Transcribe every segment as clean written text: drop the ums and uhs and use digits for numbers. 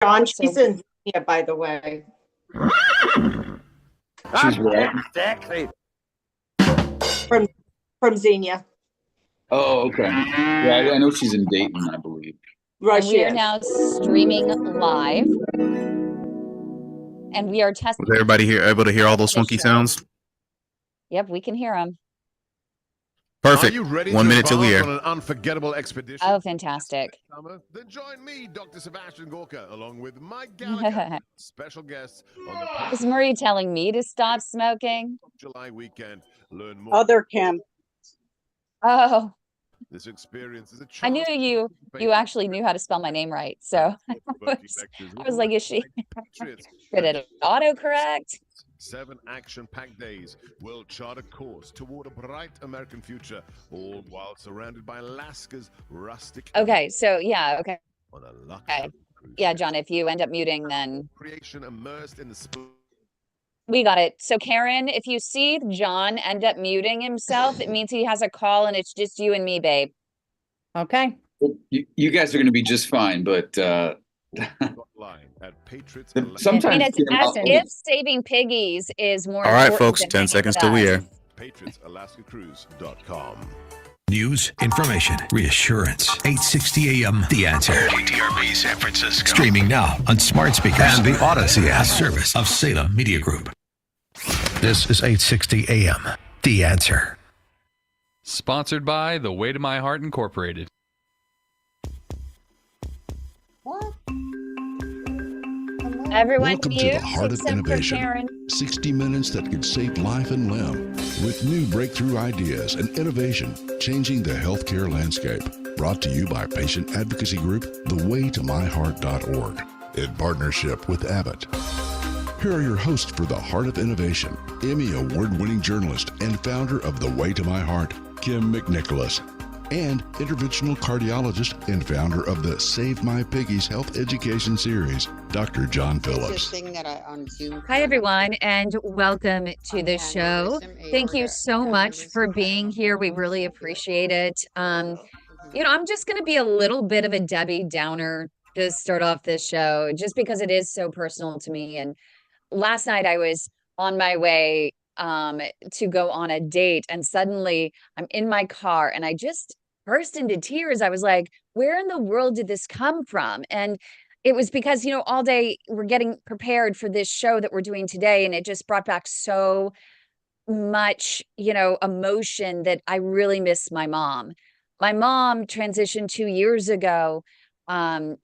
John, she's in Zambia, by the way. She's what? Exactly. From Xenia. Oh, okay. Yeah, I know she's in Dayton, I believe. Right, we are now streaming live. And we are testing. Was everybody here able to hear all those funky sounds? Yep, we can hear them. Perfect. Are you ready 1 minute till we embark air. on an unforgettable expedition? Oh, fantastic. Then join me, Dr. Sebastian Gorka, along with Mike Gallagher, special guests on the Is Marie telling me to stop smoking? July weekend. Learn more. Other Kim. Oh. This experience is a I knew you actually knew how to spell my name right. So I was like, is she good at autocorrect? 7 action-packed days will chart a course toward a bright American future, all while surrounded by Alaska's rustic. Okay, so yeah, okay. On a okay. Yeah, John, if you end up muting, then creation immersed in the we got it. So Carin, if you see John end up muting himself, it means he has a call and it's just you and me, babe. Okay. You guys are going to be just fine, but I sometimes mean, it's as if saving piggies is more. All right, folks, 10 seconds till we air. PatriotsAlaskaCruise.com. News, information, reassurance. 860 AM, The Answer. KTRB San Francisco. Streaming now on smart speakers and the Odyssey app, service of Salem Media Group. This is 860 AM, The Answer. Sponsored by The Way to My Heart Incorporated. What? Everyone Welcome to the Heart of Innovation. 60 minutes that could save life and limb. With new breakthrough ideas and innovation changing the healthcare landscape. Brought to you by patient advocacy group thewaytomyheart.org in partnership with Abbott. Here are your hosts for the Heart of Innovation, Emmy award-winning journalist and founder of The Way to My Heart, Kim McNicholas, and interventional cardiologist and founder of the Save My Piggies Health Education Series, Dr. John Phillips. Hi, everyone, and welcome to the show. Thank you so much for being here. We really appreciate it. I'm just going to be a little bit of a Debbie Downer to start off this show, just because it is so personal to me. And last night I was on my way to go on a date, and suddenly I'm in my car and I just burst into tears. I was like, where in the world did this come from? And it was because, all day we're getting prepared for this show that we're doing today, and it just brought back so much, emotion that I really miss my mom. My mom transitioned 2 years ago from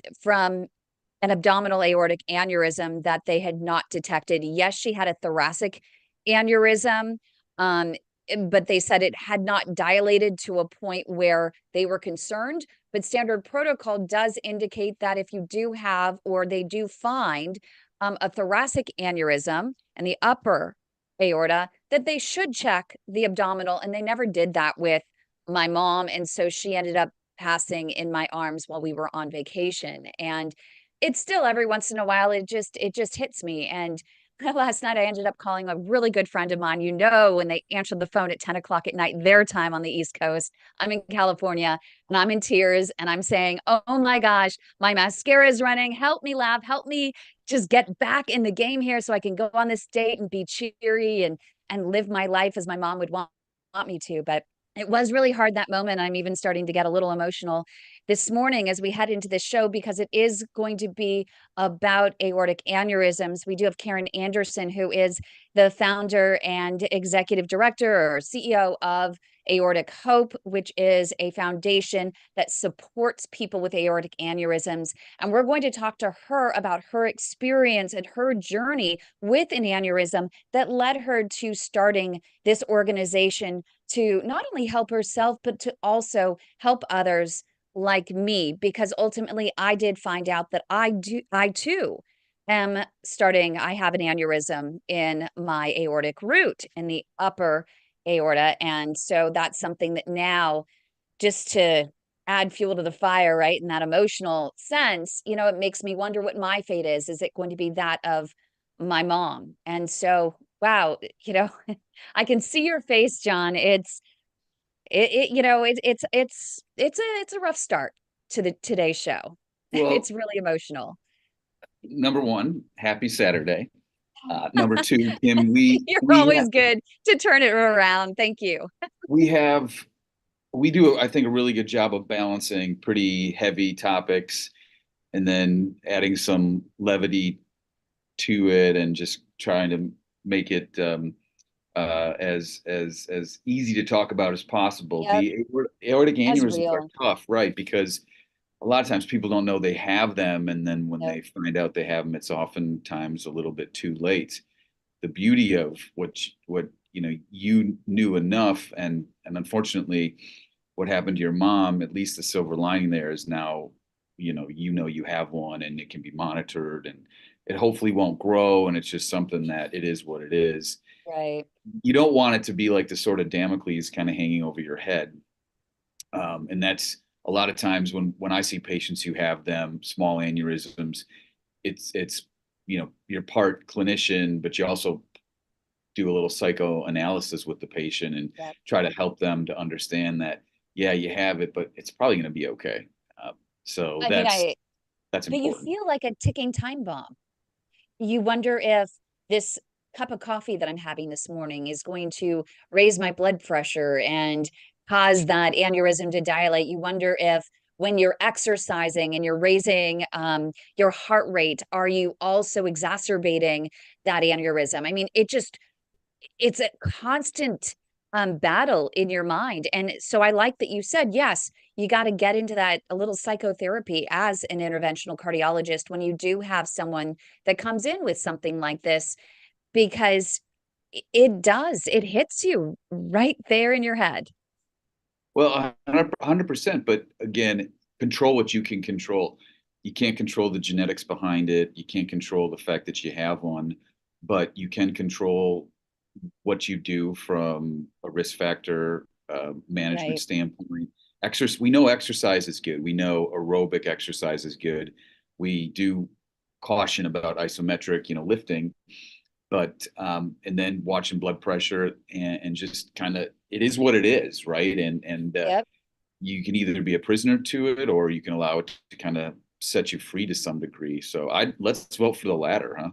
an abdominal aortic aneurysm that they had not detected. Yes, she had a thoracic aneurysm, but they said it had not dilated to a point where they were concerned. But standard protocol does indicate that if you do have, or they do find a thoracic aneurysm and the upper aorta, that they should check the abdominal, and they never did that with my mom. And so she ended up passing in my arms while we were on vacation. And it's still every once in a while, it just hits me. And last night I ended up calling a really good friend of mine. When they answered the phone at 10 o'clock at night, their time on the East Coast, I'm in California and I'm in tears and I'm saying, oh my gosh, my mascara is running. Help me laugh. Help me just get back in the game here so I can go on this date and be cheery and live my life as my mom would want me to. But it was really hard, that moment. I'm even starting to get a little emotional this morning as we head into this show, because it is going to be about aortic aneurysms. We do have Carin Andersen, who is the founder and executive director or CEO of Aortic Hope, which is a foundation that supports people with aortic aneurysms. And we're going to talk to her about her experience and her journey with an aneurysm that led her to starting this organization to not only help herself, but to also help others like me, because ultimately I did find out that I too am I have an aneurysm in my aortic root in the upper aorta. And so that's something that now, just to add fuel to the fire, right, in that emotional sense, it makes me wonder what my fate is. Is it going to be that of my mom? And so, wow, I can see your face, John. It's a rough start to today's show. Well, it's really emotional. number one, happy Saturday. Number two, Kim, we You're we always have, good to turn it around. Thank you. we do, I think, a really good job of balancing pretty heavy topics and then adding some levity to it and just trying to make it as easy to talk about as possible. Yep. The aortic As aneurysms are real. tough, right? Because a lot of times people don't know they have them, and then when Yep. they find out they have them, it's oftentimes a little bit too late. The beauty of what you knew enough, and unfortunately, what happened to your mom, at least the silver lining there is now, you have one, and it can be monitored, and it hopefully won't grow, and it's just something that it is what it is. Right. You don't want it to be like the sort of Damocles kind of hanging over your head. And that's a lot of times when I see patients who have them, small aneurysms, it's you're part clinician, but you also do a little psychoanalysis with the patient and Yep. try to help them to understand that, yeah, you have it, but it's probably going to be okay. So I mean, that's but you important. feel like a ticking time bomb. You wonder if this cup of coffee that I'm having this morning is going to raise my blood pressure and cause that aneurysm to dilate. You wonder if when you're exercising and you're raising your heart rate, are you also exacerbating that aneurysm? I mean, it's a constant battle in your mind. And so I like that you said, yes, you got to get into that a little psychotherapy as an interventional cardiologist when you do have someone that comes in with something like this, because it hits you right there in your head. Well, 100%. But again, control what you can control. You can't control the genetics behind it. You can't control the fact that you have one, but you can control what you do from a risk factor management Right. standpoint. We know exercise is good. We know aerobic exercise is good. We do caution about isometric, lifting, but and then watching blood pressure and just kind of, it is what it is, right? And Yep. you can either be a prisoner to it or you can allow it to kind of set you free to some degree. So let's vote for the latter, huh?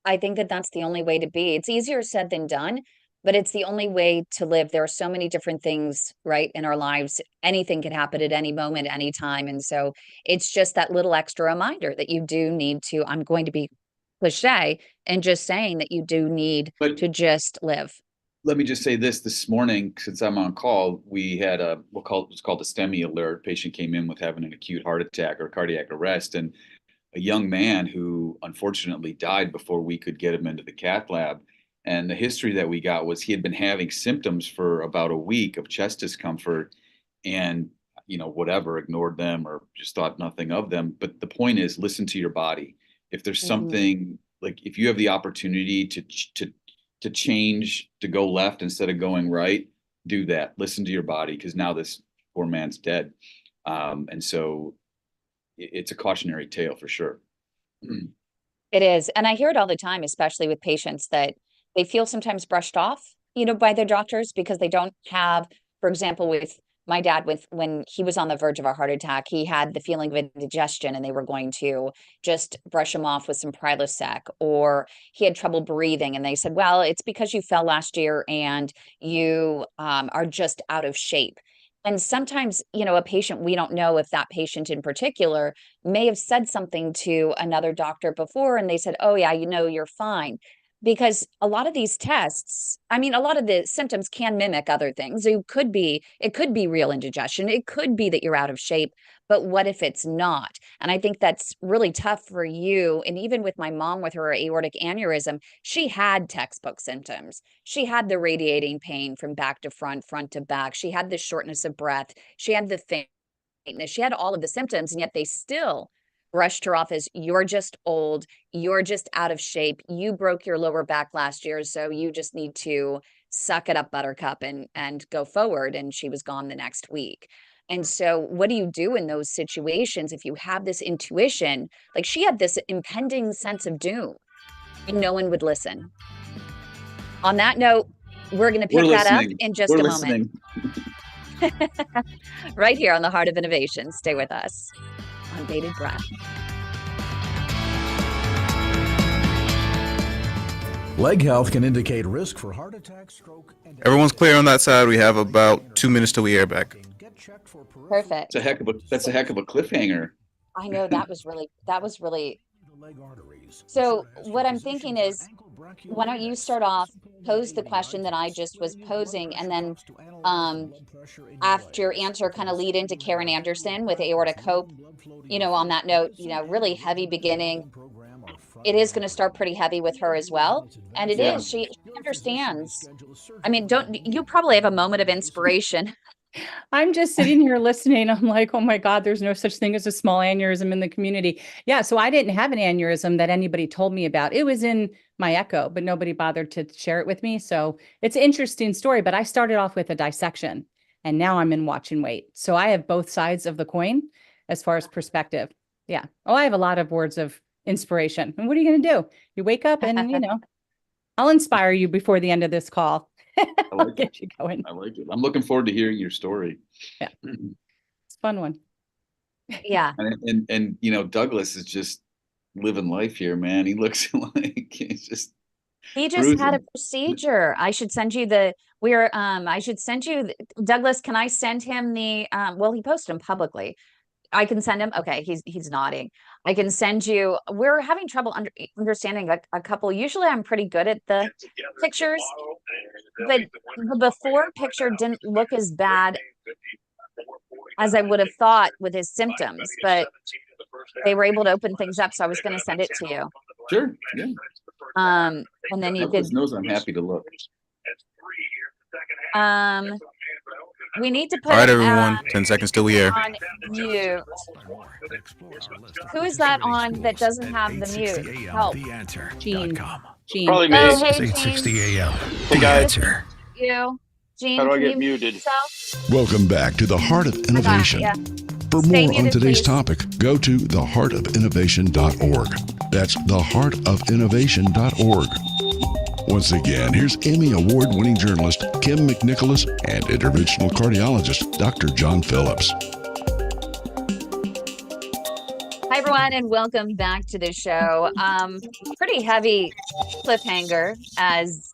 I think that that's the only way to be. It's easier said than done, but it's the only way to live. There are so many different things, right, in our lives. Anything can happen at any moment, any time. And so it's just that little extra reminder that you do need to, I'm going to be cliche and just saying that you do need But to just live. let me just say this morning, since I'm on call, we had what's called a STEMI alert. Patient came in with having an acute heart attack or cardiac arrest, and a young man who unfortunately died before we could get him into the cath lab. And the history that we got was he had been having symptoms for about a week of chest discomfort and, whatever, ignored them or just thought nothing of them. But the point is, listen to your body. If there's something, like if you have the opportunity to change, to go left instead of going right, do that. Listen to your body, because now this poor man's dead. And so it's a cautionary tale for sure. It is. And I hear it all the time, especially with patients, that they feel sometimes brushed off, by their doctors because they don't have, for example, with my dad, when he was on the verge of a heart attack, he had the feeling of indigestion and they were going to just brush him off with some Prilosec, or he had trouble breathing. And they said, well, it's because you fell last year and you are just out of shape. And sometimes, a patient, we don't know if that patient in particular may have said something to another doctor before and they said, oh yeah, you're fine. Because a lot of these tests, I mean, a lot of the symptoms can mimic other things. It could be real indigestion. It could be that you're out of shape, but what if it's not? And I think that's really tough for you. And even with my mom, with her aortic aneurysm, she had textbook symptoms. She had the radiating pain from back to front, front to back. She had the shortness of breath. She had the faintness. She had all of the symptoms, and yet they still brushed her off as, you're just old, you're just out of shape, you broke your lower back last year, so you just need to suck it up, buttercup, and go forward. And she was gone the next week. And so what do you do in those situations if you have this intuition? Like, she had this impending sense of doom and no one would listen. On that note, we're going to pick that up in just a moment. Right here on the Heart of Innovation. Stay with us on Bated Breath. Leg health can indicate risk for heart attack, stroke, and Everyone's clear on that side. We have about 2 minutes till we air back. Perfect. That's a heck of a cliffhanger. I know that was really. So what I'm thinking is, why don't you start off, pose the question that I just was posing, and then after your answer, kind of lead into Carin Andersen with Aortic Hope. On that note, really heavy beginning. It is going to start pretty heavy with her as well. And it is, she understands. I mean, you probably have a moment of inspiration. I'm just sitting here listening. I'm like, oh my God, there's no such thing as a small aneurysm in the community. Yeah. So I didn't have an aneurysm that anybody told me about. It was in my echo, but nobody bothered to share it with me. So it's an interesting story, but I started off with a dissection and now I'm in watch and wait. So I have both sides of the coin as far as perspective. Yeah. Oh, I have a lot of words of inspiration. And what are you going to do? You wake up and, I'll inspire you before the end of this call. I'll get you going. I like it. I'm looking forward to hearing your story. Yeah. It's a fun one. Yeah. And Douglas is just living life here, man. He looks like he's just He just cruising. had a procedure. I should send you Douglas, can I send him the well, he posted them publicly. I can send him. Okay, he's nodding. I can send you. We're having trouble understanding a couple. Usually I'm pretty good at the pictures, but the before picture didn't look as bad as I would have thought with his symptoms, but they were able to open things up. So I was going to send it to you. Sure. Yeah. And then you Douglas could. knows I'm happy to look. We need to put. All right, everyone. 10 seconds till we air. On mute. Who is that on that doesn't have the mute? Help. Gene. Probably me. Oh, hey, It's 8:60 a.m. Hey, The guys. Answer. You, Gene. How do I can get you muted? mute yourself? Welcome back to the Heart of Innovation. Yeah. For Stay more on muted, today's please. topic, go to theheartofinnovation.org. That's theheartofinnovation.org. Once again, here's Emmy Award-winning journalist Kim McNicholas and interventional cardiologist Dr. John Phillips. Hi, everyone, and welcome back to the show. Pretty heavy cliffhanger, as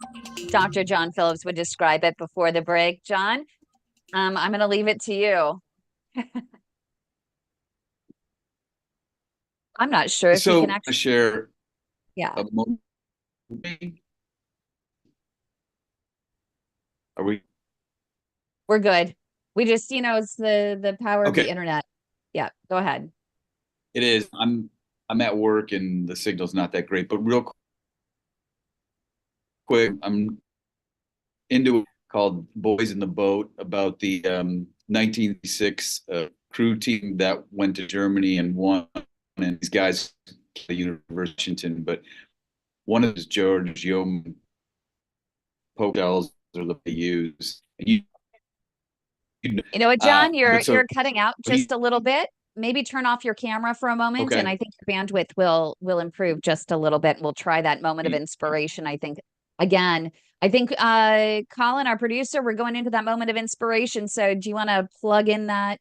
Dr. John Phillips would describe it before the break. John, I'm going to leave it to you. I'm not sure if you So can I actually. share Yeah. a moment. Are we? We're good. We just, it's the power of the Okay. internet. Yeah, go ahead. It is. I'm at work and the signal's not that great, but real quick, I'm into it called Boys in the Boat about the 1906 crew team that went to Germany and won. And these guys at the University of Washington, but one of them is George Yeoman Pokel's or the they use. And You know what, John? You're cutting out but just a little bit. Maybe turn off your camera for a moment, Okay. and I think your bandwidth will improve just a little bit. We'll try that moment of inspiration. I think Colin, our producer, we're going into that moment of inspiration. So do you want to plug in that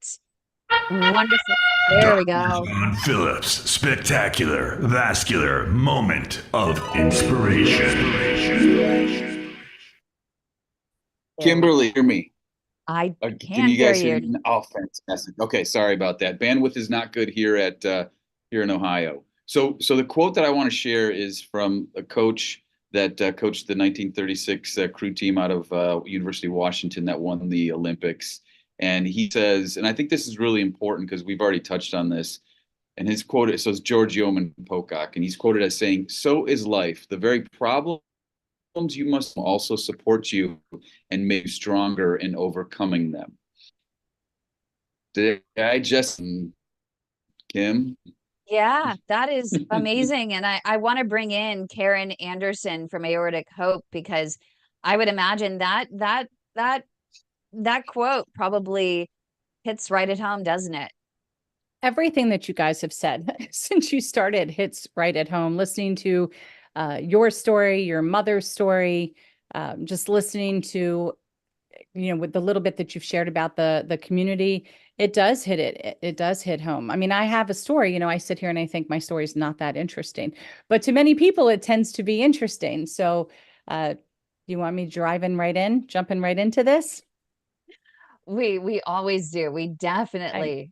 wonderful? There we go. Phillips, spectacular, vascular moment of inspiration. Kimberly, hear me. I Can can you guys hear hear you. me? Oh, fantastic. Okay, sorry about that. Bandwidth is not good here here in Ohio. So the quote that I want to share is from a coach that coached the 1936 crew team out of University of Washington that won the Olympics. And he says, and I think this is really important because we've already touched on this. And his quote, so it's George Yeoman Pocock, and he's quoted as saying, "So is life. The very problems you must also support you and make you stronger in overcoming them." Did I just, Kim? Yeah, that is amazing. And I want to bring in Carin Andersen from Aortic Hope, because I would imagine that quote probably hits right at home, doesn't it? Everything that you guys have said since you started hits right at home. Listening to your story, your mother's story, just listening to with the little bit that you've shared about the community, it does hit it does hit home. I mean, I have a story, I sit here and I think my story is not that interesting, but to many people, it tends to be interesting. So, do you want me jumping right into this? We always do. We definitely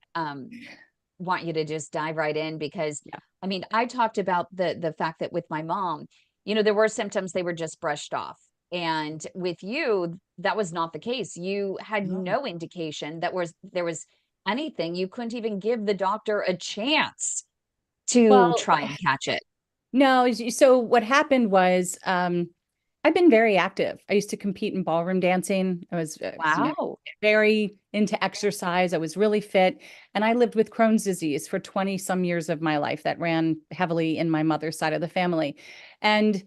want you to just dive right in because I mean, I talked about the fact that with my mom, there were symptoms, they were just brushed off. And with you, that was not the case. You had no indication that there was anything. You couldn't even give the doctor a chance to try and catch it. No, so what happened was I've been very active. I used to compete in ballroom dancing. I was very into exercise. I was really fit. And I lived with Crohn's disease for 20 some years of my life. That ran heavily in my mother's side of the family. And,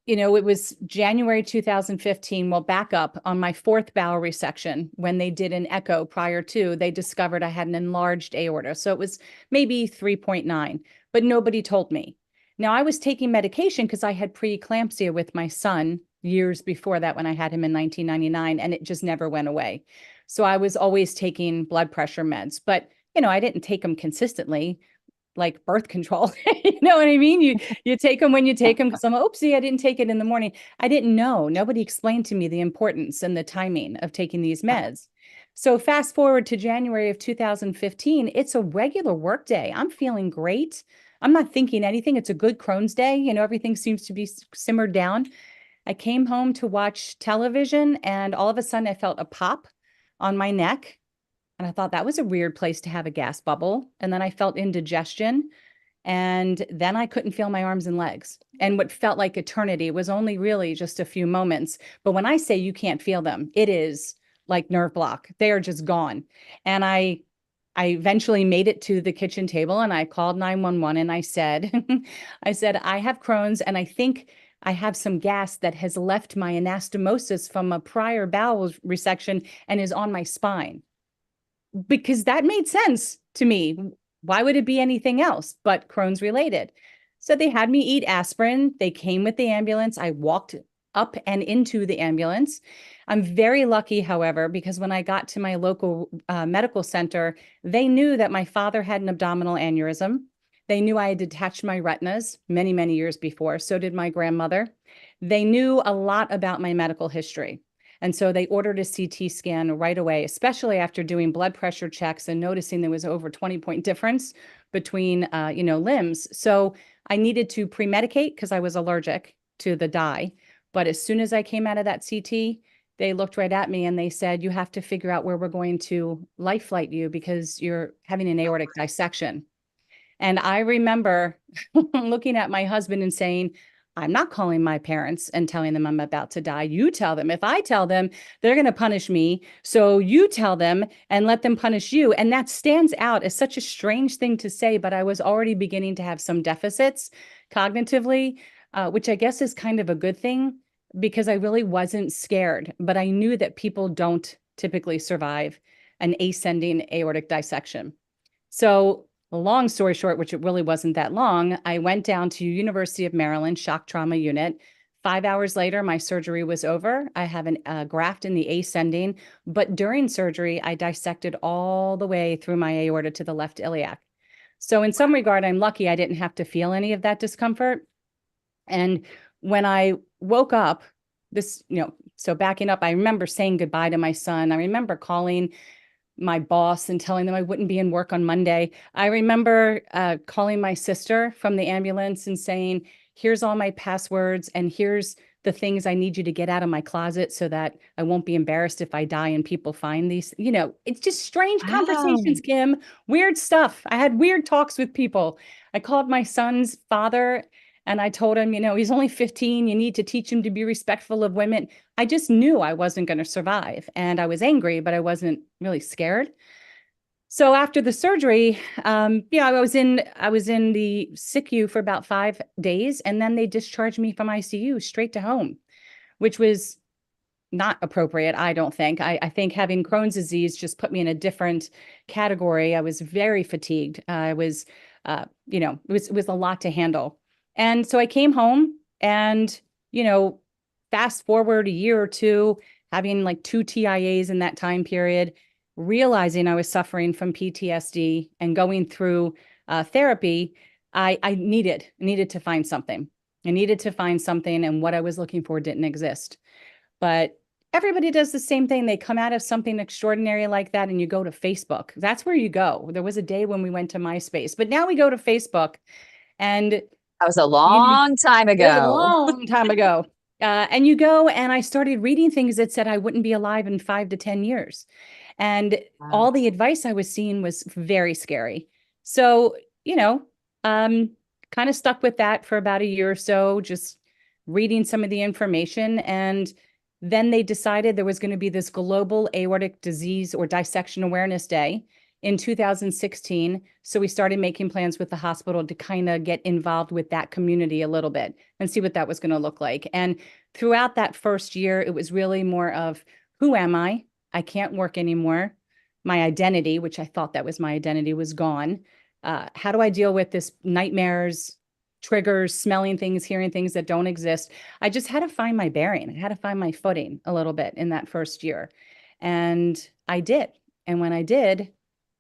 it was January 2015. Well, back up on my 4th bowel resection, when they did an echo prior to, they discovered I had an enlarged aorta. So it was maybe 3.9, but nobody told me. Now, I was taking medication because I had preeclampsia with my son years before that when I had him in 1999, and it just never went away. So I was always taking blood pressure meds, but, I didn't take them consistently like birth control. You know what I mean? You take them when you take them because I'm, oopsie, I didn't take it in the morning. I didn't know. Nobody explained to me the importance and the timing of taking these meds. So fast forward to January of 2015, it's a regular work day. I'm feeling great. I'm not thinking anything. It's a good Crohn's day. Everything seems to be simmered down. I came home to watch television and all of a sudden I felt a pop on my neck. And I thought that was a weird place to have a gas bubble. And then I felt indigestion. And then I couldn't feel my arms and legs. And what felt like eternity was only really just a few moments. But when I say you can't feel them, it is like nerve block. They are just gone. And I eventually made it to the kitchen table and I called 911 and I said, I have Crohn's and I think I have some gas that has left my anastomosis from a prior bowel resection and is on my spine. Because that made sense to me. Why would it be anything else but Crohn's related? So they had me eat aspirin. They came with the ambulance. I walked up and into the ambulance. I'm very lucky, however, because when I got to my local medical center, they knew that my father had an abdominal aneurysm. They knew I had detached my retinas many, many years before. So did my grandmother. They knew a lot about my medical history. And so they ordered a CT scan right away, especially after doing blood pressure checks and noticing there was over 20-point difference between, limbs. So I needed to pre-medicate because I was allergic to the dye. But as soon as I came out of that CT, they looked right at me and they said, you have to figure out where we're going to life flight you because you're having an aortic dissection. And I remember looking at my husband and saying, I'm not calling my parents and telling them I'm about to die. You tell them. If I tell them, they're going to punish me. So you tell them and let them punish you. And that stands out as such a strange thing to say, but I was already beginning to have some deficits cognitively, which I guess is kind of a good thing because I really wasn't scared, but I knew that people don't typically survive an ascending aortic dissection. So long story short, which it really wasn't that long, I went down to University of Maryland shock trauma unit. 5 hours later, my surgery was over. I have a graft in the ascending, but during surgery, I dissected all the way through my aorta to the left iliac. So in some regard, I'm lucky I didn't have to feel any of that discomfort. And when I woke up, so backing up, I remember saying goodbye to my son. I remember calling my boss and telling them I wouldn't be in work on Monday. I remember calling my sister from the ambulance and saying, here's all my passwords and here's the things I need you to get out of my closet so that I won't be embarrassed if I die and people find these. It's just strange conversations, Kim, weird stuff. I had weird talks with people. I called my son's father and I told him, he's only 15. You need to teach him to be respectful of women. I just knew I wasn't going to survive. And I was angry, but I wasn't really scared. So after the surgery, I was in the SICU for about 5 days. And then they discharged me from ICU straight to home, which was not appropriate, I don't think. I think having Crohn's disease just put me in a different category. I was very fatigued. I was, it was a lot to handle. And so I came home and, fast forward a year or two, having like 2 TIAs in that time period, realizing I was suffering from PTSD and going through therapy, I needed to find something. I needed to find something, and what I was looking for didn't exist. But everybody does the same thing. They come out of something extraordinary like that, and you go to Facebook. That's where you go. There was a day when we went to MySpace, but now we go to Facebook. And that was a long time ago. A long time ago. And you go, and I started reading things that said I wouldn't be alive in 5 to 10 years. And all the advice I was seeing was very scary. So, kind of stuck with that for about a year or so, just reading some of the information. And then they decided there was going to be this global aortic disease or dissection awareness day in 2016. So we started making plans with the hospital to kind of get involved with that community a little bit and see what that was going to look like. And throughout that first year, it was really more of, who am I? I can't work anymore. My identity, which I thought that was my identity, was gone. How do I deal with this nightmares, triggers, smelling things, hearing things that don't exist? I just had to find my bearing. I had to find my footing a little bit in that first year. And I did. And when I did,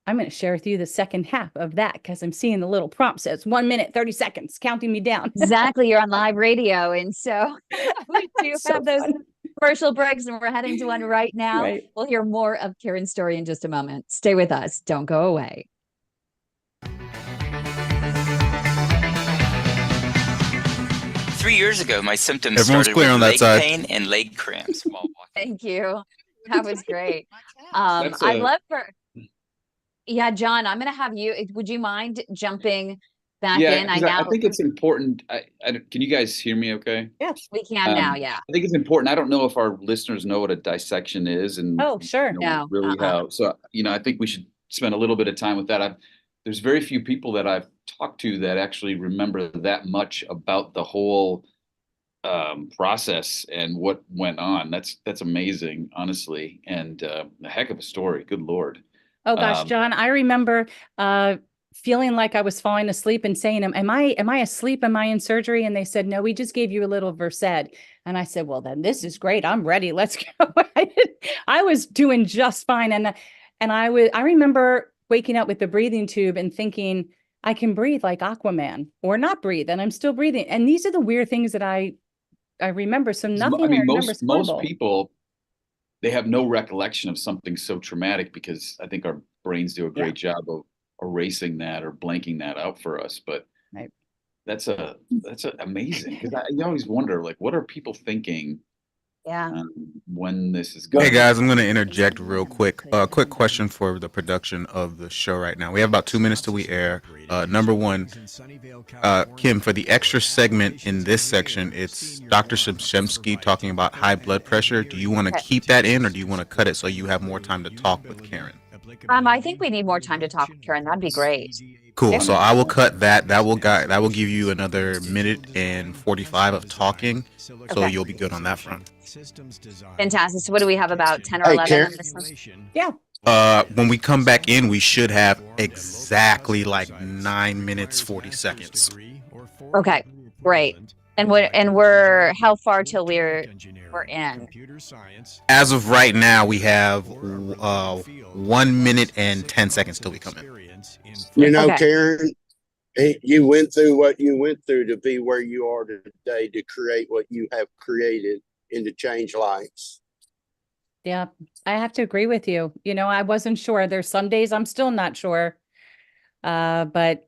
I'm going to share with you the second half of that, because I'm seeing the little prompt says 1 minute, 30 seconds, counting me down. Exactly. You're on live radio. And so we do have those commercial breaks, and we're heading to one right now. Right. We'll hear more of Carin's story in just a moment. Stay with us. Don't go away. 3 years ago, my symptoms Everyone's started clear with on that leg side. pain and leg cramps while walking. Thank you. That was great. I'd love for, John, I'm going to have you, would you mind jumping back in? I think it's important. Can you guys hear me okay? Yes, we can now. Yeah. I think it's important. I don't know if our listeners know what a dissection is, and sure. No, really how. So, I think we should spend a little bit of time with that. There's very few people that I've talked to that actually remember that much about the whole process and what went on. That's amazing, honestly, and a heck of a story. Good Lord. Oh gosh, John, I remember feeling like I was falling asleep and saying, am I asleep? Am I in surgery? And they said, no, we just gave you a little Versed. And I said, well, then this is great. I'm ready. Let's go. I was doing just fine. And I remember waking up with the breathing tube and thinking, I can breathe like Aquaman, or not breathe, and I'm still breathing. And these are the weird things that I remember. So nothing. Most people, they have no recollection of something so traumatic, because I think our brains do a great job of erasing that or blanking that out for us. But that's amazing, because you always wonder, like, what are people thinking? When this is going. Hey guys, I'm going to interject real quick. Quick question for the production of the show right now. We have about 2 minutes till we air. Number one, Kim, for the extra segment in this section, it's Dr. Shemsky talking about high blood pressure. Do you want to keep that in, or do you want to cut it so you have more time to talk with Carin? I think we need more time to talk with Carin. That'd be great. Cool. So I will cut that. That will give you another minute and 45 of talking. So you'll be good on that front. Fantastic. So what do we have, about 10 or 11? Yeah. When we come back in, we should have exactly like 9 minutes, 40 seconds. Okay, great. And we're how far till we're in? As of right now, we have 1 minute and 10 seconds till we come in. Carin, you went through what you went through to be where you are today, to create what you have created and to change lives. Yeah, I have to agree with you. I wasn't sure. There's some days I'm still not sure. But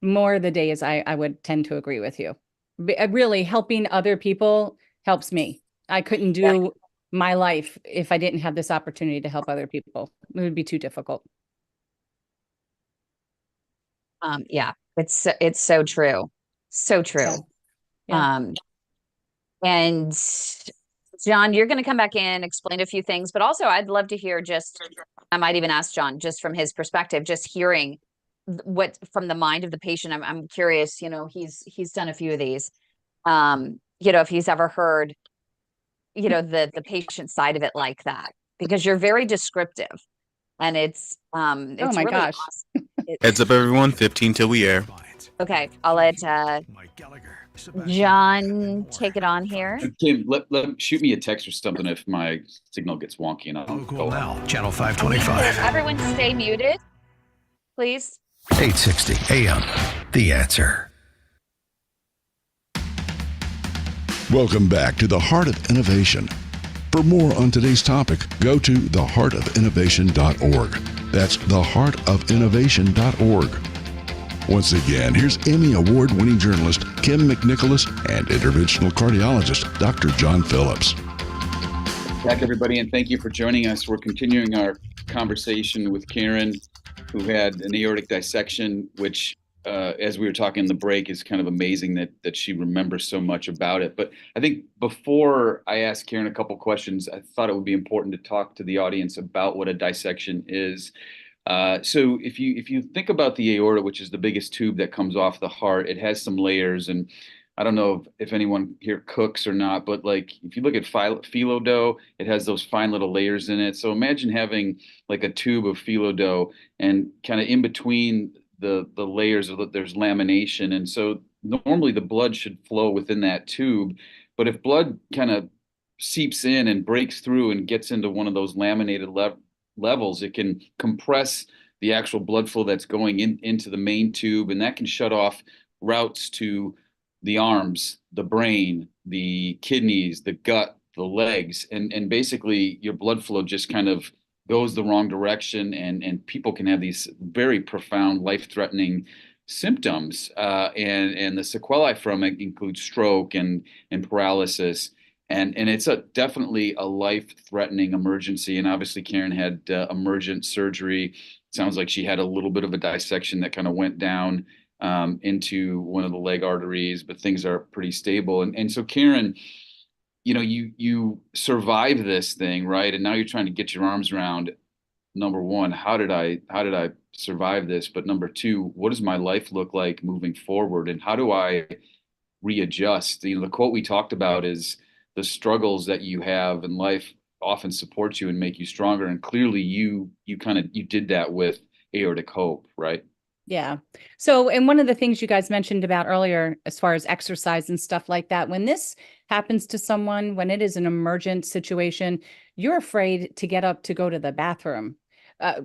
more of the days I would tend to agree with you. Really, helping other people helps me. I couldn't do my life if I didn't have this opportunity to help other people. It would be too difficult. It's so true. So true. Yeah. And John, you're going to come back in, explain a few things, but also I'd love to hear I might even ask John, just from his perspective, just hearing what from the mind of the patient. I'm curious, he's done a few of these, if he's ever heard, the patient side of it like that, because you're very descriptive, and it's oh my really gosh. awesome. Heads up, everyone, 15 till we air. Okay, I'll let John take it on here. Kim, shoot me a text or something if my signal gets wonky, and I'll go now, channel 525. Everyone stay muted, please. 860 AM, The Answer. Welcome back to the Heart of Innovation. For more on today's topic, go to theheartofinnovation.org. That's theheartofinnovation.org. Once again, here's Emmy Award-winning journalist Kim McNicholas and interventional cardiologist Dr. John Phillips. Back, everybody, and thank you for joining us. We're continuing our conversation with Carin, who had an aortic dissection, which, as we were talking in the break, is kind of amazing that she remembers so much about it. But I think before I ask Carin a couple questions, I thought it would be important to talk to the audience about what a dissection is. So if you think about the aorta, which is the biggest tube that comes off the heart, it has some layers, and I don't know if anyone here cooks or not, but like if you look at phyllo dough, it has those fine little layers in it. So imagine having like a tube of phyllo dough, and kind of in between the layers there's lamination, and so normally the blood should flow within that tube, but if blood kind of seeps in and breaks through and gets into one of those laminated levels, it can compress the actual blood flow that's going into the main tube, and that can shut off routes to the arms, the brain, the kidneys, the gut, the legs, and basically your blood flow just kind of goes the wrong direction, and people can have these very profound, life-threatening symptoms, and the sequelae from it include stroke and paralysis. And it's definitely a life-threatening emergency. And obviously, Carin had emergent surgery. It sounds like she had a little bit of a dissection that kind of went down into one of the leg arteries, but things are pretty stable. And so, Carin, you survived this thing, right? And now you're trying to get your arms around, number one, how did I survive this? But number two, what does my life look like moving forward? And how do I readjust? The quote we talked about is, the struggles that you have in life often support you and make you stronger. And clearly you did that with Aortic Hope, right? Yeah. So, and one of the things you guys mentioned about earlier, as far as exercise and stuff like that, when this happens to someone, when it is an emergent situation, you're afraid to get up to go to the bathroom.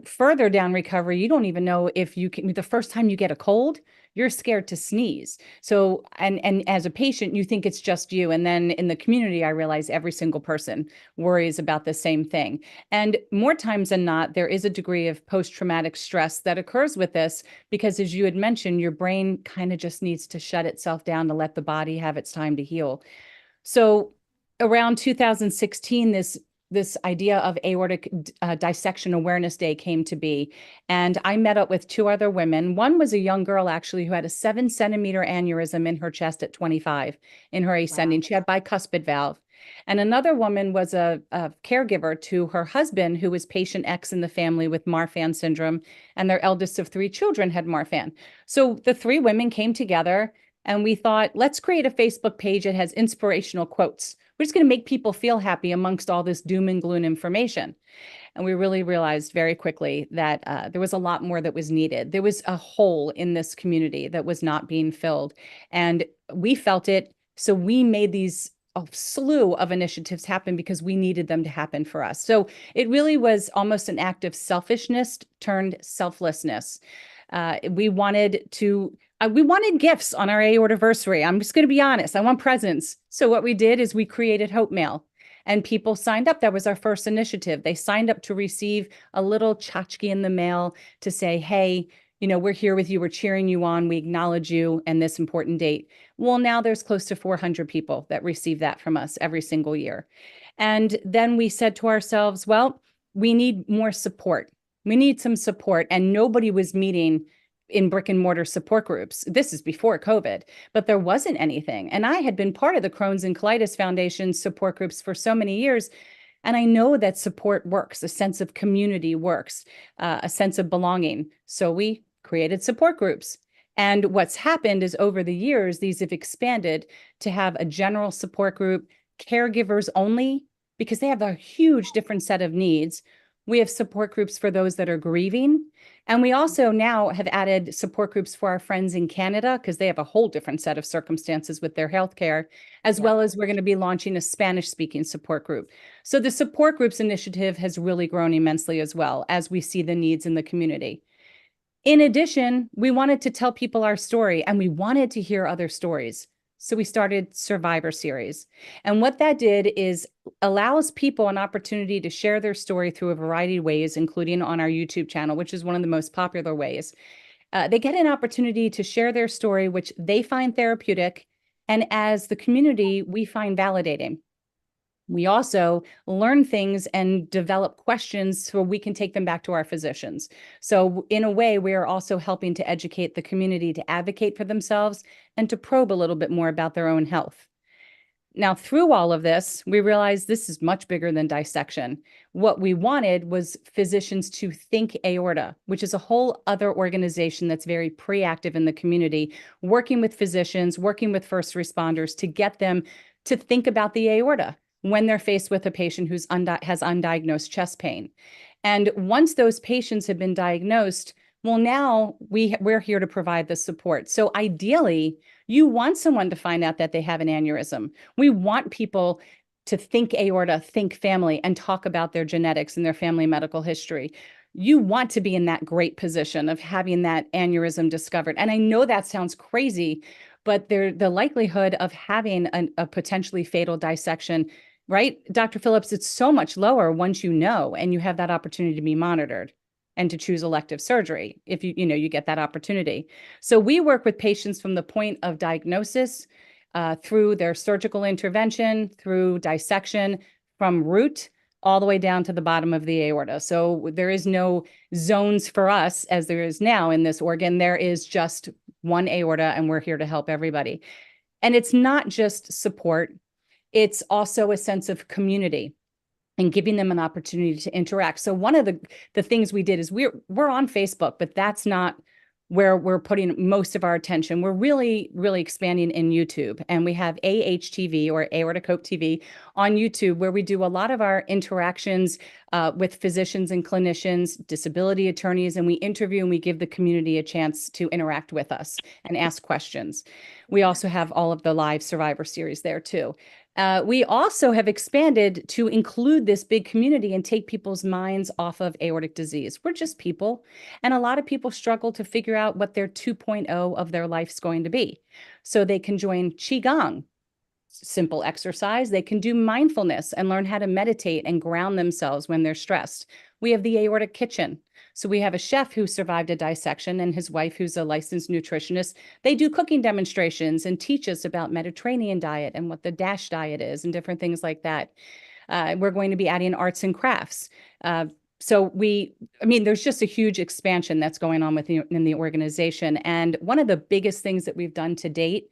Further down recovery, you don't even know if you can, the first time you get a cold, you're scared to sneeze. So, and as a patient, you think it's just you. And then in the community, I realize every single person worries about the same thing. And more times than not, there is a degree of post-traumatic stress that occurs with this, because as you had mentioned, your brain kind of just needs to shut itself down to let the body have its time to heal. So around 2016, this idea of aortic dissection awareness day came to be. And I met up with two other women. One was a young girl, actually, who had a 7-centimeter aneurysm in her chest at 25 in her ascending. Wow. She had bicuspid valve. And another woman was a caregiver to her husband, who was patient X in the family with Marfan syndrome. And their eldest of 3 children had Marfan. So the 3 women came together, and we thought, let's create a Facebook page that has inspirational quotes. We're just going to make people feel happy amongst all this doom and gloom information. And we really realized very quickly that there was a lot more that was needed. There was a hole in this community that was not being filled. And we felt it. So we made these a slew of initiatives happen because we needed them to happen for us. So it really was almost an act of selfishness turned selflessness. We wanted gifts on our aortiversary. I'm just going to be honest. I want presents. So what we did is we created Hope Mail, and people signed up. That was our first initiative. They signed up to receive a little tchotchke in the mail to say, hey, we're here with you. We're cheering you on. We acknowledge you and this important date. Well, now there's close to 400 people that receive that from us every single year. And then we said to ourselves, well, we need more support. We need some support. And nobody was meeting in brick and mortar support groups. This is before COVID, but there wasn't anything. And I had been part of the Crohn's and Colitis Foundation support groups for so many years. And I know that support works, a sense of community works, a sense of belonging. So we created support groups. And what's happened is over the years, these have expanded to have a general support group, caregivers only, because they have a huge different set of needs, We have support groups for those that are grieving. And we also now have added support groups for our friends in Canada because they have a whole different set of circumstances with their healthcare, as well as we're going to be launching a Spanish-speaking support group. So the support groups initiative has really grown immensely as well as we see the needs in the community. In addition, we wanted to tell people our story and we wanted to hear other stories. So we started Survivor Series. And what that did is allows people an opportunity to share their story through a variety of ways, including on our YouTube channel, which is one of the most popular ways. They get an opportunity to share their story, which they find therapeutic. And as the community, we find validating. We also learn things and develop questions so we can take them back to our physicians. So in a way, we are also helping to educate the community to advocate for themselves and to probe a little bit more about their own health. Now, through all of this, we realized this is much bigger than dissection. What we wanted was physicians to think aorta, which is a whole other organization that's very proactive in the community, working with physicians, working with first responders to get them to think about the aorta when they're faced with a patient who's has undiagnosed chest pain. And once those patients have been diagnosed, well, now we're here to provide the support. So ideally, you want someone to find out that they have an aneurysm. We want people to think aorta, think family, and talk about their genetics and their family medical history. You want to be in that great position of having that aneurysm discovered. And I know that sounds crazy, but the likelihood of having a potentially fatal dissection, right, Dr. Phillips, it's so much lower once you know and you have that opportunity to be monitored and to choose elective surgery if you get that opportunity. So we work with patients from the point of diagnosis through their surgical intervention, through dissection, from root all the way down to the bottom of the aorta. So there is no zones for us as there is now in this organ. There is just one aorta, and we're here to help everybody. And it's not just support. It's also a sense of community and giving them an opportunity to interact. So one of the things we did is we're on Facebook, but that's not where we're putting most of our attention. We're really, really expanding in YouTube. And we have AHTV or Aortic Hope TV on YouTube, where we do a lot of our interactions with physicians and clinicians, disability attorneys, and we interview and we give the community a chance to interact with us and ask questions. We also have all of the live Survivor Series there too. We also have expanded to include this big community and take people's minds off of aortic disease. We're just people, and a lot of people struggle to figure out what their 2.0 of their life's going to be. So they can join Qigong, simple exercise. They can do mindfulness and learn how to meditate and ground themselves when they're stressed. We have the aortic kitchen. So we have a chef who survived a dissection and his wife, who's a licensed nutritionist. They do cooking demonstrations and teach us about Mediterranean diet and what the DASH diet is and different things like that. We're going to be adding arts and crafts. So there's just a huge expansion that's going on in the organization. And one of the biggest things that we've done to date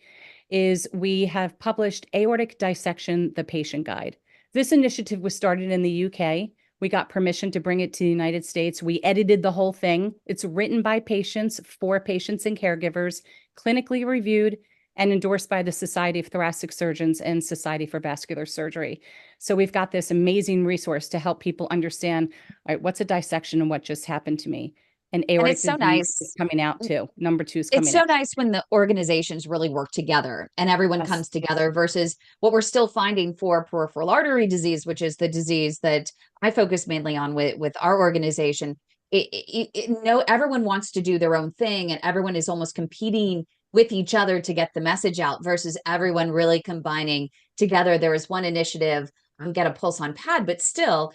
is we have published Aortic Dissection, the Patient Guide. This initiative was started in the UK. We got permission to bring it to the United States. We edited the whole thing. It's written by patients, for patients and caregivers, clinically reviewed, and endorsed by the Society of Thoracic Surgeons and Society for Vascular Surgery. So we've got this amazing resource to help people understand, all right, what's a dissection and what just happened to me. And aortic it's so nice. is coming out too. Number 2 is coming out. It's so nice when the organizations really work together and everyone comes together versus what we're still finding for peripheral artery disease, which is the disease that I focus mainly on with our organization. Everyone wants to do their own thing and everyone is almost competing with each other to get the message out versus everyone really combining together. There is one initiative, get a pulse on pad, but still,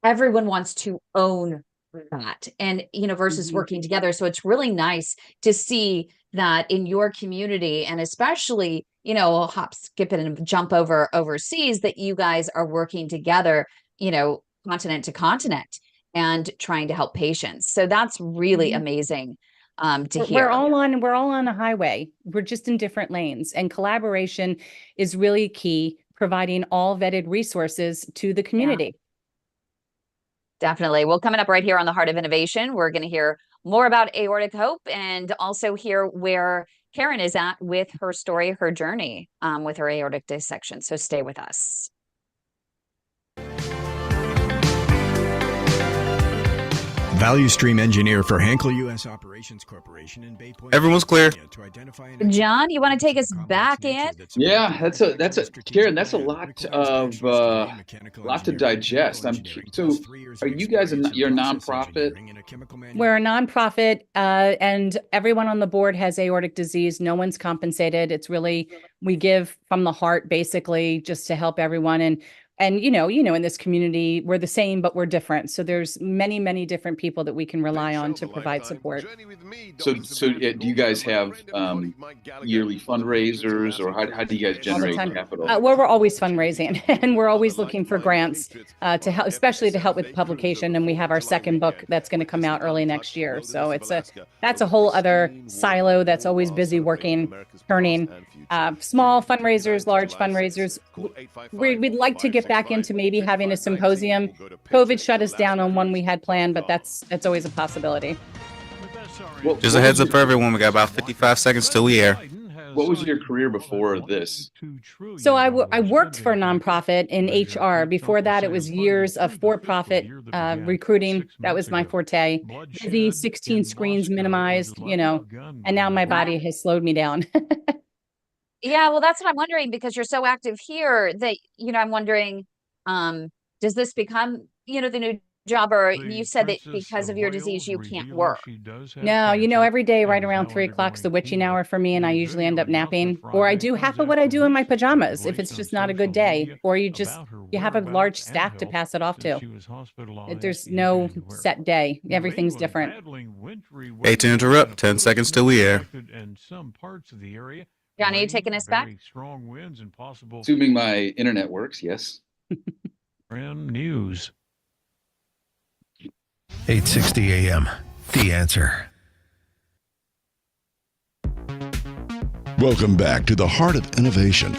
everyone wants to own that and versus working together. So it's really nice to see that in your community, and especially hop, skip it and jump over overseas, that you guys are working together continent to continent and trying to help patients. So that's really amazing to hear. We're all on a highway. We're just in different lanes, and collaboration is really key, providing all vetted resources to the community. Definitely. Well, coming up right here on the Heart of Innovation, we're going to hear more about Aortic Hope and also hear where Carin is at with her story, her journey with her aortic dissection. So stay with us. value stream engineer for Henkel U.S. Operations Corporation in Bay Point. Everyone's clear. John, you want to take us back in? Yeah, Karen, that's a lot of lot to digest. So are you guys you're a nonprofit? We're a nonprofit, and everyone on the board has aortic disease. No one's compensated. It's really, we give from the heart, basically, just to help everyone. And in this community, we're the same, but we're different. So there's many different people that we can rely on to provide support. So do you guys have yearly fundraisers, or how do you guys generate capital? We're always fundraising, and we're always looking for grants to help, especially to help with publication. And we have our second book that's going to come out early next year. So that's a whole other silo that's always busy working, turning. Small fundraisers, large fundraisers. We'd like to get back into maybe having a symposium. COVID shut us down on one we had planned, but that's always a possibility. Just a heads up for everyone. We got about 55 seconds till we air. What was your career before this? So I worked for a nonprofit in HR. Before that, it was years of for-profit recruiting. That was my forte. Busy, 16 screens minimized, and now my body has slowed me down. Yeah, well, that's what I'm wondering, because you're so active here that, I'm wondering, does this become, the new job? Or you said that because of your disease, you can't work. No, every day right around 3:00 is the witching hour for me, and I usually end up napping, or I do half of what I do in my pajamas if it's just not a good day, or you have a large staff to pass it off to. There's no set day. Everything's different. Hate to interrupt. 10 seconds till we air. John, are you taking us back? Assuming my internet works, yes. News. 8:60 a.m. The Answer. Welcome back to the Heart of Innovation.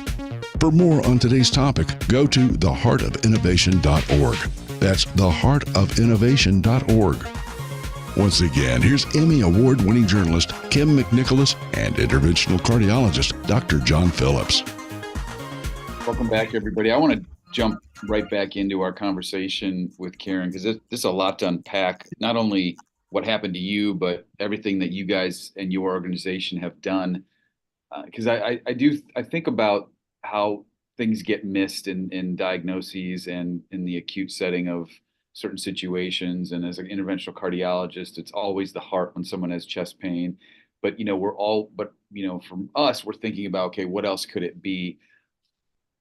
For more on today's topic, go to theheartofinnovation.org. That's theheartofinnovation.org. Once again, here's Emmy Award-winning journalist Kim McNicholas and interventional cardiologist Dr. John Phillips. Welcome back, everybody. I want to jump right back into our conversation with Carin, because this is a lot to unpack. Not only what happened to you, but everything that you guys and your organization have done. Because I think about how things get missed in diagnoses and in the acute setting of certain situations. And as an interventional cardiologist, it's always the heart when someone has chest pain. But from us, we're thinking about, okay, what else could it be?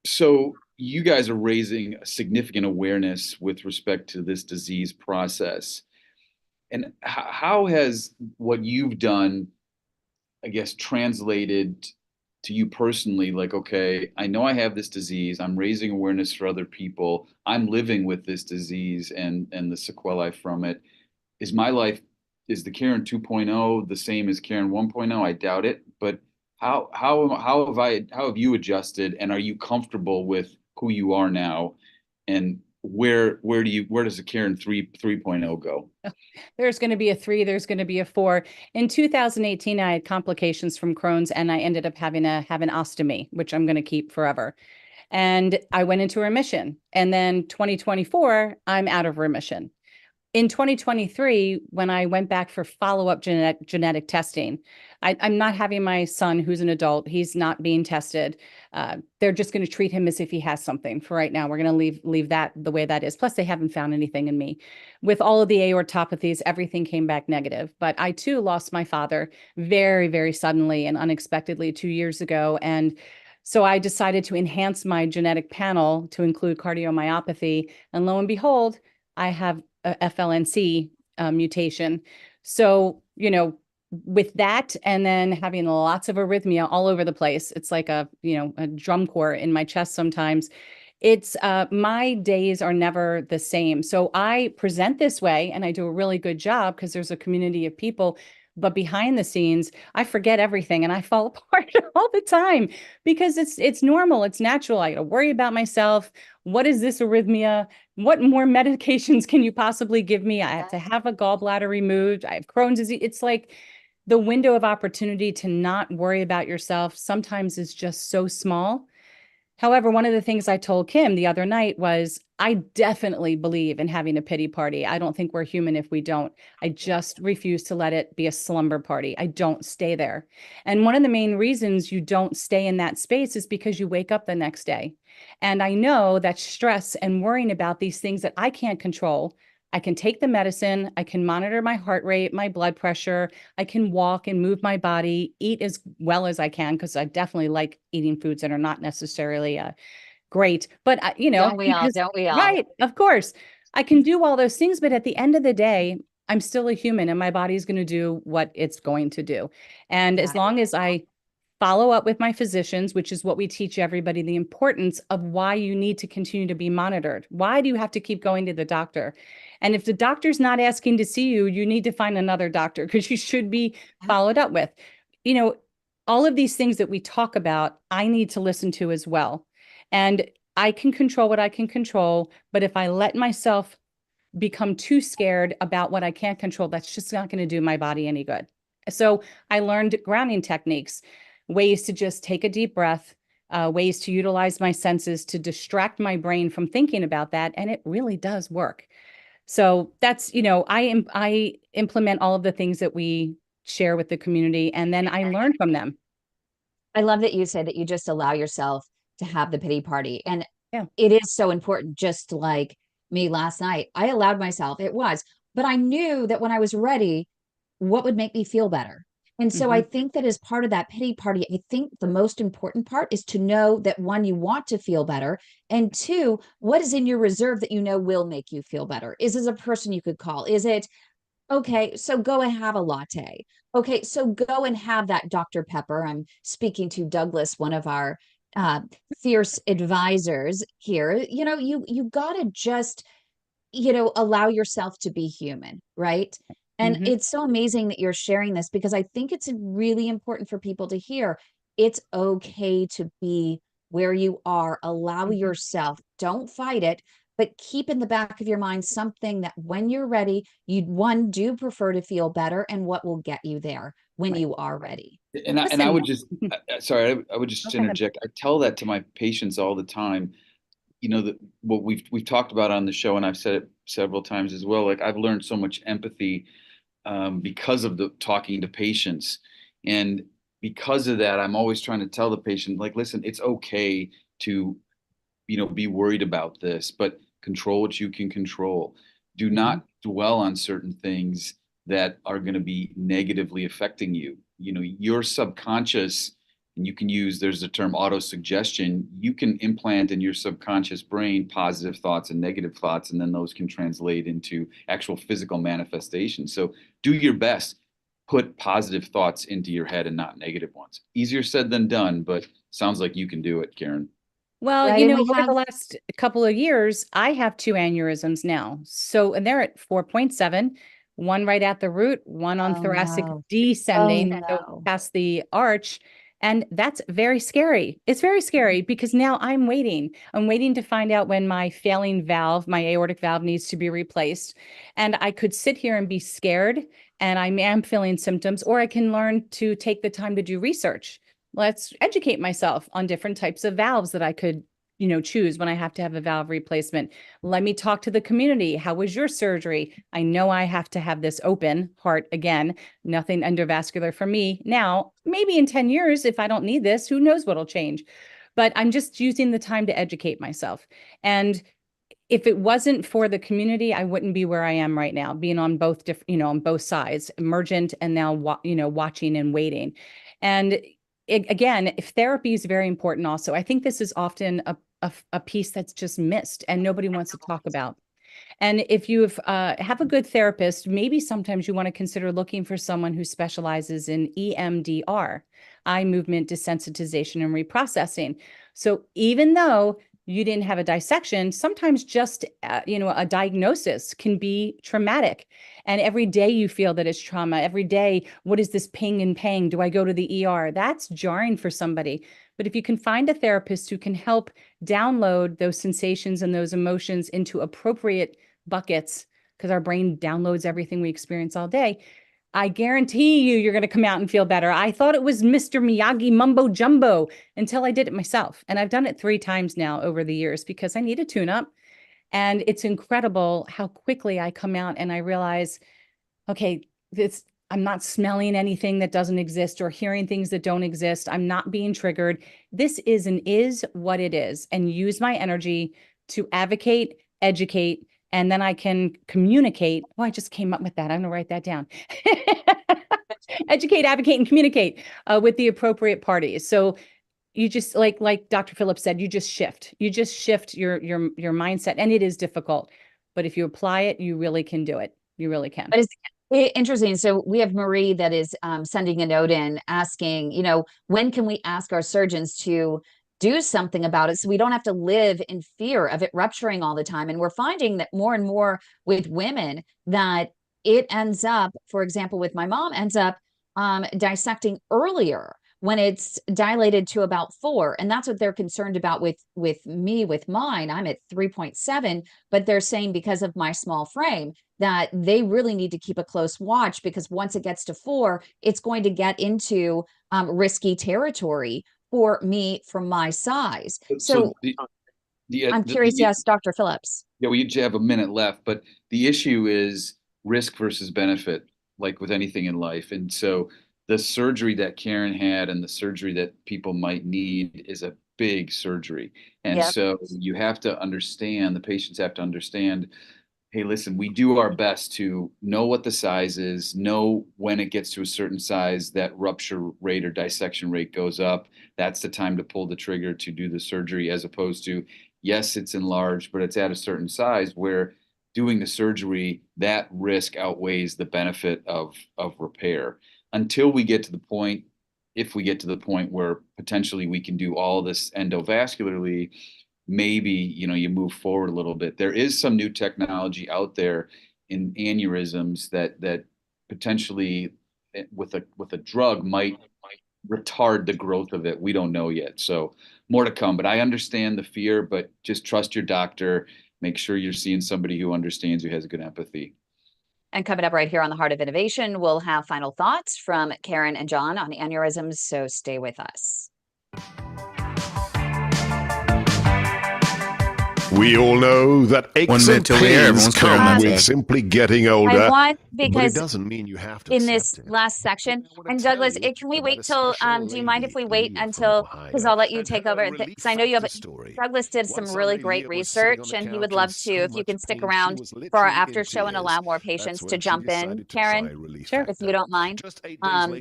So you guys are raising a significant awareness with respect to this disease process. And how has what you've done, I guess, translated to you personally? Like, okay, I know I have this disease. I'm raising awareness for other people. I'm living with this disease and the sequelae from it. Is my life, is the Carin 2.0 the same as Carin 1.0? I doubt it. But how have you adjusted, and are you comfortable with who you are now? And where does the Carin 3.0 go? There's going to be a 3, there's going to be a 4. In 2018, I had complications from Crohn's, and I ended up having an ostomy, which I'm going to keep forever. And I went into remission. And then 2024, I'm out of remission. In 2023, when I went back for follow-up genetic testing, I'm not having my son, who's an adult. He's not being tested. They're just going to treat him as if he has something for right now. We're going to leave that the way that is. Plus, they haven't found anything in me. With all of the aortopathies, everything came back negative. But I, too, lost my father very, very suddenly and unexpectedly 2 years ago. And so I decided to enhance my genetic panel to include cardiomyopathy. And lo and behold, I have a FLNC mutation. So, with that, and then having lots of arrhythmia all over the place, it's like a drum corps in my chest sometimes. It's my days are never the same. So I present this way, and I do a really good job because there's a community of people. But behind the scenes, I forget everything and I fall apart all the time because it's normal. It's natural. I got to worry about myself. What is this arrhythmia? What more medications can you possibly give me? I have to have a gallbladder removed. I have Crohn's disease. It's like the window of opportunity to not worry about yourself sometimes is just so small. However, one of the things I told Kim the other night was, I definitely believe in having a pity party. I don't think we're human if we don't. I just refuse to let it be a slumber party. I don't stay there. And one of the main reasons you don't stay in that space is because you wake up the next day. And I know that stress and worrying about these things that I can't control, I can take the medicine, I can monitor my heart rate, my blood pressure, I can walk and move my body, eat as well as I can, because I definitely like eating foods that are not necessarily great. But, Don't we all? Don't we all? Right, of course. I can do all those things, but at the end of the day, I'm still a human and my body's going to do what it's going to do. And as long as I follow up with my physicians, which is what we teach everybody, the importance of why you need to continue to be monitored. Why do you have to keep going to the doctor? And if the doctor's not asking to see you, you need to find another doctor, because you should be followed up with. All of these things that we talk about, I need to listen to as well. And I can control what I can control, but if I let myself become too scared about what I can't control, that's just not going to do my body any good. So I learned grounding techniques, ways to just take a deep breath, ways to utilize my senses to distract my brain from thinking about that. And it really does work. So that's, I implement all of the things that we share with the community, and then I learn from them. I love that you said that you just allow yourself to have the pity party. And it is so important. Just like me last night, I allowed myself, but I knew that when I was ready, what would make me feel better. And so I think that as part of that pity party, I think the most important part is to know that, one, you want to feel better, and two, what is in your reserve that will make you feel better? Is it a person you could call? Is it, okay, so go and have a latte. Okay, so go and have that Dr. Pepper. I'm speaking to Douglas, one of our fierce advisors here. You got to just, allow yourself to be human, right? And it's so amazing that you're sharing this, because I think it's really important for people to hear. It's okay to be where you are. Allow yourself, don't fight it, but keep in the back of your mind something that when you're ready, you do prefer to feel better, and what will get you there when you are ready. And I would just, sorry, I would just interject. I tell that to my patients all the time. What we've talked about on the show, and I've said it several times as well. Like, I've learned so much empathy because of the talking to patients, and because of that, I'm always trying to tell the patient, like, listen, it's okay to, be worried about this, but control what you can control. Do not dwell on certain things that are going to be negatively affecting you. Your subconscious. And you can use, there's a term, autosuggestion. You can implant in your subconscious brain positive thoughts and negative thoughts, and then those can translate into actual physical manifestations. So do your best. Put positive thoughts into your head and not negative ones. Easier said than done, but sounds like you can do it, Carin. Well, over the last couple of years, I have 2 aneurysms now. So, and they're at 4.7, one right at the root, one on thoracic descending, so past the arch. And that's very scary. It's very scary, because now I'm waiting. I'm waiting to find out when my failing valve, my aortic valve, needs to be replaced. And I could sit here and be scared, and I am feeling symptoms, or I can learn to take the time to do research. Let's educate myself on different types of valves that I could choose when I have to have a valve replacement. Let me talk to the community. How was your surgery? I know I have to have this open heart again, nothing endovascular for me. Now, maybe in 10 years, if I don't need this, who knows what'll change, but I'm just using the time to educate myself. And if it wasn't for the community, I wouldn't be where I am right now, being on both different, on both sides, emergent and now, watching and waiting. And again, if therapy is very important also, I think this is often a piece that's just missed and nobody wants to talk about. And if you have a good therapist, maybe sometimes you want to consider looking for someone who specializes in EMDR, eye movement desensitization and reprocessing. So even though you didn't have a dissection, sometimes just, a diagnosis can be traumatic. And every day you feel that it's trauma. Every day, what is this ping and pang? Do I go to the ER? That's jarring for somebody. But if you can find a therapist who can help download those sensations and those emotions into appropriate buckets, because our brain downloads everything we experience all day, I guarantee you're going to come out and feel better. I thought it was Mr. Miyagi mumbo jumbo until I did it myself. And I've done it 3 times now over the years because I need a tune-up. And it's incredible how quickly I come out and I realize, okay, I'm not smelling anything that doesn't exist or hearing things that don't exist. I'm not being triggered. This is what it is, and use my energy to advocate, educate, and then I can communicate. Oh, I just came up with that. I'm going to write that down. Educate, advocate, and communicate with the appropriate parties. So you just like Dr. Phillips said, you just shift your mindset, and it is difficult, but if you apply it, you really can do it. You really can. But it's interesting. So we have Marie that is sending a note in asking, when can we ask our surgeons to do something about it so we don't have to live in fear of it rupturing all the time? And we're finding that more and more with women that it ends up, for example, with my mom, ends up dissecting earlier when it's dilated to about 4. And that's what they're concerned about with me, with mine. I'm at 3.7, but they're saying because of my small frame that they really need to keep a close watch, because once it gets to 4, it's going to get into risky territory for me from my size. So I'm curious to ask Dr. Phillips. Yeah, we each have a minute left, but the issue is risk versus benefit, like with anything in life. And so the surgery that Carin had and the surgery that people might need is a big surgery. And so you have to understand, the patients have to understand, hey, listen, we do our best to know what the size is, know when it gets to a certain size, that rupture rate or dissection rate goes up. That's the time to pull the trigger to do the surgery, as opposed to, yes, it's enlarged, but it's at a certain size where doing the surgery, that risk outweighs the benefit of repair. Until we get to the point, if we get to the point where potentially we can do all this endovascularly, maybe, you move forward a little bit. There is some new technology out there in aneurysms that potentially with a drug might retard the growth of it. We don't know yet. So more to come, but I understand the fear, but just trust your doctor. Make sure you're seeing somebody who understands, who has good empathy. And coming up right here on the Heart of Innovation, we'll have final thoughts from Carin and John on aneurysms. So stay with us. We all know that aches and pains come with simply getting older. I want, because but it doesn't mean you have to in this last section. And Douglas, can we wait till, do you mind if we wait until, because I'll let you take over, because I know you have, Douglas did some really great research, and he would love to, if you can stick around for our after show and allow more patients to jump in, Carin, sure, if you don't mind,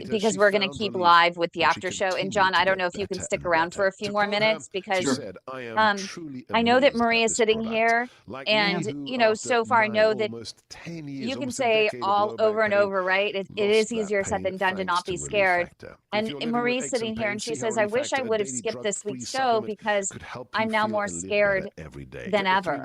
because we're going to keep live with the after show. And John, I don't know if you can stick around for a few more minutes, because I know that Marie is sitting here, and so far I know that you can say all over and over, right? It is easier said than done to not be scared. And Marie's sitting here and she says, I wish I would have skipped this week's show because I'm now more scared than ever.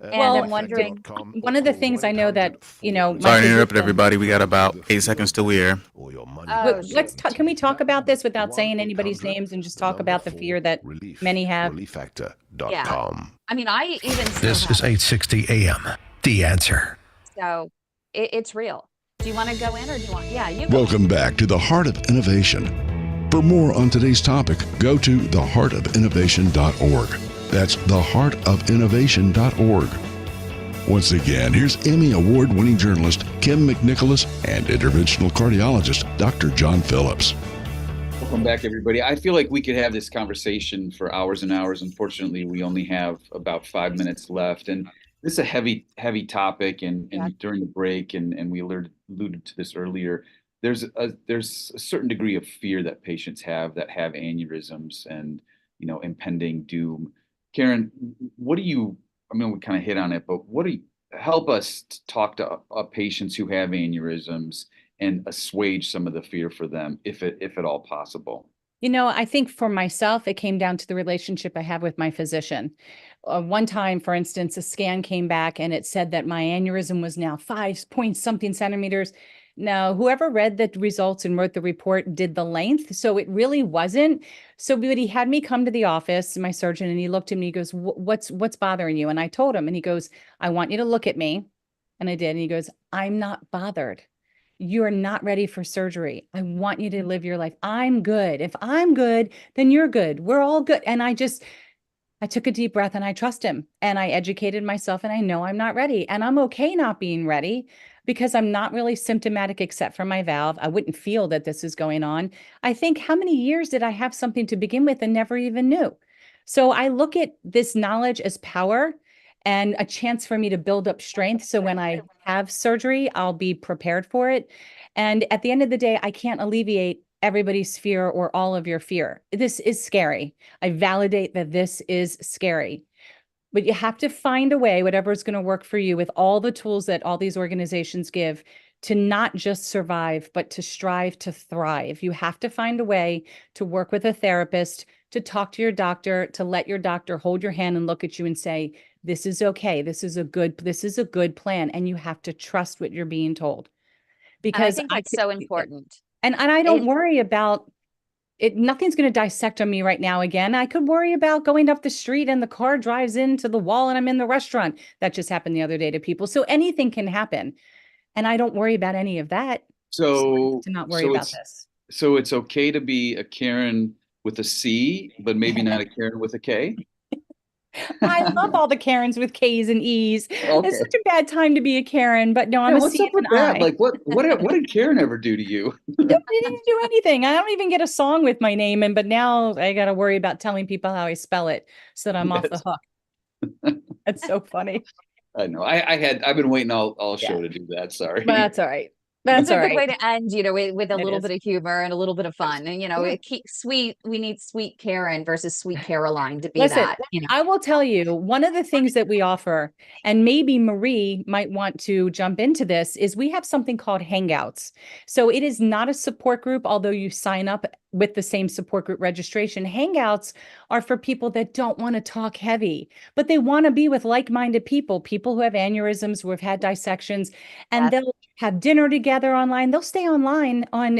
And I'm wondering, one of the things I know that, sorry to interrupt everybody. We got about 8 seconds till we air. Can we talk about this without saying anybody's names and just talk about the fear that many have? Yeah. I mean, I even This is 860 AM. The Answer. So it's real. Do you want to go in, or do you want? Yeah, you. Welcome back to the Heart of Innovation. For more on today's topic, go to theheartofinnovation.org. That's theheartofinnovation.org. Once again, here's Emmy Award-winning journalist Kim McNicholas and interventional cardiologist Dr. John Phillips. Welcome back, everybody. I feel like we could have this conversation for hours and hours. Unfortunately, we only have about 5 minutes left. And this is a heavy topic. And during the break, and we alluded to this earlier, there's a certain degree of fear that patients have that have aneurysms and, impending doom. Carin, we kind of hit on it, but help us talk to patients who have aneurysms and assuage some of the fear for them, if at all possible. I think for myself, it came down to the relationship I have with my physician. One time, for instance, a scan came back and it said that my aneurysm was now 5-point-something centimeters. Now, whoever read the results and wrote the report did the length, so it really wasn't. So, but he had me come to the office, my surgeon, and he looked at me, he goes, what's bothering you? And I told him, and he goes, I want you to look at me. And I did. And he goes, I'm not bothered. you're not ready for surgery. I want you to live your life. I'm good. If I'm good, then you're good. We're all good. And I took a deep breath and I trust him and I educated myself and I know I'm not ready and I'm okay not being ready because I'm not really symptomatic except for my valve. I wouldn't feel that this is going on. I think how many years did I have something to begin with and never even knew? So I look at this knowledge as power and a chance for me to build up strength. So when I have surgery, I'll be prepared for it. And at the end of the day, I can't alleviate everybody's fear or all of your fear. This is scary. I validate that this is scary. But you have to find a way, whatever is going to work for you with all the tools that all these organizations give, to not just survive, but to strive to thrive. You have to find a way to work with a therapist, to talk to your doctor, to let your doctor hold your hand and look at you and say, this is okay. This is a good plan. And you have to trust what you're being told. Because I think that's so important. And I don't worry about it. Nothing's going to dissect on me right now again. I could worry about going up the street and the car drives into the wall and I'm in the restaurant. That just happened the other day to people. So anything can happen. And I don't worry about any of that. So to not worry about this. So it's okay to be a Carin with a C, but maybe not a Carin with a K? I love all the Karens with K's and E's. Okay. It's such a bad time to be a Karen, but no, I'm a what's C up with and that? I. Like, what did Carin ever do to you? They didn't do anything. I don't even get a song with my name in, but now I got to worry about telling people how I spell it so that I'm off the hook. That's so funny. I know. I've been waiting all show to do that. Sorry. But that's all right. That's a all good right. way to end, with a little is. bit of humor and a little bit of fun. And, sweet, we need sweet Carin versus sweet Caroline to be that. I will tell you, one of the things that we offer, and maybe Marie might want to jump into this, is we have something called Hangouts. So it is not a support group, although you sign up with the same support group registration. Hangouts are for people that don't want to talk heavy, but they want to be with like-minded people who have aneurysms, who have had dissections, and they'll have dinner together online. They'll stay online on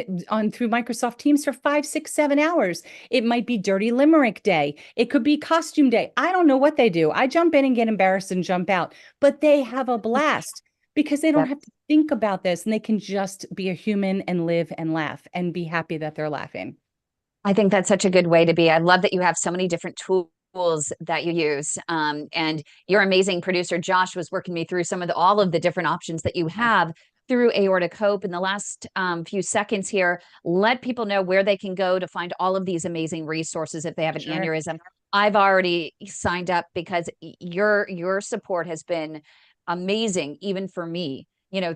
through Microsoft Teams for 5, 6, 7 hours. It might be Dirty Limerick Day. It could be Costume Day. I don't know what they do. I jump in and get embarrassed and jump out, but they have a blast because they don't have to think about this and they can just be a human and live and laugh and be happy that they're laughing. I think that's such a good way to be. I love that you have so many different tools that you use. And your amazing producer, Josh, was working me through all of the different options that you have through Aortic Hope. In the last few seconds here, let people know where they can go to find all of these amazing resources if they have an aneurysm. I've already signed up because your support has been amazing, even for me,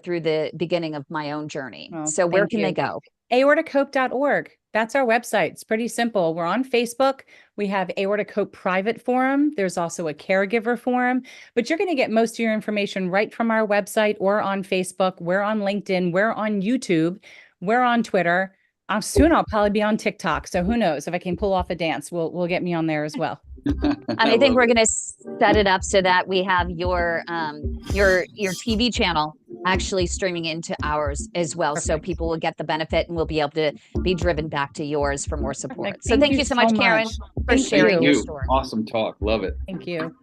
through the beginning of my own journey. So where can they go? aortichope.org. That's our website. It's pretty simple. We're on Facebook. We have Aortic Hope private forum. There's also a caregiver forum, but you're going to get most of your information right from our website or on Facebook. We're on LinkedIn. We're on YouTube. We're on Twitter. Soon I'll probably be on TikTok. So who knows if I can pull off a dance, we'll get me on there as well. And I think we're going to set it up so that we have your TV channel actually streaming into ours as well. Perfect. So people will get the benefit and we'll be able to be driven back to yours for more support. Perfect. So thank you so much, Carin, for sharing your story. Awesome talk. Love it. Thank you.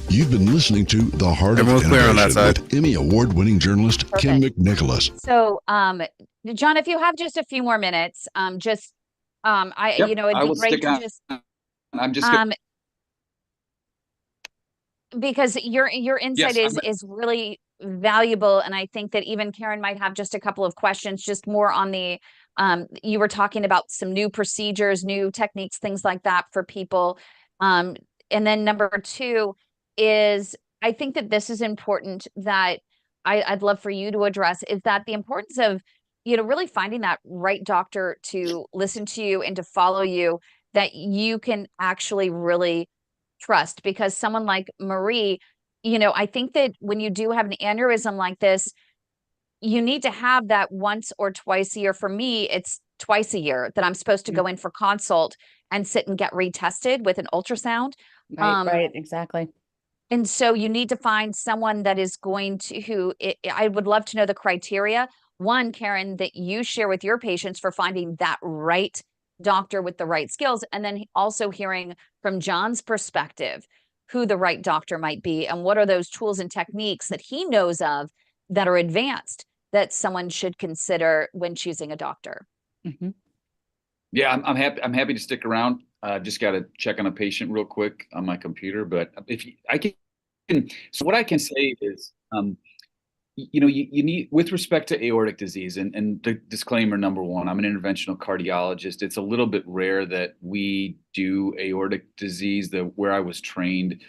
You've been listening to The Heart of Innovation with Emmy Award-winning journalist Kim McNicholas. So, John, if you have just a few more minutes, it'd be great to just. I'm just because your insight is really valuable, and I think that even Carin might have just a couple of questions, just more on the. You were talking about some new procedures, new techniques, things like that for people, and then number 2 is I think that this is important that I'd love for you to address is that the importance of really finding that right doctor to listen to you and to follow you, that you can actually really trust. Because someone like Marie, I think that when you do have an aneurysm like this, you need to have that once or twice a year. For me, it's twice a year that I'm supposed to go in for consult and sit and get retested with an ultrasound. Right, exactly. And so you need to find someone that is going to, I would love to know the criteria. One, Carin, that you share with your patients for finding that right doctor with the right skills. And then also hearing from John's perspective, who the right doctor might be and what are those tools and techniques that he knows of that are advanced that someone should consider when choosing a doctor? Mhm. Yeah, I'm happy. I'm happy to stick around. Just got to check on a patient real quick on my computer. But if you, I can, so what I can say is, you need, with respect to aortic disease, and the disclaimer number one, I'm an interventional cardiologist. It's a little bit rare that we do aortic disease. Where I was trained,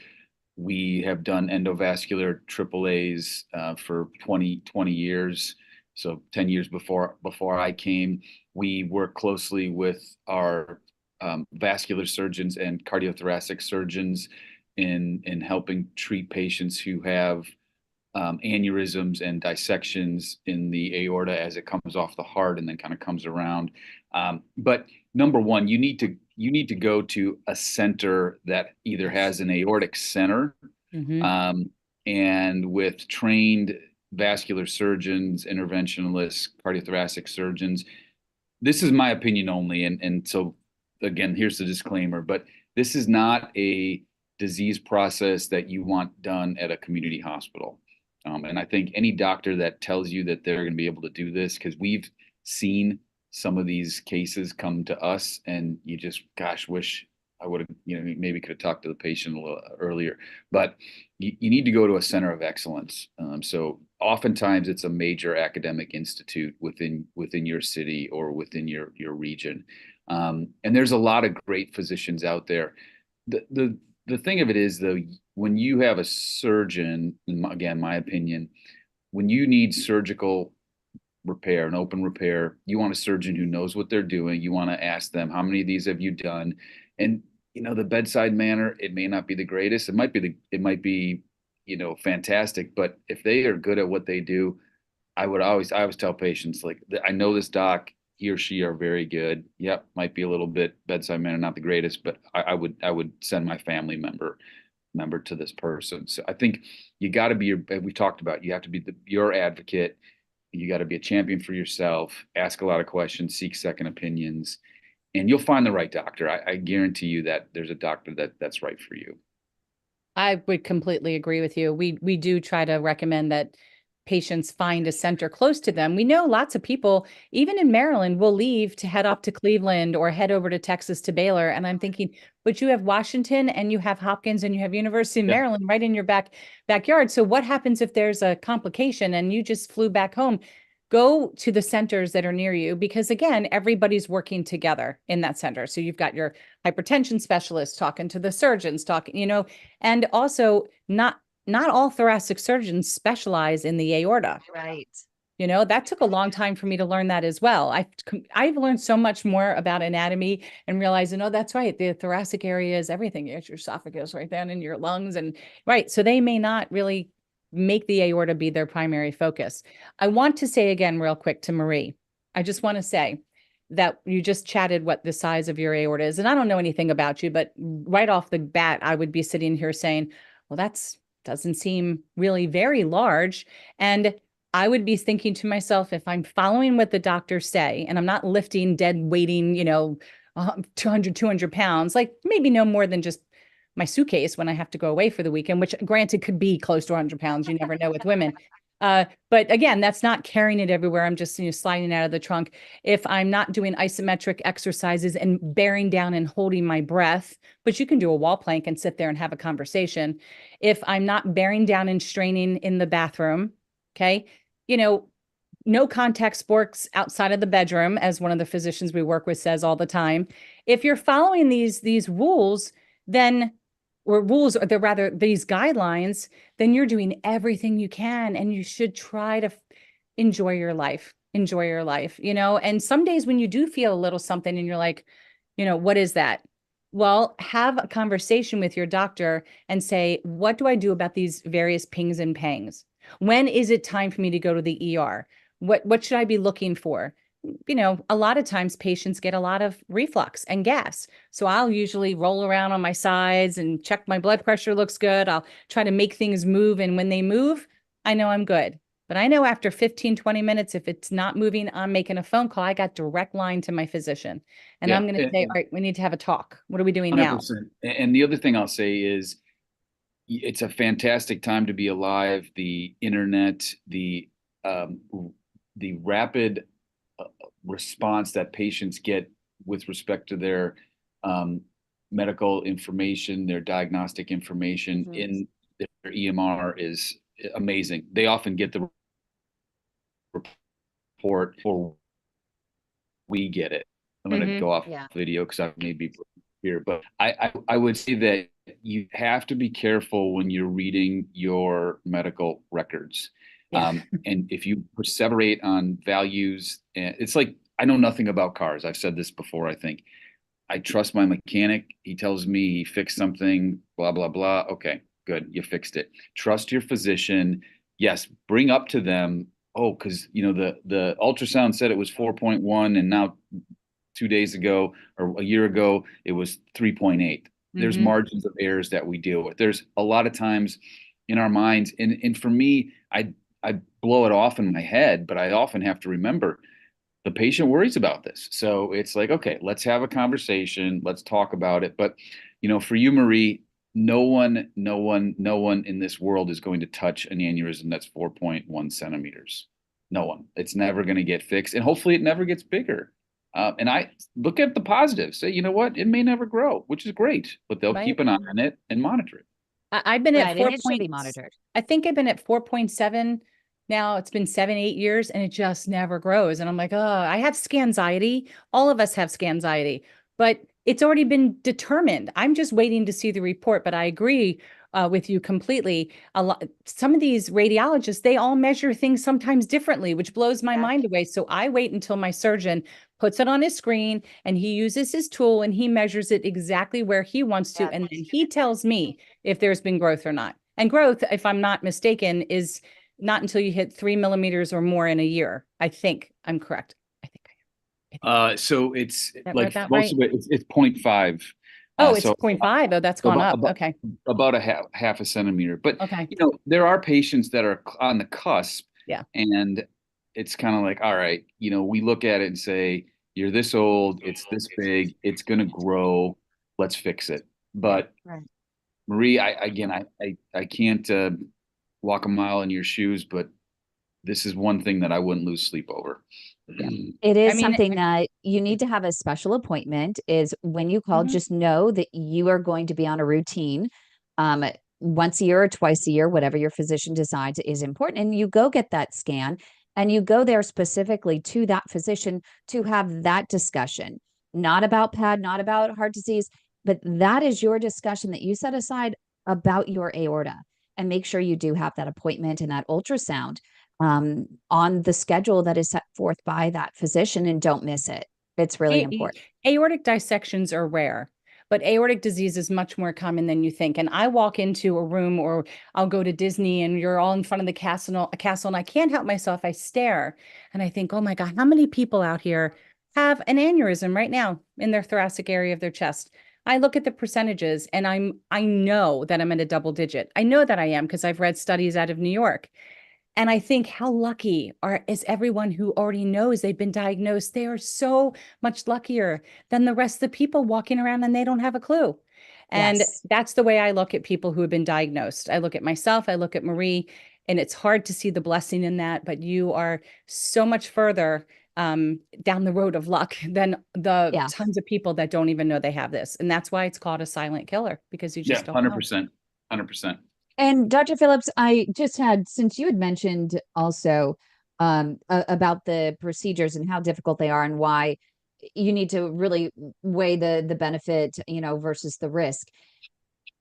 we have done endovascular AAAs for 20 years. So 10 years before I came, we work closely with our vascular surgeons and cardiothoracic surgeons in helping treat patients who have aneurysms and dissections in the aorta as it comes off the heart and then kind of comes around. But number one, you need to go to a center that either has an aortic center, and with trained vascular surgeons, interventionalists, cardiothoracic surgeons. This is my opinion only, and so again, here's the disclaimer, but this is not a disease process that you want done at a community hospital. And I think any doctor that tells you that they're going to be able to do this, because we've seen some of these cases come to us, and you just, gosh, wish I would have, maybe could have talked to the patient a little earlier. But you need to go to a center of excellence. So oftentimes it's a major academic institute within your city or within your region. And there's a lot of great physicians out there. The thing of it is, though, when you have a surgeon, again, my opinion, when you need surgical repair, an open repair, you want a surgeon who knows what they're doing. You want to ask them, how many of these have you done? And, the bedside manner, it may not be the greatest. It might be, fantastic. But if they are good at what they do, I always tell patients, like, I know this doc, he or she are very good. Yep, might be a little bit bedside manner, not the greatest, but I would send my family member to this person. So I think you got to be we talked about, you have to be your advocate. You got to be a champion for yourself. Ask a lot of questions, seek second opinions, and you'll find the right doctor. I guarantee you that there's a doctor that's right for you. I would completely agree with you. We do try to recommend that patients find a center close to them. We know lots of people, even in Maryland, will leave to head off to Cleveland or head over to Texas to Baylor. And I'm thinking, but you have Washington and you have Hopkins and you have University of Maryland right in your backyard. So what happens if there's a complication and you just flew back home? Go to the centers that are near you, because again, everybody's working together in that center. So you've got your hypertension specialist talking to the surgeons, and also not all thoracic surgeons specialize in the aorta. Right. That took a long time for me to learn that as well. I've learned so much more about anatomy and realizing, oh, that's right. The thoracic area is everything. It's your esophagus right down in your lungs. And right. So they may not really make the aorta be their primary focus. I want to say again, real quick, to Marie, I just want to say that you just chatted what the size of your aorta is. And I don't know anything about you, but right off the bat, I would be sitting here saying, well, doesn't seem really very large. And I would be thinking to myself, if I'm following what the doctors say, and I'm not lifting dead weighting, 200 pounds, like maybe no more than just my suitcase when I have to go away for the weekend, which granted could be close to 100 pounds. You never know with women. But again, that's not carrying it everywhere. I'm just sliding out of the trunk. If I'm not doing isometric exercises and bearing down and holding my breath, but you can do a wall plank and sit there and have a conversation. If I'm not bearing down and straining in the bathroom, okay, no contact sports outside of the bedroom, as one of the physicians we work with says all the time. If you're following these rules, then these guidelines, then you're doing everything you can, and you should try to enjoy your life, and some days when you do feel a little something and you're like, what is that? Well, have a conversation with your doctor and say, what do I do about these various pings and pangs? When is it time for me to go to the ER? What should I be looking for? A lot of times patients get a lot of reflux and gas. So I'll usually roll around on my sides and check my blood pressure looks good. I'll try to make things move. And when they move, I know I'm good. But I know after 15, 20 minutes, if it's not moving, I'm making a phone call. I got direct line to my physician. And I'm going to say, all right, we need to have a talk. What are we doing 100%. Now? And the other thing I'll say is, it's a fantastic time to be alive. The internet, the rapid response that patients get with respect to their medical information, their diagnostic information in their EMR is amazing. They often get the report before we get it. I'm going to go off video because I may be here, but I would say that you have to be careful when you're reading your medical records. And if you perseverate on values, it's like, I know nothing about cars. I've said this before, I think. I trust my mechanic. He tells me he fixed something, blah, blah, blah. Okay, good. You fixed it. Trust your physician. Yes, bring up to them. Oh, because the ultrasound said it was 4.1, and now 2 days ago or a year ago it was 3.8. There's margins of errors that we deal with. There's a lot of times in our minds, and for me, I blow it off in my head, but I often have to remember the patient worries about this. So it's like, okay, let's have a conversation. Let's talk about it. But, for you, Marie, no one in this world is going to touch an aneurysm that's 4.1 centimeters. No one. It's never going to get fixed. And hopefully it never gets bigger. And I look at the positives. Say, you know what? It may never grow, which is great, but they'll keep an eye on it and monitor it. I've been at 4. It should be monitored. I think I've been at 4.7 now. It's been 7-8 years and it just never grows. And I'm like, oh, I have scanxiety. All of us have scanxiety, but it's already been determined. I'm just waiting to see the report, but I agree with you completely. Some of these radiologists, they all measure things sometimes differently, which blows my mind away. So I wait until my surgeon puts it on his screen and he uses his tool and he measures it exactly where he wants to. And then he tells me if there's been growth or not. And growth, if I'm not mistaken, is not until you hit 3 millimeters or more in a year. I think I'm correct. So it's like most right? of it, it's 0.5. Oh, it's 0.5. Oh, that's gone up. Okay. About a half a centimeter. But, okay, there are patients that are on the cusp. Yeah. And it's kind of like, all right, we look at it and say, you're this old, it's this big, it's going to grow. Let's fix it. But Marie, I can't walk a mile in your shoes, but this is one thing that I wouldn't lose sleep over. It is something that you need to have a special appointment. Is when you call, just know that you are going to be on a routine once a year or twice a year, whatever your physician decides is important. And you go get that scan and you go there specifically to that physician to have that discussion, not about PAD, not about heart disease, but that is your discussion that you set aside about your aorta, and make sure you do have that appointment and that ultrasound on the schedule that is set forth by that physician, and don't miss it. It's really important. Aortic dissections are rare, but aortic disease is much more common than you think. And I walk into a room, or I'll go to Disney and you're all in front of the castle, and I can't help myself. I stare and I think, oh my God, how many people out here have an aneurysm right now in their thoracic area of their chest? I look at the percentages and I know that I'm at a double digit. I know that I am because I've read studies out of New York. And I think, how lucky is everyone who already knows they've been diagnosed? They are so much luckier than the rest of the people walking around and they don't have a clue. And that's the way I look at people who have been diagnosed. I look at myself, I look at Marie, and it's hard to see the blessing in that, but you are so much further down the road of luck than the tons of people that don't even know they have this. And that's why it's called a silent killer, because you just don't 100%, know. 100%. And Dr. Phillips, I just had, since you had mentioned also about the procedures and how difficult they are and why you need to really weigh the benefit, versus the risk.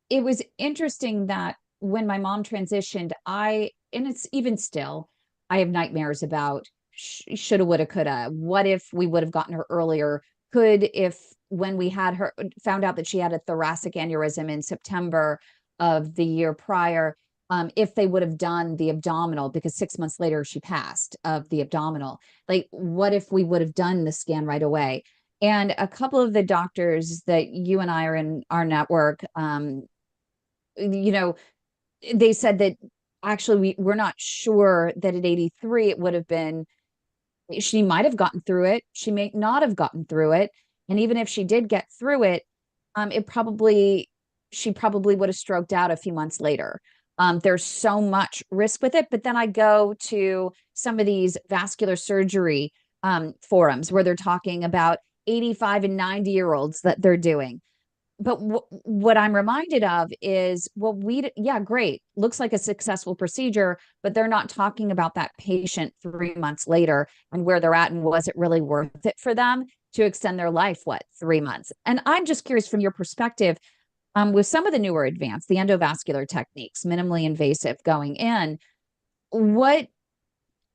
It was interesting that when my mom transitioned, and it's even still, I have nightmares about shoulda, woulda, coulda. What if we would have gotten her earlier? When we had her, found out that she had a thoracic aneurysm in September of the year prior, if they would have done the abdominal, because 6 months later she passed of the abdominal. Like, what if we would have done the scan right away? And a couple of the doctors that you and I are in our network, they said that actually we're not sure that at 83 it would have been, she might have gotten through it, she may not have gotten through it, and even if she did get through it, she probably would have stroked out a few months later. There's so much risk with it. But then I go to some of these vascular surgery forums where they're talking about 85 and 90-year-olds that they're doing. But what I'm reminded of is, well, yeah, great. Looks like a successful procedure, but they're not talking about that patient 3 months later and where they're at and was it really worth it for them to extend their life, 3 months? And I'm just curious from your perspective, with some of the newer advanced, the endovascular techniques, minimally invasive going in, what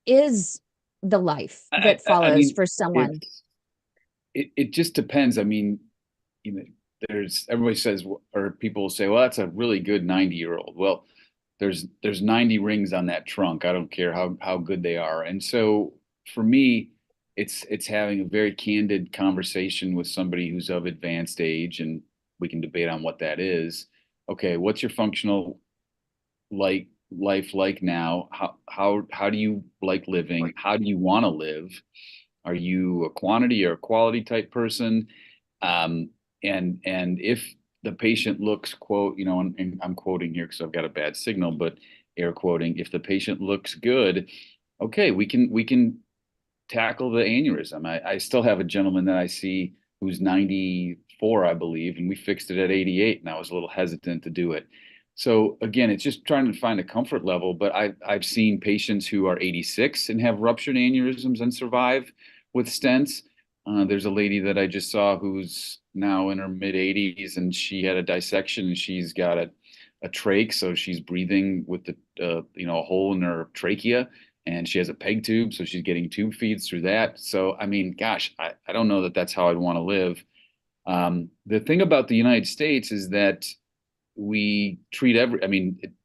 is the life that follows for someone? It just depends. I mean, everybody says, or people will say, well, that's a really good 90-year-old. Well, there's 90 rings on that trunk. I don't care how good they are. And so for me, it's having a very candid conversation with somebody who's of advanced age, and we can debate on what that is. Okay, what's your functional life like now? How do you like living? How do you want to live? Are you a quantity or a quality type person? And if the patient looks, quote, and I'm quoting here because I've got a bad signal, but air quoting, if the patient looks good, okay, we can tackle the aneurysm. I still have a gentleman that I see who's 94, I believe, and we fixed it at 88, and I was a little hesitant to do it. So again, it's just trying to find a comfort level, but I've seen patients who are 86 and have ruptured aneurysms and survive with stents. There's a lady that I just saw who's now in her mid 80s, and she had a dissection, and she's got a trach, so she's breathing with a hole in her trachea, and she has a peg tube, so she's getting tube feeds through that. So I mean, gosh, I don't know that that's how I'd want to live. The thing about the United States is that we treat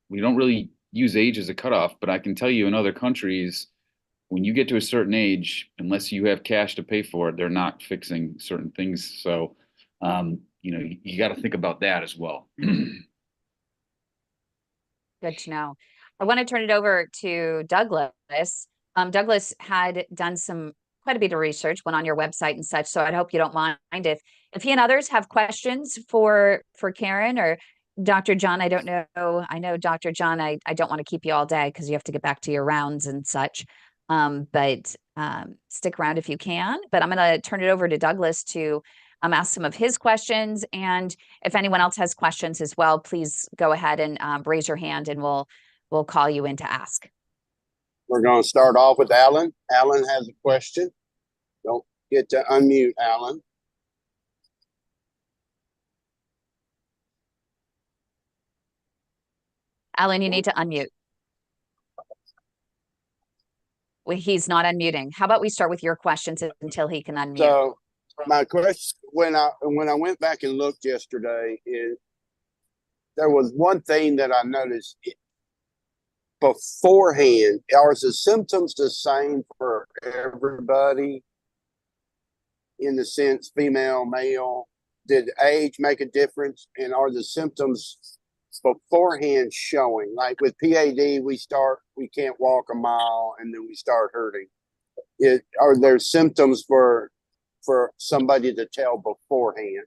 we don't really use age as a cutoff, but I can tell you in other countries, when you get to a certain age, unless you have cash to pay for it, they're not fixing certain things. So, you got to think about that as well. Good to know. I want to turn it over to Douglas. Douglas had done quite a bit of research, went on your website and such. So I hope you don't mind if he and others have questions for Carin or Dr. John. I don't know. I know Dr. John, I don't want to keep you all day because you have to get back to your rounds and such. But stick around if you can. But I'm going to turn it over to Douglas to ask some of his questions. And if anyone else has questions as well, please go ahead and raise your hand, and we'll call you in to ask. We're going to start off with Alan. Alan has a question. Don't get to unmute, Alan. Alan, you need to unmute. He's not unmuting. How about we start with your questions until he can unmute? So my question, when I went back and looked yesterday, there was one thing that I noticed beforehand. Are the symptoms the same for everybody? In the sense, female, male, did age make a difference? And are the symptoms beforehand showing? Like with PAD, we can't walk a mile and then we start hurting. Are there symptoms for somebody to tell beforehand?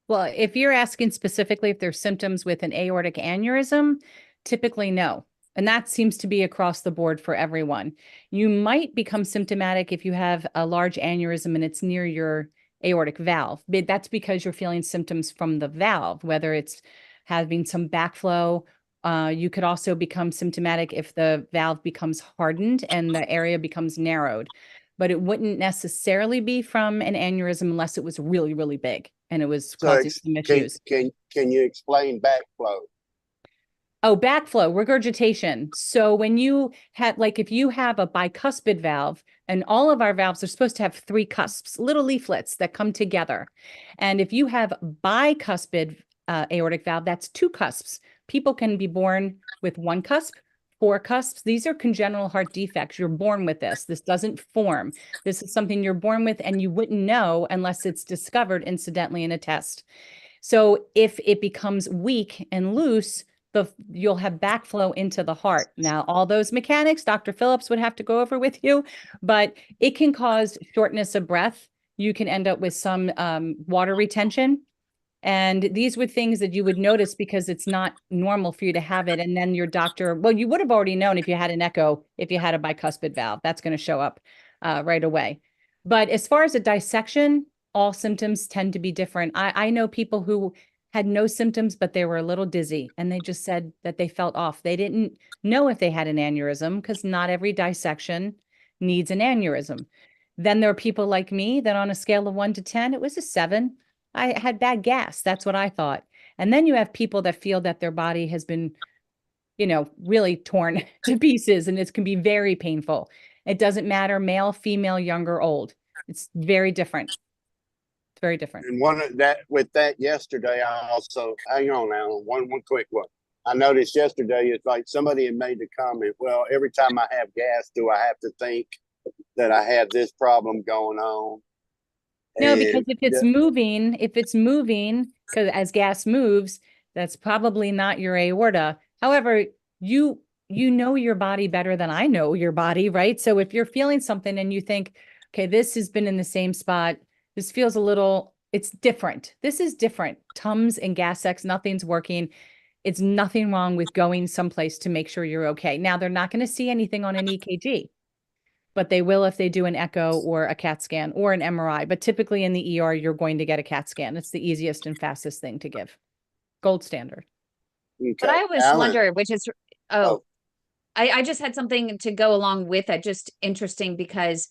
Well, if you're asking specifically if there's symptoms with an aortic aneurysm, typically no. And that seems to be across the board for everyone. You might become symptomatic if you have a large aneurysm and it's near your aortic valve. But that's because you're feeling symptoms from the valve, whether it's having some backflow. You could also become symptomatic if the valve becomes hardened and the area becomes narrowed. But it wouldn't necessarily be from an aneurysm unless it was really, really big and it was causing some issues. Can you explain backflow? Oh, backflow, regurgitation. So when you have, if you have a bicuspid valve, and all of our valves are supposed to have 3 cusps, little leaflets that come together. And if you have bicuspid aortic valve, that's 2 cusps. People can be born with 1 cusp, 4 cusps. These are congenital heart defects. You're born with this. This doesn't form. This is something you're born with, and you wouldn't know unless it's discovered incidentally in a test. So if it becomes weak and loose, you'll have backflow into the heart. Now, all those mechanics, Dr. Phillips would have to go over with you, but it can cause shortness of breath. You can end up with some water retention. And these were things that you would notice because it's not normal for you to have it. And then your doctor, well, you would have already known if you had an echo, if you had a bicuspid valve, that's going to show up right away. But as far as a dissection, all symptoms tend to be different. I know people who had no symptoms, but they were a little dizzy, and they just said that they felt off. They didn't know if they had an aneurysm because not every dissection needs an aneurysm. Then there are people like me that on a scale of 1 to 10, it was a 7. I had bad gas. That's what I thought. And then you have people that feel that their body has been, really torn to pieces, and it can be very painful. It doesn't matter, male, female, young, or old. It's very different. It's very different. And with that yesterday, I also, hang on now, one quick one. I noticed yesterday, it's like somebody had made the comment, well, every time I have gas, do I have to think that I have this problem going on? No, because if it's moving, because as gas moves, that's probably not your aorta. However, you know your body better than I know your body, right? So if you're feeling something and you think, okay, this has been in the same spot, this feels it's different. This is different. Tums and gas X, nothing's working. It's nothing wrong with going someplace to make sure you're okay. Now, they're not going to see anything on an EKG, but they will if they do an echo or a CAT scan or an MRI. But typically in the ER, you're going to get a CAT scan. It's the easiest and fastest thing to give. Gold standard. Okay. But I always wonder, which is, I just had something to go along with that, just interesting because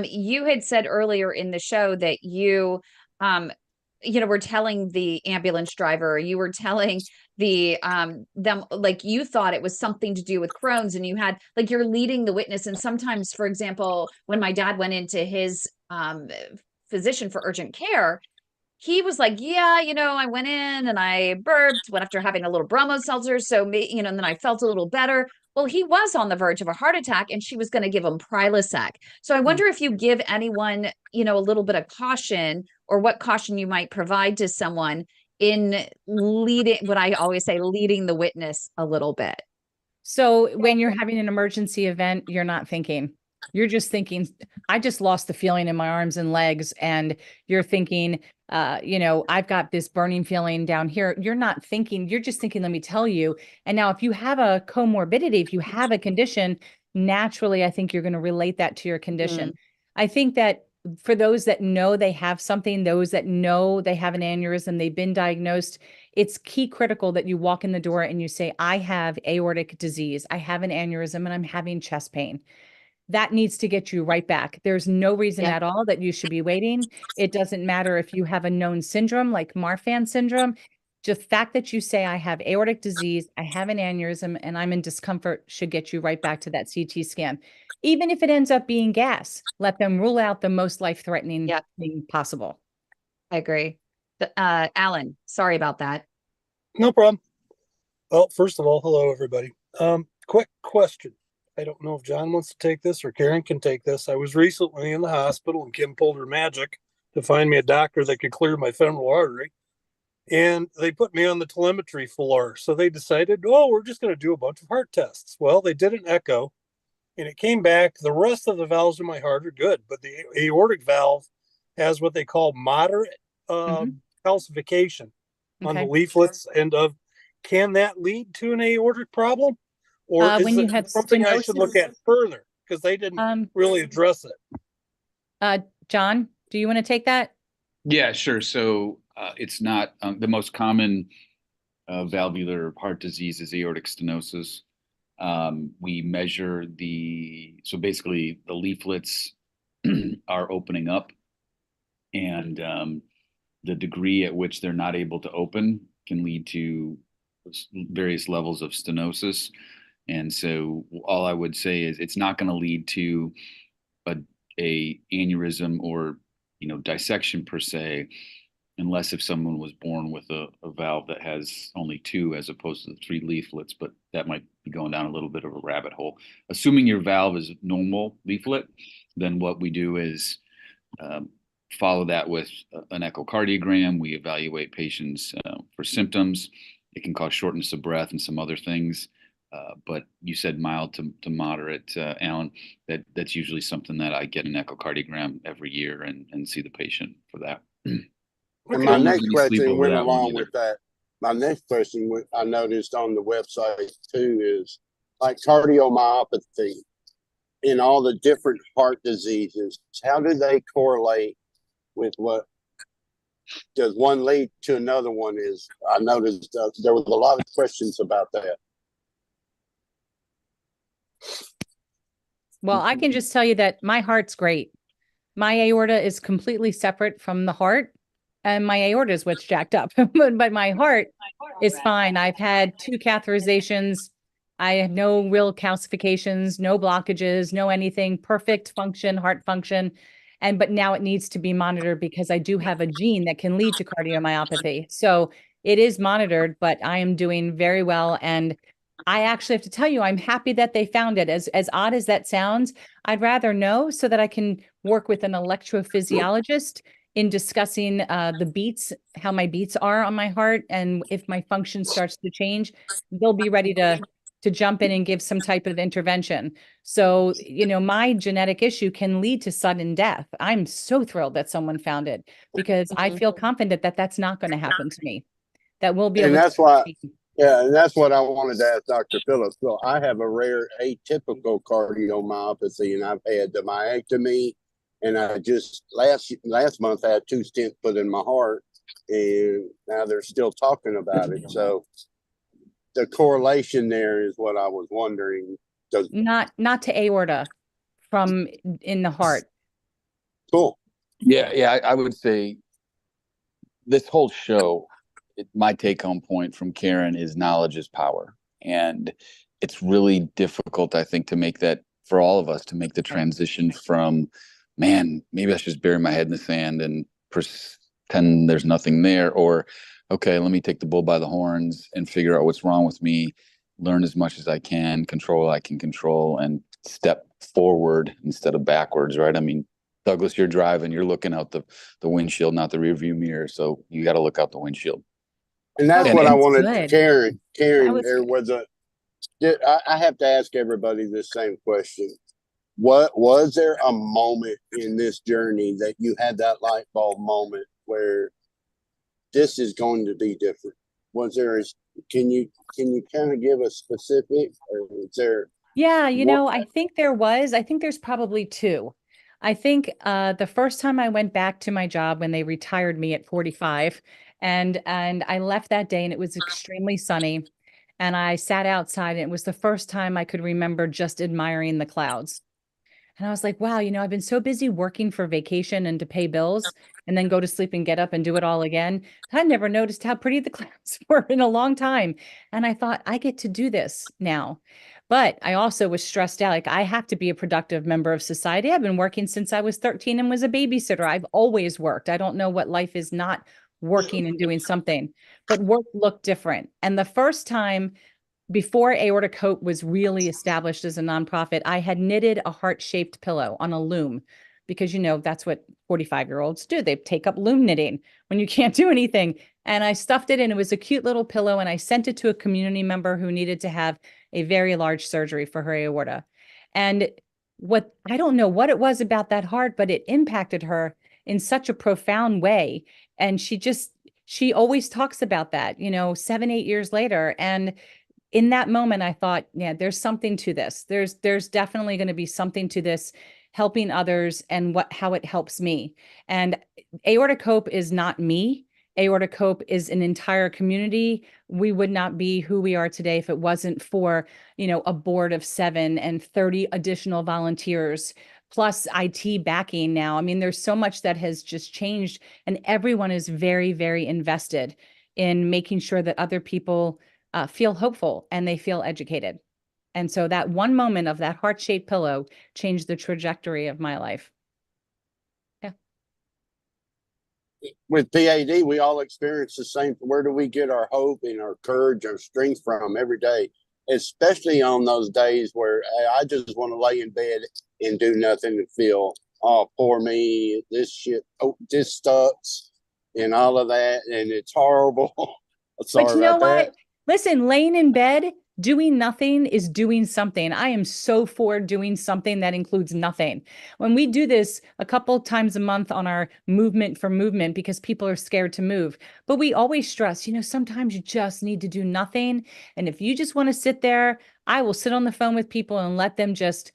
you had said earlier in the show that you were telling the ambulance driver, you were telling them, like, you thought it was something to do with Crohn's, and you had, like, you're leading the witness. And sometimes, for example, when my dad went into his physician for urgent care, he was like, yeah, I went in and I burped after having a little Bromo seltzer. So, and then I felt a little better. Well, he was on the verge of a heart attack, and she was going to give him Prilosec. So I wonder if you give anyone, a little bit of caution, or what caution you might provide to someone in leading, what I always say, leading the witness a little bit. So when you're having an emergency event, you're not thinking. You're just thinking, I just lost the feeling in my arms and legs. And you're thinking, I've got this burning feeling down here. You're not thinking, you're just thinking, let me tell you. And now if you have a comorbidity, if you have a condition, naturally, I think you're going to relate that to your condition. I think that for those that know they have something, those that know they have an aneurysm, they've been diagnosed, it's key critical that you walk in the door and you say, I have aortic disease, I have an aneurysm, and I'm having chest pain. That needs to get you right back. There's no reason at all that you should be waiting. It doesn't matter if you have a known syndrome like Marfan syndrome. Just the fact that you say, I have aortic disease, I have an aneurysm, and I'm in discomfort should get you right back to that CT scan. Even if it ends up being gas, let them rule out the most life-threatening thing possible. I agree. Alan, sorry about that. No problem. Well, first of all, hello, everybody. Quick question. I don't know if John wants to take this or Carin can take this. I was recently in the hospital and Kim pulled her magic to find me a doctor that could clear my femoral artery. And they put me on the telemetry floor. So they decided, we're just going to do a bunch of heart tests. Well, they did an echo and it came back. The rest of the valves in my heart are good, but the aortic valve has what they call moderate calcification on the leaflets. And can that lead to an aortic problem? Or is when you it have something stenosis, I should look at further? Because they didn't really address it. John, do you want to take that? Yeah, sure. So it's not the most common valvular heart disease is aortic stenosis. We measure so basically the leaflets are opening up, and the degree at which they're not able to open can lead to various levels of stenosis. And so all I would say is it's not going to lead to a aneurysm or dissection per se, unless if someone was born with a valve that has only 2 as opposed to the 3 leaflets, but that might be going down a little bit of a rabbit hole. Assuming your valve is normal leaflet, then what we do is follow that with an echocardiogram. We evaluate patients for symptoms. It can cause shortness of breath and some other things. But you said mild to moderate, Alan. That's usually something that I get an echocardiogram every year and see the patient for that. And my Don't lose next any sleep question over went that one along either. with that. My next question I noticed on the website too is like cardiomyopathy in all the different heart diseases. How do they correlate with what does one lead to another one? Is I noticed there was a lot of questions about that. Well, I can just tell you that my heart's great. My aorta is completely separate from the heart, and my aorta is what's jacked up, but my heart is fine. I've had 2 catheterizations. I have no real calcifications, no blockages, no anything, perfect function, heart function. But now it needs to be monitored because I do have a gene that can lead to cardiomyopathy. So it is monitored, but I am doing very well. And I actually have to tell you, I'm happy that they found it. As odd as that sounds, I'd rather know so that I can work with an electrophysiologist in discussing the beats, how my beats are on my heart. And if my function starts to change, they'll be ready to jump in and give some type of intervention. So, my genetic issue can lead to sudden death. I'm so thrilled that someone found it because I feel confident that that's not going to happen to me. That we'll be able And that's to. why, yeah, and that's what I wanted to ask Dr. Phillips. So I have a rare atypical cardiomyopathy, and I've had the myectomy, and I just last month I had 2 stents put in my heart, and now they're still talking about it. So the correlation there is what I was wondering. Not to aorta from in the heart. Cool. Yeah, I would say this whole show, my take-home point from Carin is knowledge is power. And it's really difficult, I think, to make that, for all of us, to make the transition from, man, maybe I should just bury my head in the sand and pretend there's nothing there, or, okay, let me take the bull by the horns and figure out what's wrong with me, learn as much as I can, control what I can control, and step forward instead of backwards, right? I mean, Douglas, you're driving, you're looking out the windshield, not the rear view mirror. So you got to look out the windshield. And that's what I wanted. Good. Carin, There was I have to ask everybody this same question. What was there a moment in this journey that you had that light bulb moment where this is going to be different? Was there? Can you kind of give a specific, or is there? Yeah, I think there's probably 2. I think the first time I went back to my job when they retired me at 45, and I left that day and it was extremely sunny, and I sat outside and it was the first time I could remember just admiring the clouds. And I was like, wow, I've been so busy working for vacation and to pay bills and then go to sleep and get up and do it all again. I never noticed how pretty the clouds were in a long time. And I thought, I get to do this now. But I also was stressed out. Like, I have to be a productive member of society. I've been working since I was 13 and was a babysitter. I've always worked. I don't know what life is not working and doing something, but work looked different. And the first time before Aortic Hope was really established as a nonprofit, I had knitted a heart-shaped pillow on a loom because, that's what 45-year-olds do. They take up loom knitting when you can't do anything. And I stuffed it in. It was a cute little pillow, and I sent it to a community member who needed to have a very large surgery for her aorta. And I don't know what it was about that heart, but it impacted her in such a profound way. And she always talks about that, 7, 8 years later. And in that moment, I thought, yeah, there's something to this. There's definitely going to be something to this, helping others and how it helps me. And Aortic Hope is not me. Aortic Hope is an entire community. We would not be who we are today if it wasn't for, a board of 7 and 30 additional volunteers, plus IT backing now. I mean, there's so much that has just changed, and everyone is very, very invested in making sure that other people feel hopeful and they feel educated. And so that one moment of that heart-shaped pillow changed the trajectory of my life. Yeah. With PAD, we all experience the same. Where do we get our hope and our courage, our strength from every day? Especially on those days where I just want to lay in bed and do nothing and feel, oh, poor me, this shit, this sucks, and all of that, and it's horrible. Sorry but you know about what? that. Listen, laying in bed Doing nothing is doing something. I am so for doing something that includes nothing. When we do this a couple times a month on our movement for movement, because people are scared to move, but we always stress, sometimes you just need to do nothing. And if you just want to sit there, I will sit on the phone with people and let them just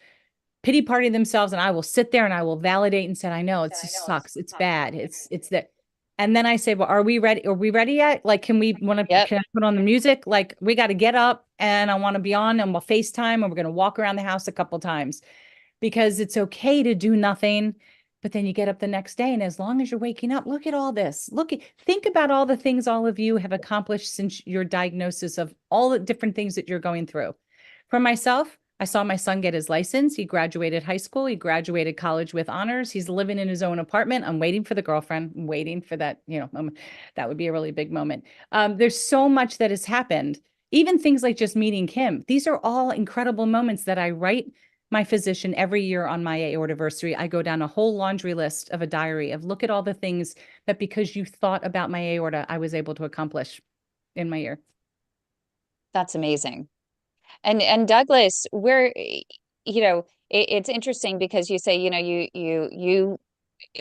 pity party themselves. And I will sit there and I will validate and say, I know it just sucks. It's bad. It's that. And then I say, well, are we ready? Are we ready yet? Like, can I put on the music? Like, we got to get up and I want to be on and we'll FaceTime and we're going to walk around the house a couple times, because it's okay to do nothing. But then you get up the next day, and as long as you're waking up, look at all this. Think about all the things all of you have accomplished since your diagnosis of all the different things that you're going through. For myself, I saw my son get his license. He graduated high school. He graduated college with honors. He's living in his own apartment. I'm waiting for the girlfriend. I'm waiting for that. That would be a really big moment. There's so much that has happened. Even things like just meeting Kim. These are all incredible moments that I write my physician every year on my aortiversary. I go down a whole laundry list of a diary of look at all the things that because you thought about my aorta, I was able to accomplish in my year. That's amazing. And Douglas, it's interesting because you say, you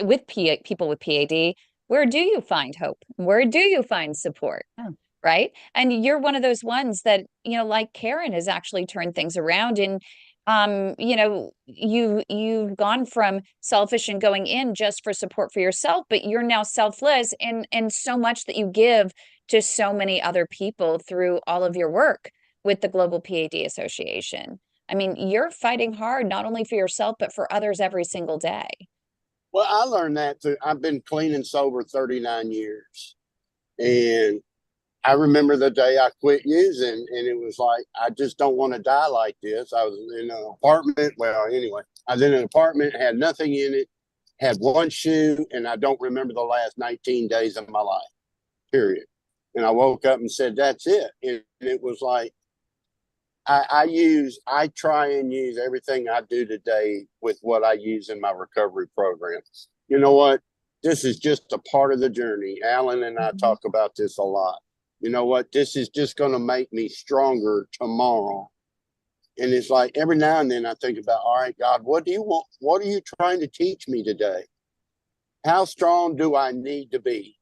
with people with PAD, where do you find hope? Where do you find support? Oh. Right. And you're one of those ones that, like Carin has actually turned things around. And, you've gone from selfish and going in just for support for yourself, but you're now selfless and so much that you give to so many other people through all of your work with the Global PAD Association. I mean, you're fighting hard, not only for yourself, but for others every single day. Well, I learned that too. I've been clean and sober 39 years. And I remember the day I quit using, and it was like, I just don't want to die like this. I was in an apartment. Well, anyway, I was in an apartment, had nothing in it, had one shoe, and I don't remember the last 19 days of my life, period. And I woke up and said, that's it. And it was like, I try and use everything I do today with what I use in my recovery program. You know what? This is just a part of the journey. Alan and I talk about this a lot. You know what? This is just going to make me stronger tomorrow. And it's like every now and then I think about, all right, God, what do you want? What are you trying to teach me today? How strong do I need to be?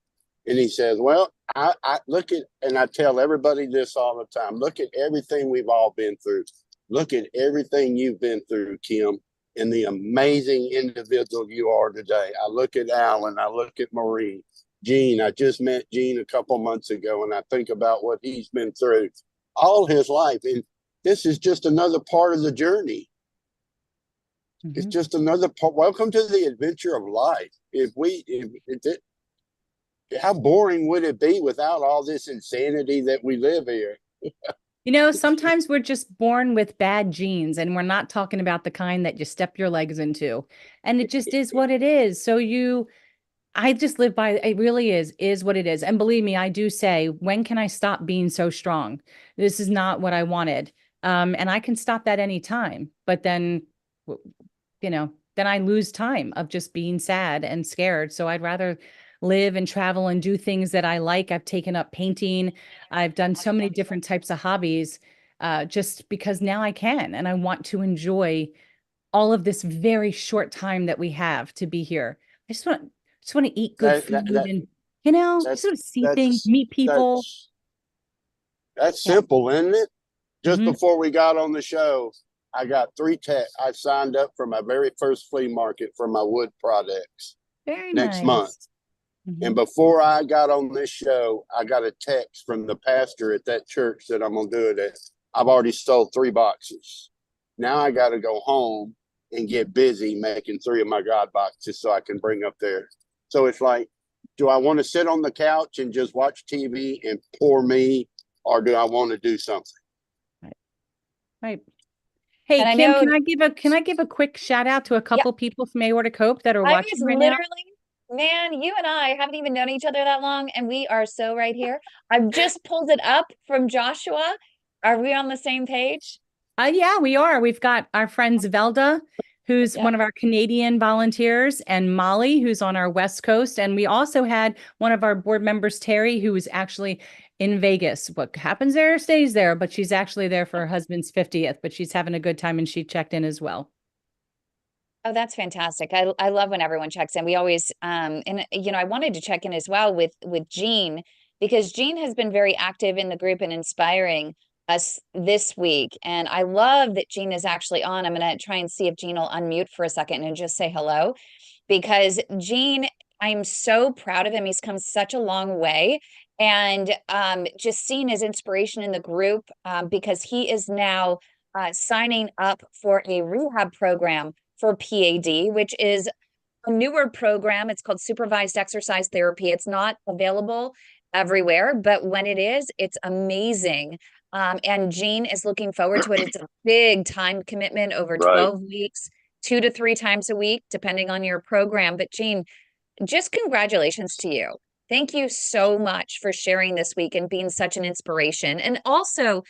And he says, well, I look at, and I tell everybody this all the time, look at everything we've all been through. Look at everything you've been through, Kim, and the amazing individual you are today. I look at Alan, I look at Marie, Gene. I just met Gene a couple months ago, and I think about what he's been through all his life. And this is just another part of the journey. It's just another part. Welcome to the adventure of life. How boring would it be without all this insanity that we live here? Sometimes we're just born with bad genes, and we're not talking about the kind that you step your legs into. And it just is what it is. So I just live by, it really is what it is. And believe me, I do say, when can I stop being so strong? This is not what I wanted. And I can stop that anytime. But then, then I lose time of just being sad and scared. So I'd rather live and travel and do things that I like. I've taken up painting. I've done so many different types of hobbies just because now I can. And I want to enjoy all of this very short time that we have to be here. I just want to eat good food and, just want to see things, meet people. That's simple, isn't it? Just before we got on the show, I got 3 texts. I signed up for my very first flea market for my wood products next month. And before I got on this show, I got a text from the pastor at that church that I'm going to do it at. I've already sold 3 boxes. Now I got to go home and get busy making 3 of my God boxes so I can bring up there. So it's like, do I want to sit on the couch and just watch TV and pour me, or do I want to do something? Right. Hey, Kim, can I give a quick shout out to a couple people from Aortic Hope that are watching right now? Man, you and I haven't even known each other that long, and we are so right here. I've just pulled it up from Joshua. Are we on the same page? Yeah, we are. We've got our friend Velda, who's one of our Canadian volunteers, and Molly, who's on our West Coast. And we also had one of our board members, Terry, who was actually in Vegas. What happens there stays there, but she's actually there for her husband's 50th, but she's having a good time and she checked in as well. Oh, that's fantastic. I love when everyone checks in. We always and I wanted to check in as well with Jean, because Jean has been very active in the group and inspiring us this week. And I love that Jean is actually on. I'm going to try and see if Jean will unmute for a second and just say hello, because Jean, I'm so proud of him. He's come such a long way. And just seeing his inspiration in the group, because he is now signing up for a rehab program for PAD, which is a newer program. It's called supervised exercise therapy. It's not available everywhere, but when it is, it's amazing. And Jean is looking forward to it. It's a big time commitment over 12 weeks, 2 to 3 times a week, depending on your program. But Jean, just congratulations to you. Thank you so much for sharing this week and being such an inspiration. And also,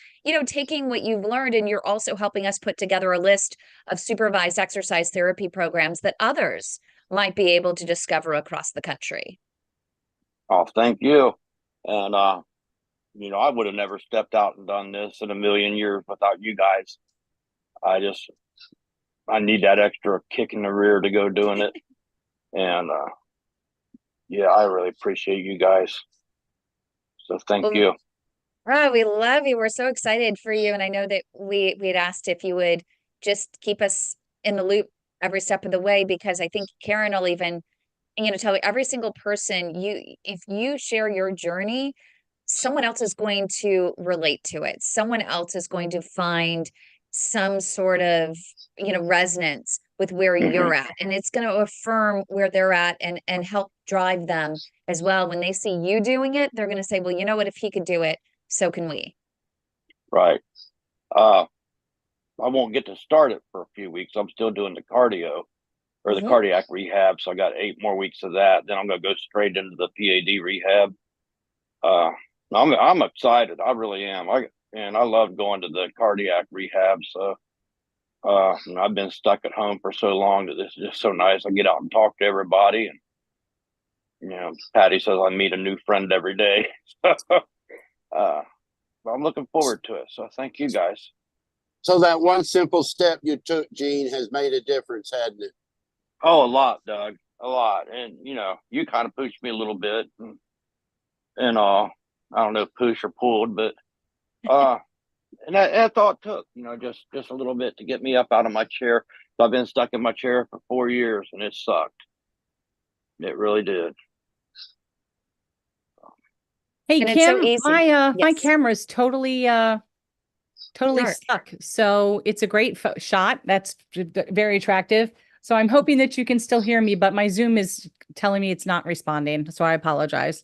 taking what you've learned, and you're also helping us put together a list of supervised exercise therapy programs that others might be able to discover across the country. Oh, thank you. And, I would have never stepped out and done this in a million years without you guys. I need that extra kick in the rear to go doing it. And, yeah, I really appreciate you guys. So thank you. Oh, we love you. We're so excited for you. And I know that we had asked if you would just keep us in the loop every step of the way, because I think Carin will even, tell every single person, if you share your journey, someone else is going to relate to it. Someone else is going to find some sort of, resonance with where you're at. And it's going to affirm where they're at and help drive them as well. When they see you doing it, they're going to say, well, you know what, if he could do it, so can we. Right. I won't get to start it for a few weeks. I'm still doing the cardio or the cardiac rehab. So I got 8 more weeks of that. Then I'm going to go straight into the PAD rehab. I'm excited. I really am. I love going to the cardiac rehab. So, I've been stuck at home for so long that this is just so nice. I get out and talk to everybody, and Patty says I meet a new friend every day. I'm looking forward to it. So thank you guys. So that one simple step you took, Jean, has made a difference, hasn't it? Oh, a lot, Doug, a lot. And you kind of pushed me a little bit, and I don't know if push or pulled, but and that's all it took, just a little bit to get me up out of my chair. I've been stuck in my chair for 4 years, and it sucked. It really did. Hey, And Kim, it's so easy. my camera's totally Sure. stuck. So it's a great shot. That's very attractive. So I'm hoping that you can still hear me, but my Zoom is telling me it's not responding. So I apologize.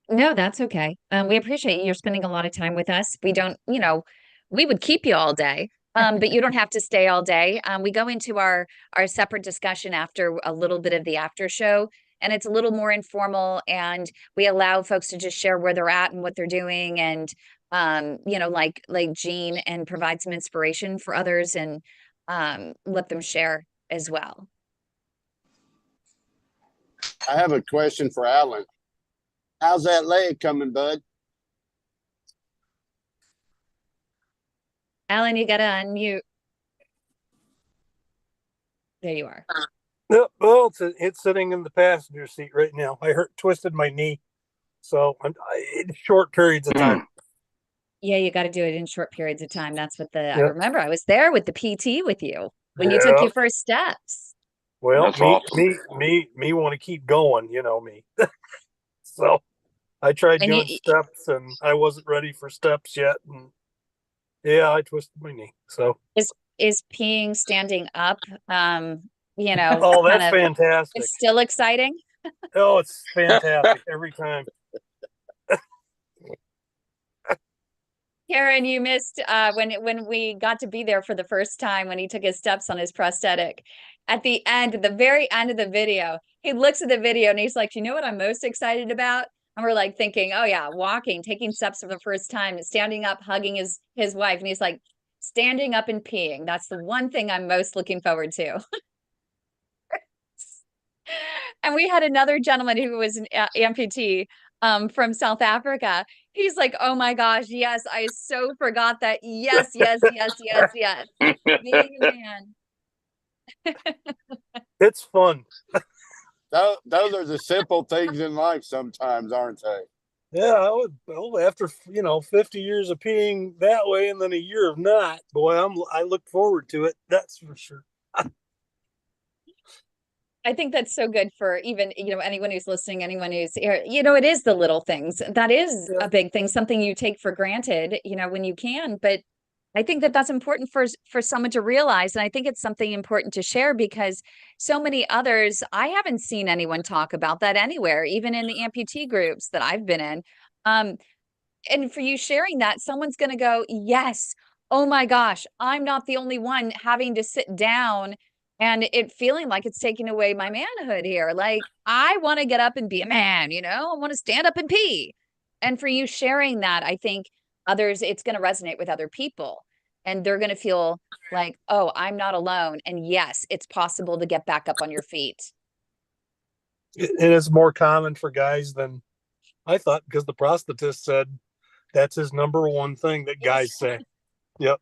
No, that's okay. We appreciate you're spending a lot of time with us. We don't, we would keep you all day, but you don't have to stay all day. We go into our separate discussion after a little bit of the after show, and it's a little more informal, and we allow folks to just share where they're at and what they're doing, and like Jean, and provide some inspiration for others, and let them share as well. I have a question for Alan. How's that leg coming, bud? Alan, you gotta unmute. There you are. Well, it's sitting in the passenger seat right now. I twisted my knee, so I'm in short periods of time. Yeah, you got to do it in short periods of time. That's what I remember. I was there with the PT with you when you took your first steps. Well, me want to keep going, me. So I tried doing steps, and I wasn't ready for steps yet. And yeah, I twisted my knee. So is peeing standing up? Oh, that's fantastic. It's still exciting. Oh, it's fantastic every time. Carin, you missed when we got to be there for the first time when he took his steps on his prosthetic. At the very end of the video, he looks at the video and he's like, "You know what I'm most excited about?" And we're like thinking, "Oh yeah, walking, taking steps for the first time, standing up, hugging his wife." And he's like, "Standing up and peeing. That's the one thing I'm most looking forward to." And we had another gentleman who was an amputee from South Africa. He's like, oh my gosh, yes, I so forgot that. Yes, yes, yes, yes, yes. Being a man. It's fun. Those are the simple things in life sometimes, aren't they? Yeah, I would. Well, after 50 years of peeing that way, and then a year of not. Boy, I look forward to it. That's for sure. I think that's so good for even, anyone who's listening, anyone who's here, it is the little things. That is a big thing, something you take for granted, when you can. But I think that that's important for someone to realize. And I think it's something important to share because so many others, I haven't seen anyone talk about that anywhere, even in the amputee groups that I've been in. And for you sharing that, someone's going to go, yes, oh my gosh, I'm not the only one having to sit down and it feeling like it's taking away my manhood here. Like, I want to get up and be a man, I want to stand up and pee. And for you sharing that, I think it's going to resonate with other people. And they're going to feel like, oh, I'm not alone. And yes, it's possible to get back up on your feet. And it's more common for guys than I thought, because the prosthetist said that's his number one thing that guys say. Yep.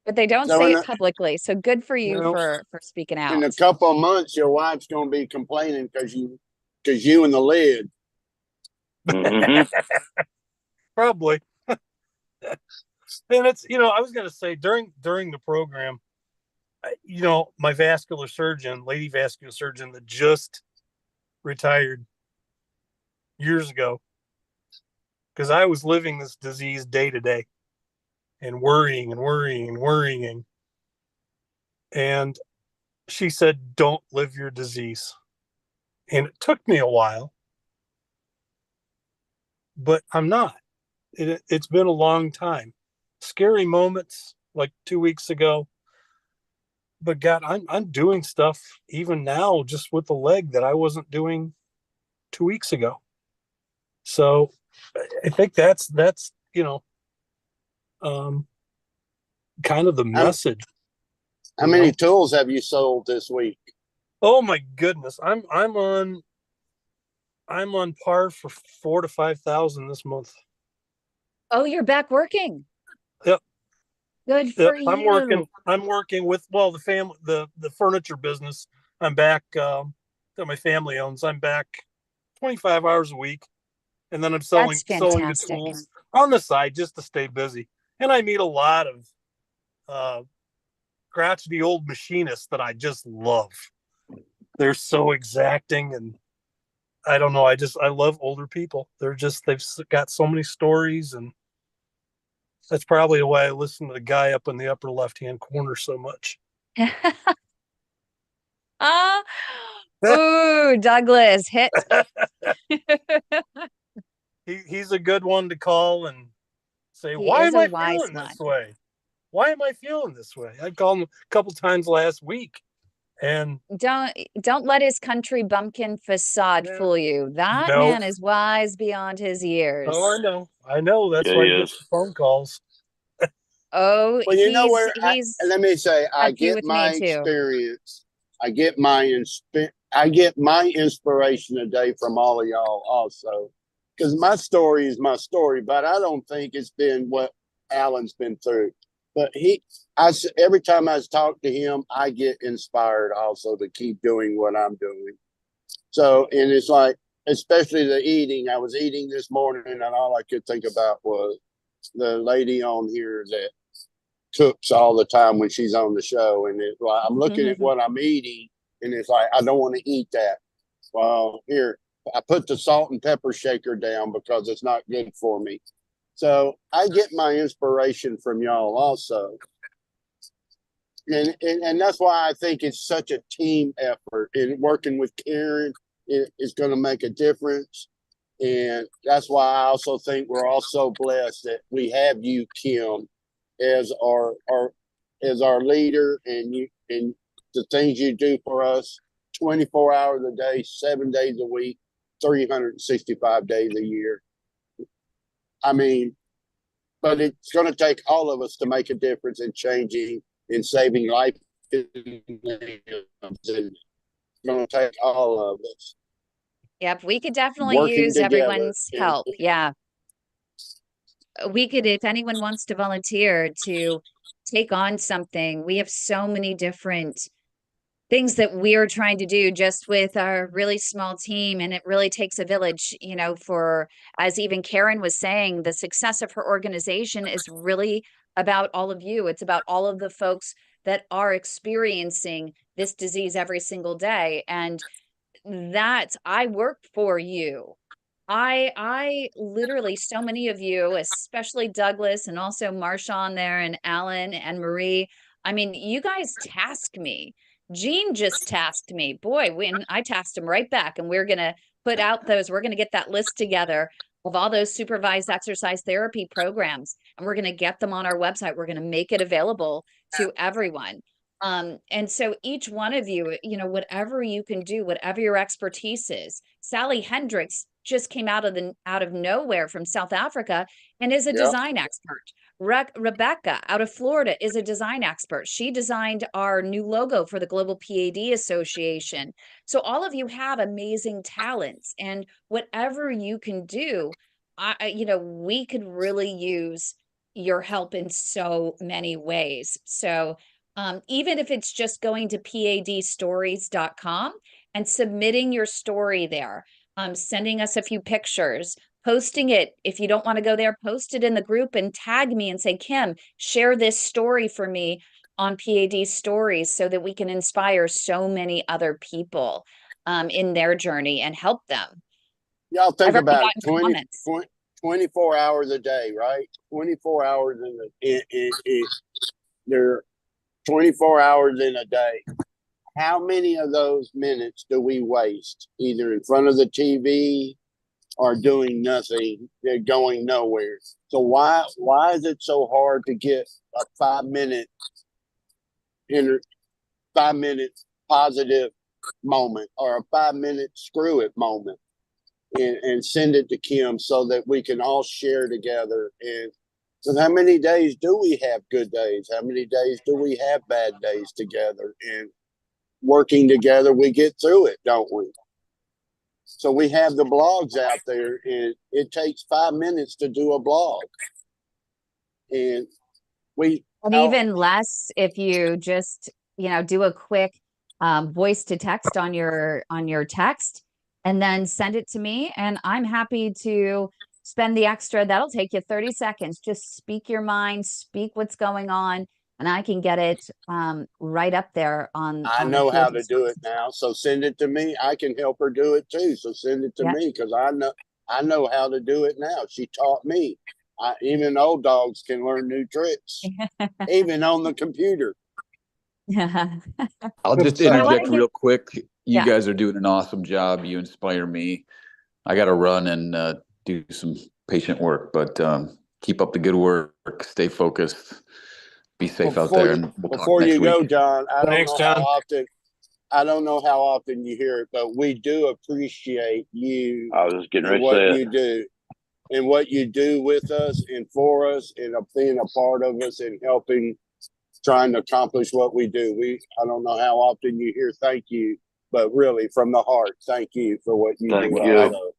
But they don't say it publicly. So good for you for speaking out. In a couple of months, your wife's going to be complaining because you and the lid. Probably. And it's, I was going to say during the program, my vascular surgeon, lady vascular surgeon that just retired years ago, because I was living this disease day to day and worrying and worrying and worrying. And she said, don't live your disease. And it took me a while, but I'm not. It's been a long time. Scary moments like 2 weeks ago. But God, I'm doing stuff even now just with the leg that I wasn't doing 2 weeks ago. So I think that's kind of the message. How many tools have you sold this week? Oh my goodness. I'm on par for 4,000 to 5,000 this month. Oh, you're back working. Yep. Good for you. I'm working with the family, the furniture business. I'm back that my family owns. I'm back 25 hours a week. And then I'm selling the tools on the side just to stay busy. And I meet a lot of crotchety old machinists that I just love. They're so exacting, and I don't know. I love older people. They've got so many stories, and that's probably why I listen to the guy up in the upper left-hand corner so much. Ooh, Douglas hit. He's a good one to call and say, why am I feeling this way? Why am I feeling this way? I called him a couple times last week. And don't let his country bumpkin facade fool you. That man is wise beyond his years. Oh, I know. That's why he gets the phone calls. Oh, well, you know where? Let me say, I get my experience. I get my inspiration today from all of y'all also, because my story is my story, but I don't think it's been what Alan's been through. But every time I talk to him, I get inspired also to keep doing what I'm doing. So, and it's like, especially the eating. I was eating this morning, and all I could think about was the lady on here that cooks all the time when she's on the show. And it's like, I'm looking at what I'm eating, and it's like, I don't want to eat that. Well, here, I put the salt and pepper shaker down because it's not good for me. So I get my inspiration from y'all also. And that's why I think it's such a team effort, and working with Carin is going to make a difference. And that's why I also think we're all so blessed that we have you, Kim, as our leader, and the things you do for us 24 hours a day, 7 days a week, 365 days a year. I mean, but it's going to take all of us to make a difference in changing and saving life. It's going to take all of us. Yep. We could definitely working use together. everyone's help. Yeah. We could, if anyone wants to volunteer to take on something, we have so many different things that we are trying to do just with our really small team. And it really takes a village, you know, for, as even Carin was saying, the success of her organization is really about all of you. It's about all of the folks that are experiencing this disease every single day. And that I work for you. I literally, so many of you, especially Douglas and also Marshawn there and Alan and Marie. I mean, you guys task me. Gene just tasked me. Boy, when I tasked him right back, and we're gonna put out those, we're gonna get that list together of all those supervised exercise therapy programs, and we're gonna get them on our website. We're gonna make it available to everyone. And so each one of you, you know, whatever you can do, whatever your expertise is. Sally Hendricks just came out of nowhere from South Africa and is a design expert. Rebecca out of Florida is a design expert. She designed our new logo for the Global PAD Association. So all of you have amazing talents, and whatever you can do, you know, we could really use your help in so many ways. So even if it's just going to padstories.com and submitting your story there, sending us a few pictures, posting it. If you don't want to go there, post it in the group and tag me and say, Kim, share this story for me on PAD stories so that we can inspire so many other people in their journey and help them. Y'all think about 24 hours a day, right? 24 hours there are 24 hours in a day. How many of those minutes do we waste either in front of the TV or doing nothing? They're going nowhere. So why is it so hard to get a 5 minute positive moment or a 5 minute screw it moment and send it to Kim so that we can all share together? And so how many days do we have good days? How many days do we have bad days together? And working together, we get through it, don't we? So we have the blogs out there, and it takes 5 minutes to do a blog. And even less if you just, you know, do a quick voice to text on your text and then send it to me. And I'm happy to spend the extra. That'll take you 30 seconds. Just speak your mind, speak what's going on, and I can get it right up there on. I know how to do it now, so send it to me. I can help her do it too. So send it to me, because I know how to do it now. She taught me. Even old dogs can learn new tricks, even on the computer. I'll just interject real quick. You guys are doing an awesome job. You inspire me. I got to run and do some patient work, but keep up the good work. Stay focused. Be safe out there. And we'll before talk next you go, week. John, I don't know how often you hear it, but we do appreciate you. I was getting ready to what say you do and what you do with us and for us and being a part of us and helping, trying to accomplish what we do. I don't know how often you hear thank you, but really from the heart, thank you for what you do.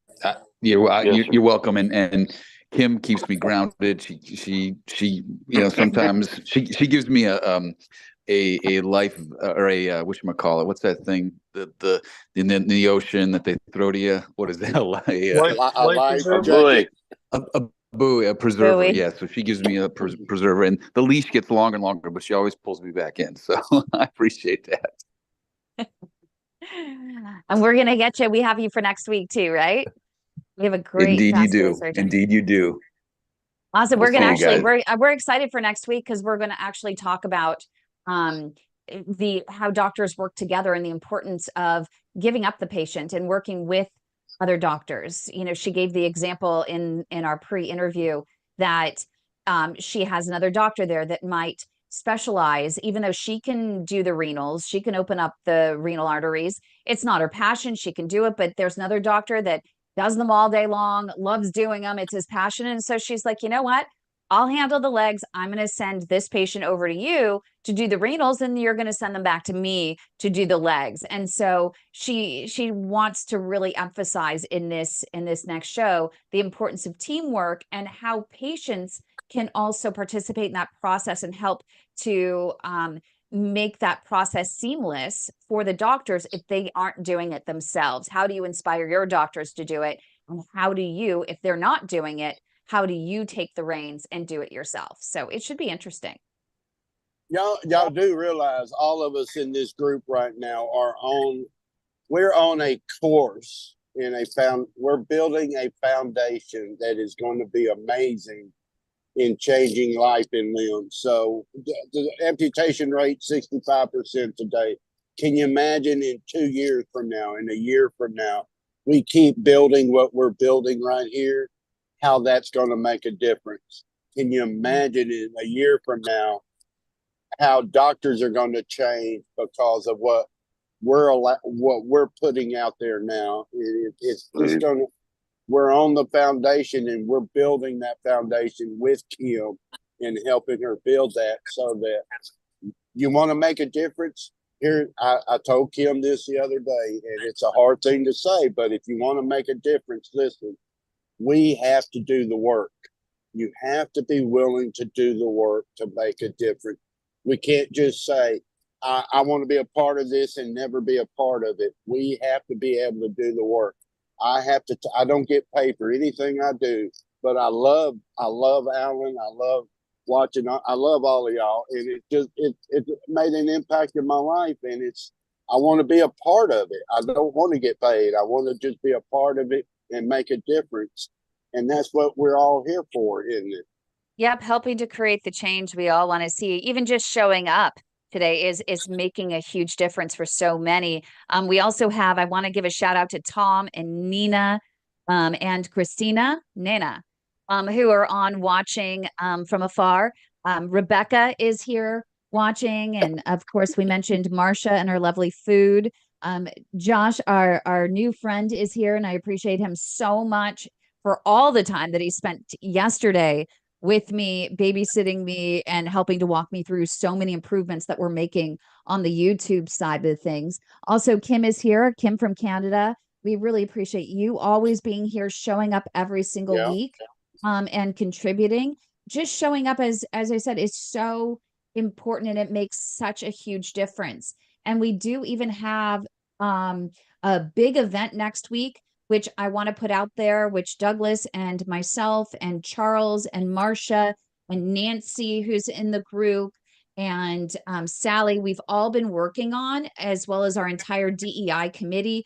You're welcome. And Kim keeps me grounded. She you know, sometimes she gives me a life or a whatchamacallit, what's that thing in the ocean that they throw to you? What is that? A buoy, a preserver. Buoy. Yeah. So she gives me a preserver, and the leash gets longer and longer, but she always pulls me back in. So I appreciate that. And we're gonna get you. We have you for next week too, right? We have a great. Indeed you do. Indeed you do. Awesome. We're gonna actually we're excited for next week because we're gonna actually talk about how doctors work together and the importance of giving up the patient and working with other doctors. You know, she gave the example in our pre-interview that she has another doctor there that might specialize, even though she can do the renals, she can open up the renal arteries. It's not her passion. She can do it, but there's another doctor that does them all day long, loves doing them. It's his passion. And so she's like, you know what? I'll handle the legs. I'm going to send this patient over to you to do the renals, and you're going to send them back to me to do the legs. And so she wants to really emphasize in this next show the importance of teamwork and how patients can also participate in that process and help to make that process seamless for the doctors if they aren't doing it themselves. How do you inspire your doctors to do it? And how do you, if they're not doing it, how do you take the reins and do it yourself? So it should be interesting. Y'all do realize all of us in this group right now we're on a course we're building a foundation that is going to be amazing in changing life in limbs. So the amputation rate 65% today. Can you imagine in 2 years from now, in a year from now, we keep building what we're building right here, how that's going to make a difference? Can you imagine in a year from now how doctors are going to change because of what we're putting out there now? It's going to. We're on the foundation, and we're building that foundation with Kim and helping her build that, so that you want to make a difference. Here, I told Kim this the other day, and it's a hard thing to say, but if you want to make a difference, listen, we have to do the work. You have to be willing to do the work to make a difference. We can't just say, I want to be a part of this and never be a part of it. We have to be able to do the work. I don't get paid for anything I do, but I love Alan. I love watching. I love all of y'all. And it made an impact in my life. And I want to be a part of it. I don't want to get paid. I want to just be a part of it and make a difference. And that's what we're all here for, isn't it? Yep. Helping to create the change we all want to see. Even just showing up today is making a huge difference for so many. We also have, I want to give a shout out to Tom and Nina and Christina, Nana, who are on watching from afar. Rebecca is here watching. And of course, we mentioned Marcia and her lovely food. Josh, our new friend, is here, and I appreciate him so much for all the time that he spent yesterday with me, babysitting me, and helping to walk me through so many improvements that we're making on the YouTube side of things. Also, Kim is here, Kim from Canada. We really appreciate you always being here, showing up every single week, and contributing. Just showing up, as I said, is so important, and it makes such a huge difference. And we do even have a big event next week, which I want to put out there, which Douglas and myself and Charles and Marcia and Nancy, who's in the group, and Sally, we've all been working on, as well as our entire DEI committee.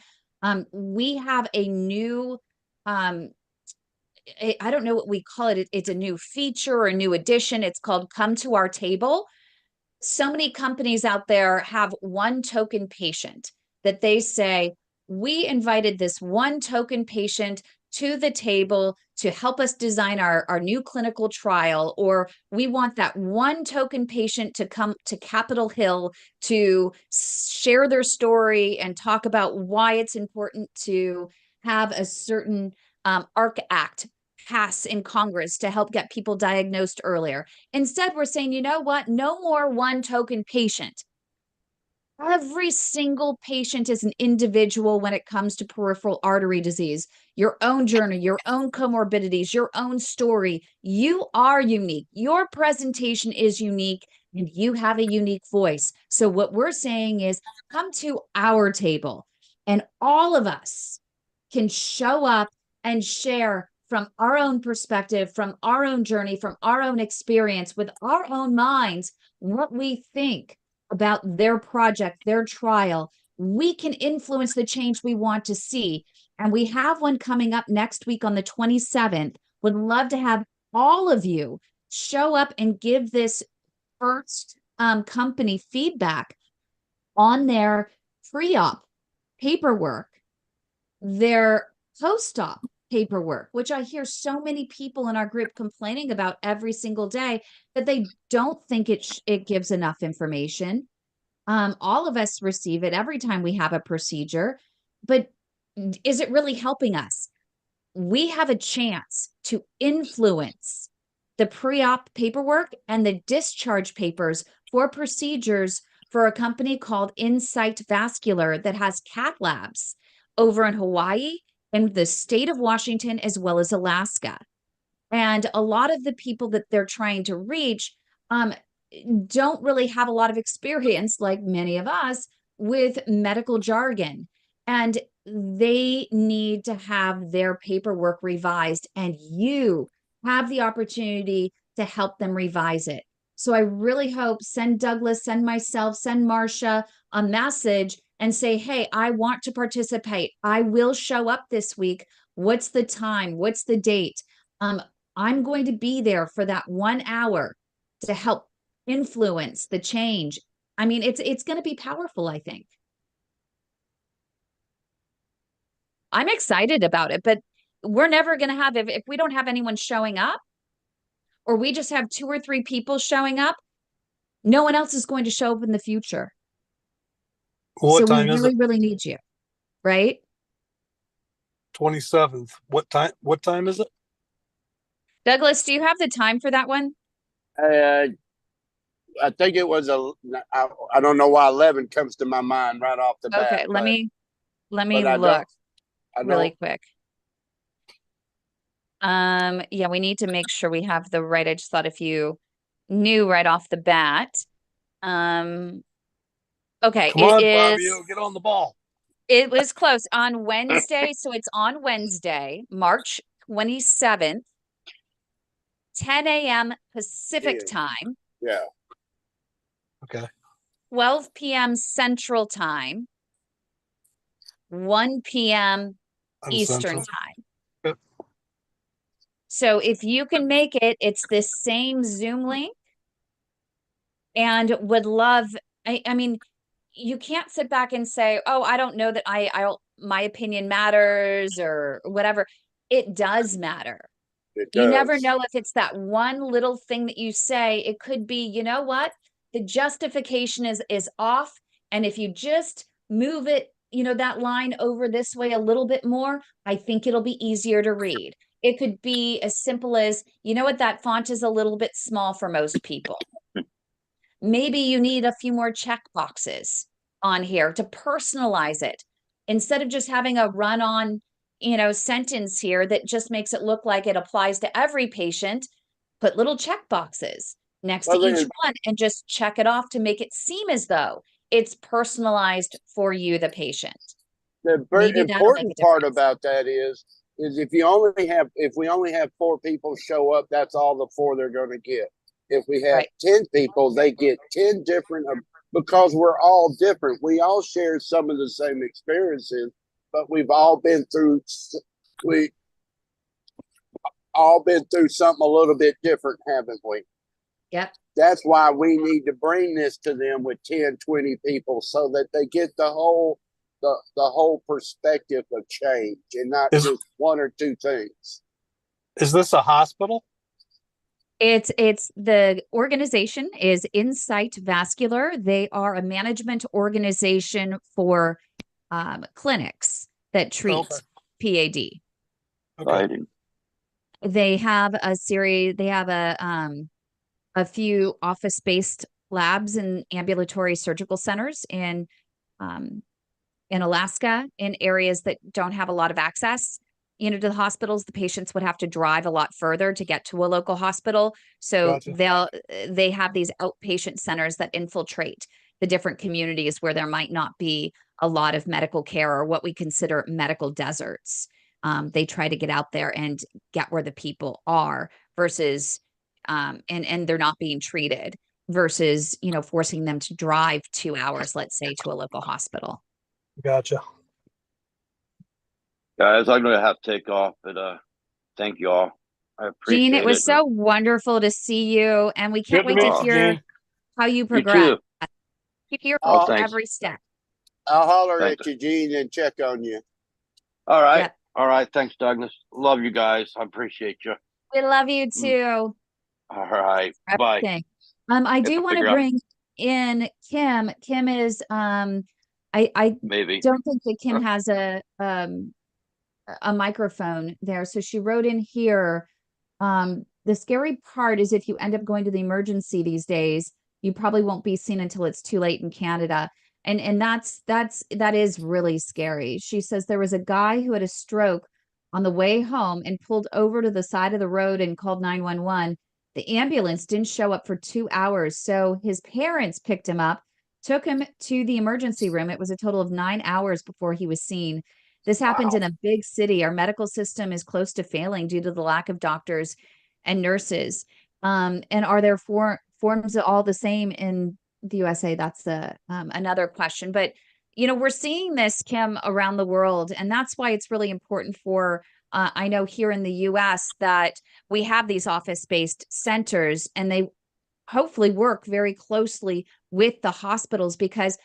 We have a new, I don't know what we call it. It's a new feature or a new addition. It's called Come to Our Table. So many companies out there have one token patient that they say, we invited this one token patient to the table to help us design our new clinical trial, or we want that one token patient to come to Capitol Hill to share their story and talk about why it's important to have a certain ARC Act pass in Congress to help get people diagnosed earlier. Instead, we're saying, you know what? No more one token patient. Every single patient is an individual when it comes to peripheral artery disease. Your own journey, your own comorbidities, your own story. You are unique. Your presentation is unique, and you have a unique voice. So what we're saying is, come to our table, and all of us can show up and share from our own perspective, from our own journey, from our own experience, with our own minds, what we think about their project, their trial. We can influence the change we want to see. And we have one coming up next week on the 27th. Would love to have all of you show up and give this first company feedback on their pre-op paperwork, their post-op paperwork, which I hear so many people in our group complaining about every single day, that they don't think it gives enough information. All of us receive it every time we have a procedure, but is it really helping us? We have a chance to influence the pre-op paperwork and the discharge papers for procedures for a company called Insight Vascular that has cath labs over in Hawaii and the state of Washington, as well as Alaska. And a lot of the people that they're trying to reach don't really have a lot of experience, like many of us, with medical jargon. And they need to have their paperwork revised, and you have the opportunity to help them revise it. So I really hope, send Douglas, send myself, send Marcia a message and say, hey, I want to participate. I will show up this week. What's the time? What's the date? I'm going to be there for that 1 hour to help influence the change. I mean, it's going to be powerful, I think. I'm excited about it, but we're never going to have, if we don't have anyone showing up, or we just have 2 or 3 people showing up, no one else is going to show up in the future. What so time we is really, it? really need you, right? 27th. What time is it? Douglas, do you have the time for that one? I think it was I don't know why 11 comes to my mind right off the bat. Okay, let me but look I know, really quick. Yeah, we need to make sure we have the right. I just thought if you knew right off the bat. Okay, Come on, it is. Fabio, get on the ball. It was close on Wednesday. So it's on Wednesday, March 27th, 10 a.m. Pacific time. Yeah. Okay. 12 p.m. Central Time, 1 p.m. Eastern Central. Time. Yep. So if you can make it, it's this same Zoom link, and would love, I mean, you can't sit back and say, oh, I don't know that my opinion matters or whatever. It does matter. You never know if it's that one little thing that you say. It could be, you know what? The justification is off. And if you just move it, that line over this way a little bit more, I think it'll be easier to read. It could be as simple as, you know what, that font is a little bit small for most people. Maybe you need a few more check boxes on here to personalize it. Instead of just having a run-on, sentence here that just makes it look like it applies to every patient, put little check boxes next to each one and just check it off to make it seem as though it's personalized for you, the patient. The important part about that is if we only have 4 people show up, that's all the 4 they're going to get. If we have 10 people, they get 10 different, because we're all different. We all share some of the same experiences, but we've all been through something a little bit different, haven't we? Yep. That's why we need to bring this to them with 10, 20 people so that they get the whole perspective of change and not just 1 or 2 things. Is this a hospital? It's the organization is Insight Vascular. They are a management organization for clinics that treat PAD. Okay. They have a series. They have a few office-based labs and ambulatory surgical centers in Alaska, in areas that don't have a lot of access, to the hospitals. The patients would have to drive a lot further to get to a local hospital. So they have these outpatient centers that infiltrate the different communities where there might not be a lot of medical care, or what we consider medical deserts. They try to get out there and get where the people are versus, and they're not being treated versus, forcing them to drive 2 hours, let's say, to a local hospital. Gotcha. Guys, I'm going to have to take off, but thank you all. I appreciate it. Gene, it was so wonderful to see you, and we can't wait to hear how you progress. Keep your every step. I'll holler at you, Gene, and check on you. All right. Yep. All right. Thanks, Douglas. Love you guys. I appreciate you. We love you too. All right. Bye. Okay. I do want to bring in Kim. Kim is I maybe don't think that Kim has a microphone there. So she wrote in here that the scary part is if you end up going to the emergency these days, you probably won't be seen until it's too late in Canada. And that is really scary. She says there was a guy who had a stroke on the way home and pulled over to the side of the road and called 911. The ambulance didn't show up for 2 hours. So his parents picked him up, took him to the emergency room. It was a total of 9 hours before he was seen. This happened in a big city. Our medical system is close to failing due to the lack of doctors and nurses. And are there forms all the same in the USA? That's another question. But, we're seeing this, Kim, around the world. And that's why it's really important for, I know here in the US that we have these office-based centers, and they hopefully work very closely with the hospitals, because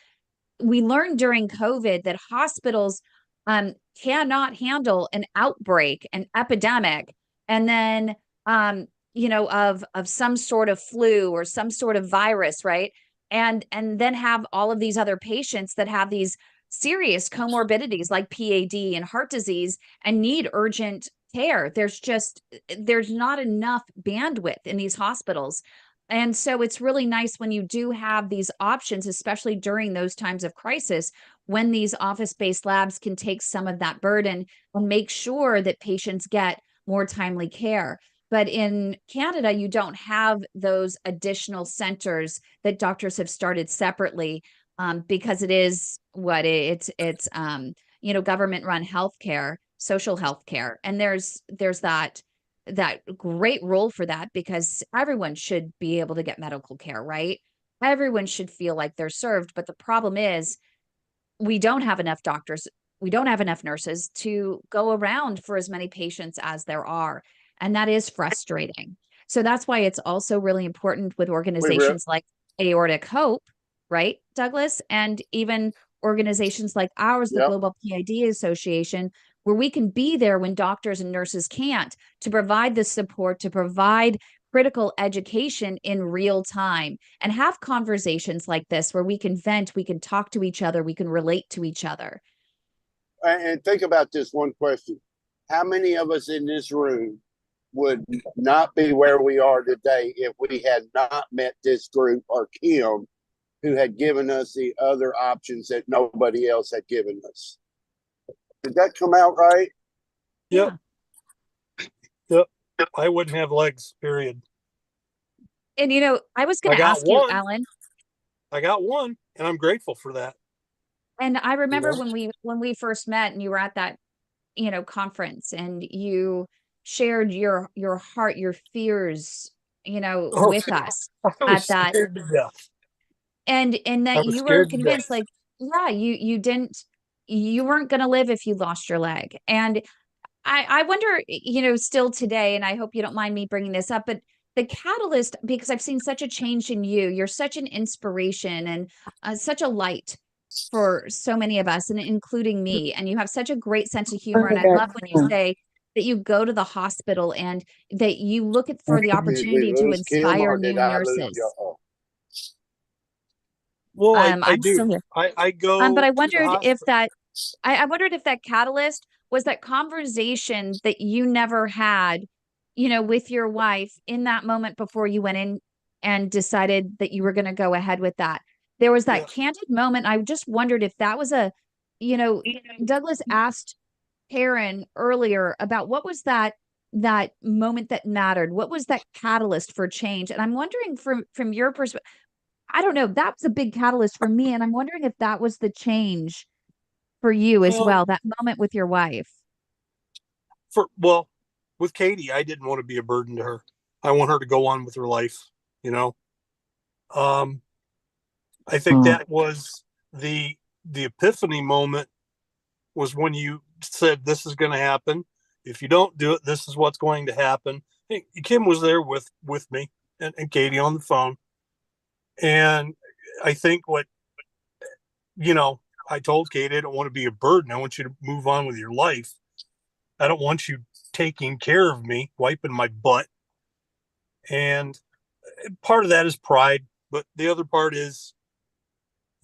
we learned during COVID that hospitals cannot handle an outbreak, an epidemic, and then, of some sort of flu or some sort of virus, right? And then have all of these other patients that have these serious comorbidities like PAD and heart disease and need urgent care. There's not enough bandwidth in these hospitals. And so it's really nice when you do have these options, especially during those times of crisis, when these office-based labs can take some of that burden and make sure that patients get more timely care. But in Canada, you don't have those additional centers that doctors have started separately, because it is it's government-run healthcare, social healthcare, and there's that great role for that, because everyone should be able to get medical care, right? Everyone should feel like they're served. But the problem is we don't have enough doctors. We don't have enough nurses to go around for as many patients as there are. And that is frustrating. So that's why it's also really important with organizations like Aortic Hope, right, Douglas? And even organizations like ours, the Global PID Association, where we can be there when doctors and nurses can't, to provide the support, to provide critical education in real time, and have conversations like this where we can vent, we can talk to each other, we can relate to each other. And think about this one question. How many of us in this room would not be where we are today if we had not met this group or Kim, who had given us the other options that nobody else had given us? Did that come out right? Yep. Yep. I wouldn't have legs, period. And, I was going to ask you, Alan. I got one, and I'm grateful for that. And I remember when we first met and you were at that, conference, and you shared your heart, your fears, with us at that. Scared to death. And that you were convinced, like, yeah, you weren't going to live if you lost your leg. And I wonder, still today, and I hope you don't mind me bringing this up, but the catalyst, because I've seen such a change in you. You're such an inspiration and such a light for so many of us, and including me. And you have such a great sense of humor. And I love when you say that you go to the hospital and that you look for the opportunity to inspire new nurses. Well, I do. Still here. I go. But I wondered if that. I wondered if that catalyst was that conversation that you never had, with your wife in that moment before you went in and decided that you were going to go ahead with that. There was that candid moment. I just wondered if that was Douglas asked Carin earlier about what was that moment that mattered. What was that catalyst for change? And I'm wondering from your perspective, I don't know, that was a big catalyst for me. And I'm wondering if that was the change for you as well, that moment with your wife. With Katie, I didn't want to be a burden to her. I want her to go on with her life, I think that was the epiphany moment, was when you said, this is going to happen. If you don't do it, this is what's going to happen. Hey, Kim was there with me and Katie on the phone. And I think I told Katie, I don't want to be a burden. I want you to move on with your life. I don't want you taking care of me, wiping my butt. And part of that is pride, but the other part is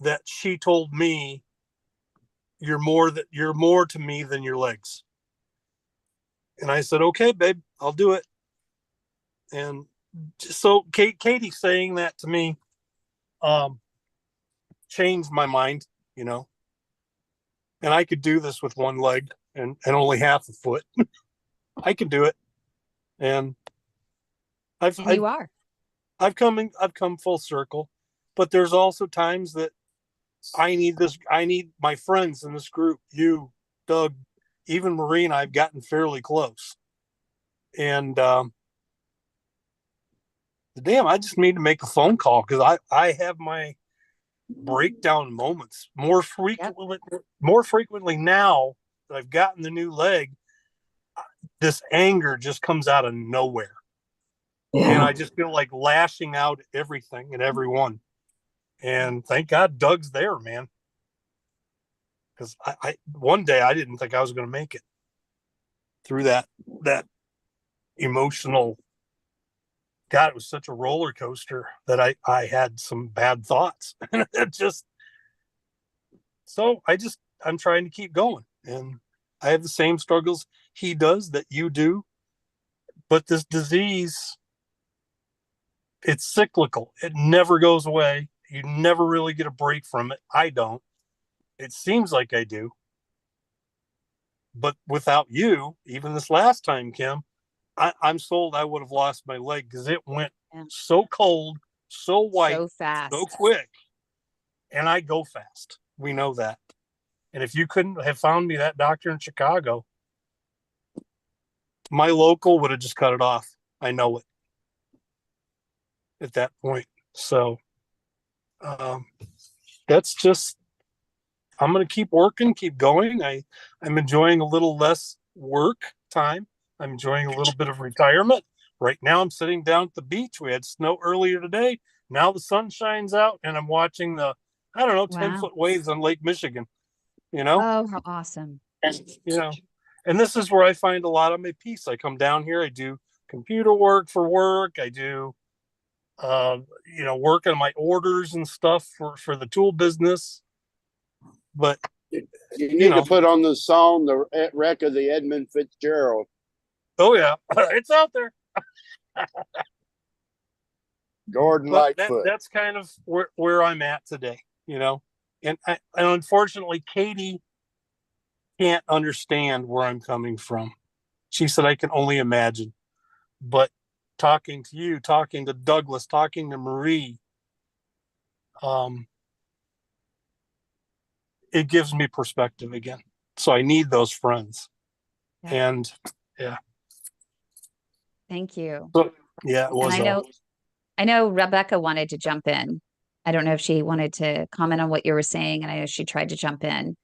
that she told me, you're more to me than your legs. And I said, okay, babe, I'll do it. And so Katie saying that to me, changed my mind, you know, and I could do this with one leg and only half a foot. I can do it. And I've come full circle, but there's also times that I need my friends in this group, you, Doug, even Marie, and I've gotten fairly close. And I just need to make a phone call because I have my breakdown moments more frequently now that I've gotten the new leg. This anger just comes out of nowhere. Yeah. And I just feel like lashing out at everything and everyone. And thank God Doug's there, man. Because I one day I didn't think I was going to make it through that emotional. God, it was such a roller coaster that I had some bad thoughts. I'm trying to keep going. And I have the same struggles he does that you do. But this disease, it's cyclical. It never goes away. You never really get a break from it. I don't. It seems like I do. But without you, even this last time, Kim, I'm sold I would have lost my leg because it went so cold, so white, so fast, so quick. And I go fast. We know that. And if you couldn't have found me that doctor in Chicago, my local would have just cut it off. I know it at that point. So that's just, I'm going to keep working, keep going. I'm enjoying a little less work time. I'm enjoying a little bit of retirement. Right now I'm sitting down at the beach. We had snow earlier today. Now the sun shines out and I'm watching the, 10-foot waves on Lake Michigan, you know? Oh, how awesome. You know, and this is where I find a lot of my peace. I come down here, I do computer work for work. I do, work on my orders and stuff for the tool business. But you need to put on the song, The Wreck of the Edmund Fitzgerald. Oh, yeah. It's out there. Gordon Lightfoot. That's kind of where I'm at today, you know. And unfortunately, Katie can't understand where I'm coming from. She said, I can only imagine. But talking to you, talking to Douglas, talking to Marie, it gives me perspective again. So I need those friends. Yeah. And yeah. Thank you. So, yeah, it was. And I know Rebecca wanted to jump in. I don't know if she wanted to comment on what you were saying, and I know she tried to jump in.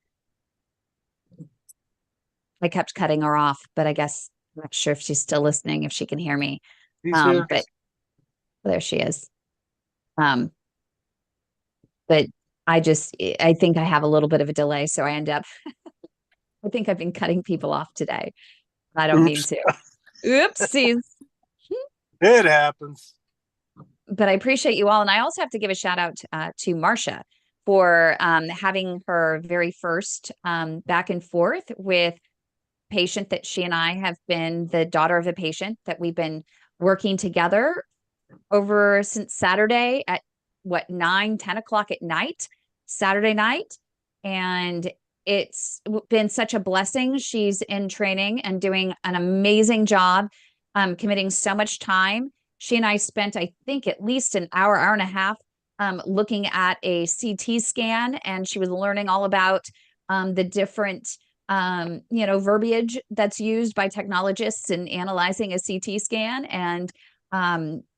I kept cutting her off, but I guess I'm not sure if she's still listening, if she can hear me. But there she is. But I think I have a little bit of a delay, so I end up. I think I've been cutting people off today. I don't mean to. Oopsies. It happens. But I appreciate you all. And I also have to give a shout out to Marcia for having her very first back and forth with patient that she and I have been the daughter of a patient that we've been working together over since Saturday at 9, 10 o'clock at night, Saturday night. And it's been such a blessing. She's in training and doing an amazing job, committing so much time. She and I spent, I think, at least an hour and a half looking at a CT scan, and she was learning all about the different, verbiage that's used by technologists in analyzing a CT scan. And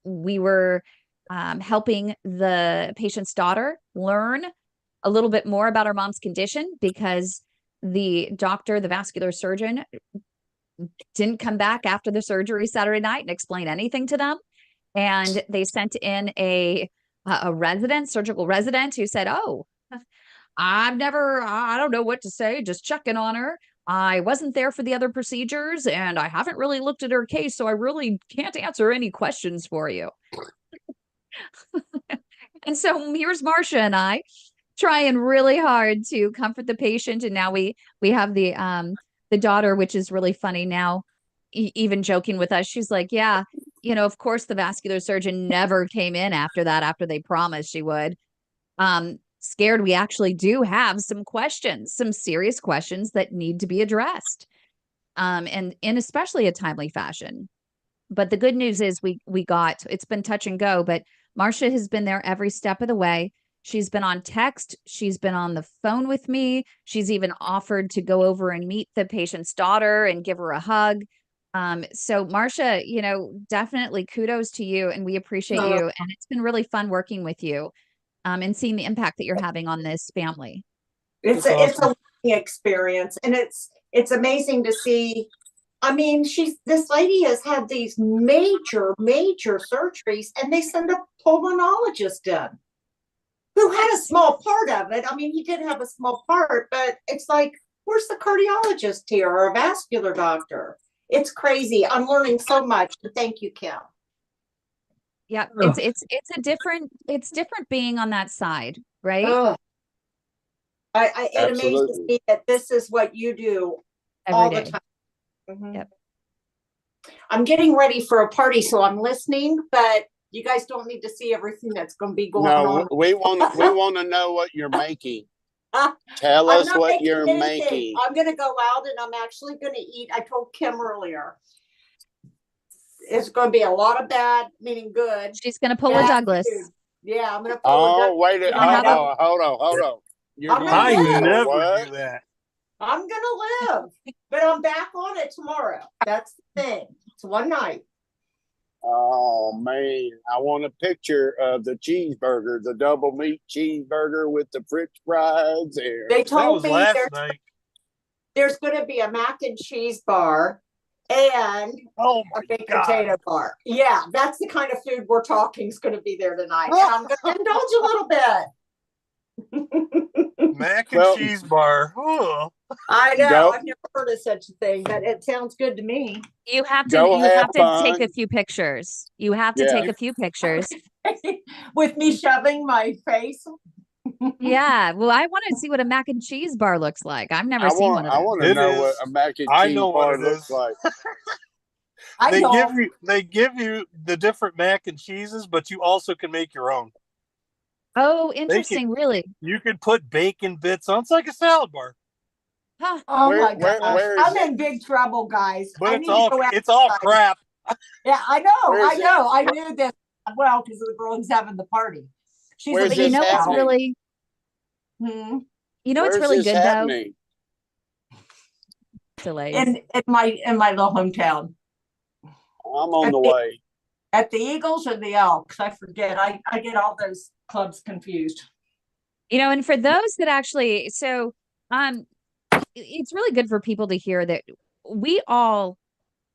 we were helping the patient's daughter learn a little bit more about her mom's condition because the doctor, the vascular surgeon, didn't come back after the surgery Saturday night and explain anything to them. And they sent in a surgical resident who said, "Oh, I don't know what to say, just checking on her. I wasn't there for the other procedures and I haven't really looked at her case, so I really can't answer any questions for you." And so here's Marcia and I trying really hard to comfort the patient. And now we have the daughter, which is really funny now, even joking with us. She's like, "Yeah, you know, of course, the vascular surgeon never came in after that, after they promised she would. Scared we actually do have some questions, some serious questions that need to be addressed, and in especially a timely fashion. But the good news is it's been touch and go, but Marcia has been there every step of the way. She's been on text. She's been on the phone with me. She's even offered to go over and meet the patient's daughter and give her a hug. So Marcia, you know, definitely kudos to you, and we appreciate you. And it's been really fun working with you, and seeing the impact that you're having on this family. It's a learning experience, and it's amazing to see. I mean, this lady has had these major surgeries, and they send a pulmonologist in who had a small part of it. I mean, he did have a small part, but it's like, where's the cardiologist here or a vascular doctor? It's crazy. I'm learning so much. Thank you, Kim. Yeah, it's different being on that side, right? It amazes me that this is what you do all the time. Mm-hmm. Yep. I'm getting ready for a party, so I'm listening, but you guys don't need to see everything that's going to be going on. We want to know what you're making. Tell us what you're making. I'm going to go out and I'm actually going to eat. I told Kim earlier. It's going to be a lot of bad, meaning good. She's going to pull a Douglas. Food. Yeah, I'm going to pull a Douglas. Wait. Hold on. I never do that. I'm going to live, but I'm back on it tomorrow. That's the thing. It's one night. Oh, man. I want a picture of the cheeseburger, the double meat cheeseburger with the french fries. They told me there's going to be a mac and cheese bar and a baked potato bar. Yeah, that's the kind of food we're talking is going to be there tonight. And I'm going to indulge a little bit. Mac and cheese bar. Oh. I know. I've never heard of such a thing, but it sounds good to me. You have to take a few pictures. You have to take a few pictures with me shoving my face. Yeah. Well, I want to see what a mac and cheese bar looks like. I've never seen one of them. I want to know what a mac and cheese bar looks like. They give you the different mac and cheeses, but you also can make your own. Oh, interesting. Really? You could put bacon bits on. It's like a salad bar. Huh. Oh my God. I'm in big trouble, guys. But it's all crap. Yeah, I know. I knew this well because the girl who's having the party. She's it's really Hmm? You know, Where's it's really good happening? though. Delays. In my little hometown. I'm on the way. At the Eagles or the Elks? I forget. I get all those clubs confused. You know, and for those that actually, so it's really good for people to hear that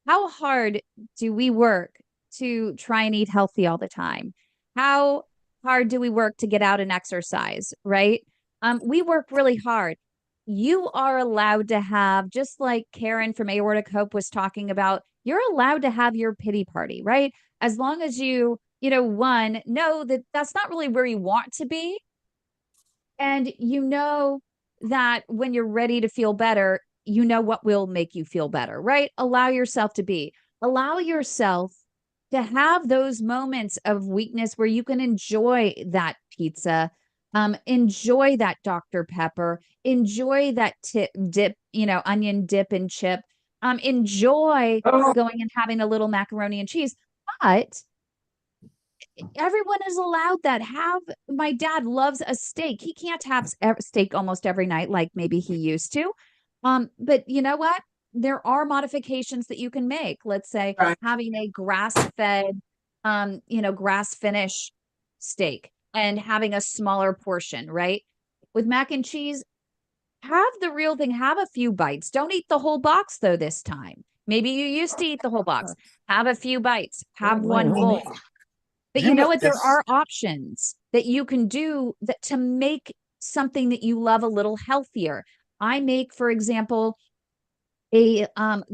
how hard do we work to try and eat healthy all the time? How hard do we work to get out and exercise, right? We work really hard. You are allowed to have, just like Carin from Aortic Hope was talking about, you're allowed to have your pity party, right? As long as you know that that's not really where you want to be. And you know that when you're ready to feel better, you know what will make you feel better, right? Allow yourself to have those moments of weakness where you can enjoy that pizza, enjoy that Dr. Pepper, enjoy that dip, onion dip and chip, enjoy going and having a little macaroni and cheese. But everyone is allowed that. My dad loves a steak. He can't have steak almost every night like maybe he used to. But you know what? There are modifications that you can make. Let's say having a grass-fed, grass finish steak and having a smaller portion, right? With mac and cheese, have the real thing. Have a few bites. Don't eat the whole box though this time. Maybe you used to eat the whole box. Have a few bites. Have one bowl. But you know what? There are options that you can do to make something that you love a little healthier. I make, for example, a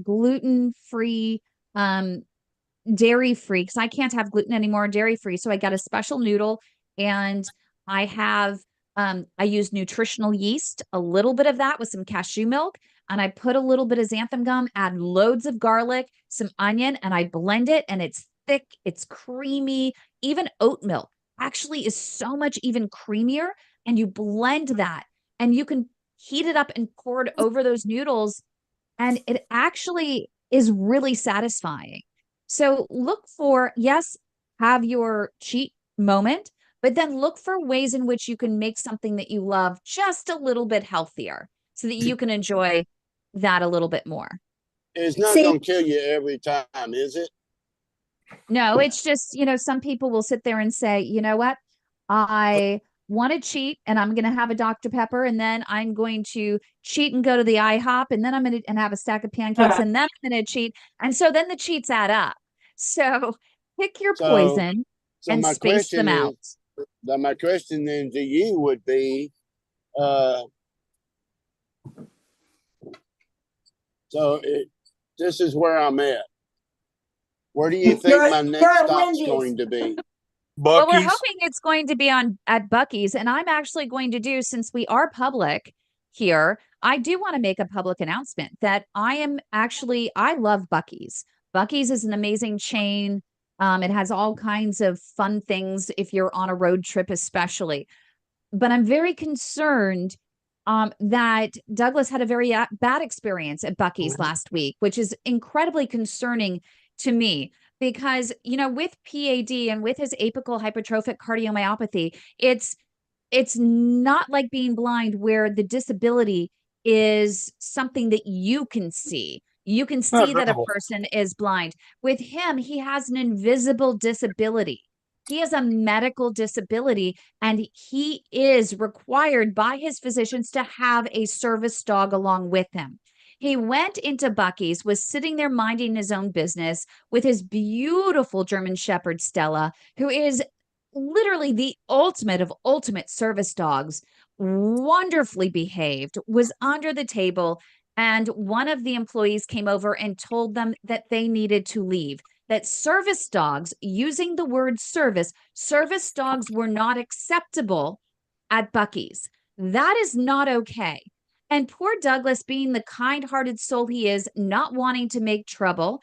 gluten-free, dairy-free, because I can't have gluten anymore, dairy-free. So I got a special noodle, and I have I use nutritional yeast, a little bit of that with some cashew milk, and I put a little bit of xanthan gum, add loads of garlic, some onion, and I blend it, and it's thick, it's creamy. Even oat milk actually is so much even creamier. And you blend that and you can heat it up and pour it over those noodles. And it actually is really satisfying. So look for, yes, have your cheat moment, but then look for ways in which you can make something that you love just a little bit healthier so that you can enjoy that a little bit more. It's not going to kill you every time, is it? No, it's just, some people will sit there and say, you know what? I want to cheat and I'm going to have a Dr. Pepper, and then I'm going to cheat and go to the IHOP, and then I'm going to have a stack of pancakes, and then I'm going to cheat. And so then the cheats add up. So pick your poison and space them out. My question then to you would be, this is where I'm at. Where do you think my next stop's going to be? Well, we're hoping it's going to be at Buc-ee's, and I'm actually going to do, since we are public here, I do want to make a public announcement that I love Buc-ee's. Buc-ee's is an amazing chain. It has all kinds of fun things if you're on a road trip, especially. But I'm very concerned that Douglas had a very bad experience at Buc-ee's last week, which is incredibly concerning to me because, with PAD and with his apical hypertrophic cardiomyopathy, it's not like being blind where the disability is something that you can see. You can see that a person is blind. With him, he has an invisible disability. He has a medical disability, and he is required by his physicians to have a service dog along with him. He went into Buc-ee's, was sitting there minding his own business with his beautiful German Shepherd, Stella, who is literally the ultimate of ultimate service dogs, wonderfully behaved, was under the table, and one of the employees came over and told them that they needed to leave. That service dogs, using the word service dogs were not acceptable at Buc-ee's. That is not okay. And poor Douglas, being the kind-hearted soul he is, not wanting to make trouble,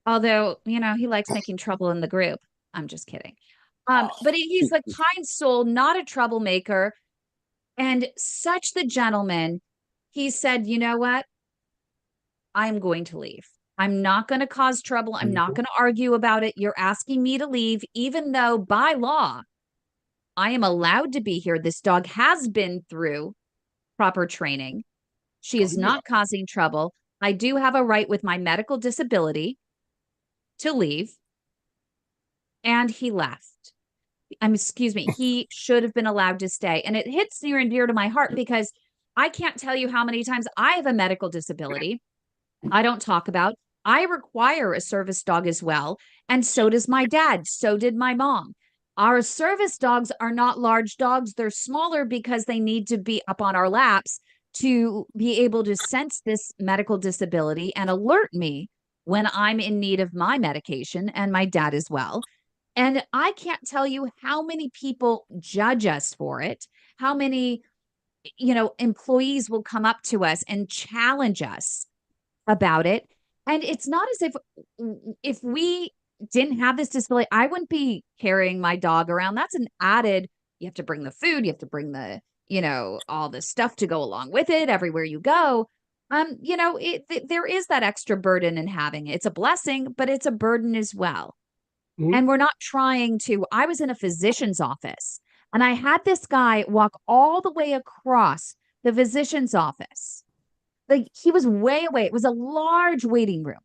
although, he likes making trouble in the group. I'm just kidding. But he's a kind soul, not a troublemaker, and such the gentleman. He said, you know what? I'm going to leave. I'm not going to cause trouble. I'm not going to argue about it. You're asking me to leave, even though by law, I am allowed to be here. This dog has been through proper training. She is not causing trouble. I do have a right with my medical disability to leave. And he left. He should have been allowed to stay. And it hits near and dear to my heart because I can't tell you how many times I have a medical disability I don't talk about. I require a service dog as well. And so does my dad. So did my mom. Our service dogs are not large dogs. They're smaller because they need to be up on our laps to be able to sense this medical disability and alert me when I'm in need of my medication, and my dad as well. And I can't tell you how many people judge us for it, how many, employees will come up to us and challenge us about it. And it's not as if we didn't have this disability, I wouldn't be carrying my dog around. That's an added, you have to bring the food, you have to bring the, all the stuff to go along with it everywhere you go. There is that extra burden in having it. It's a blessing, but it's a burden as well. And we're not trying to. I was in a physician's office and I had this guy walk all the way across the physician's office. Like, he was way away. It was a large waiting room.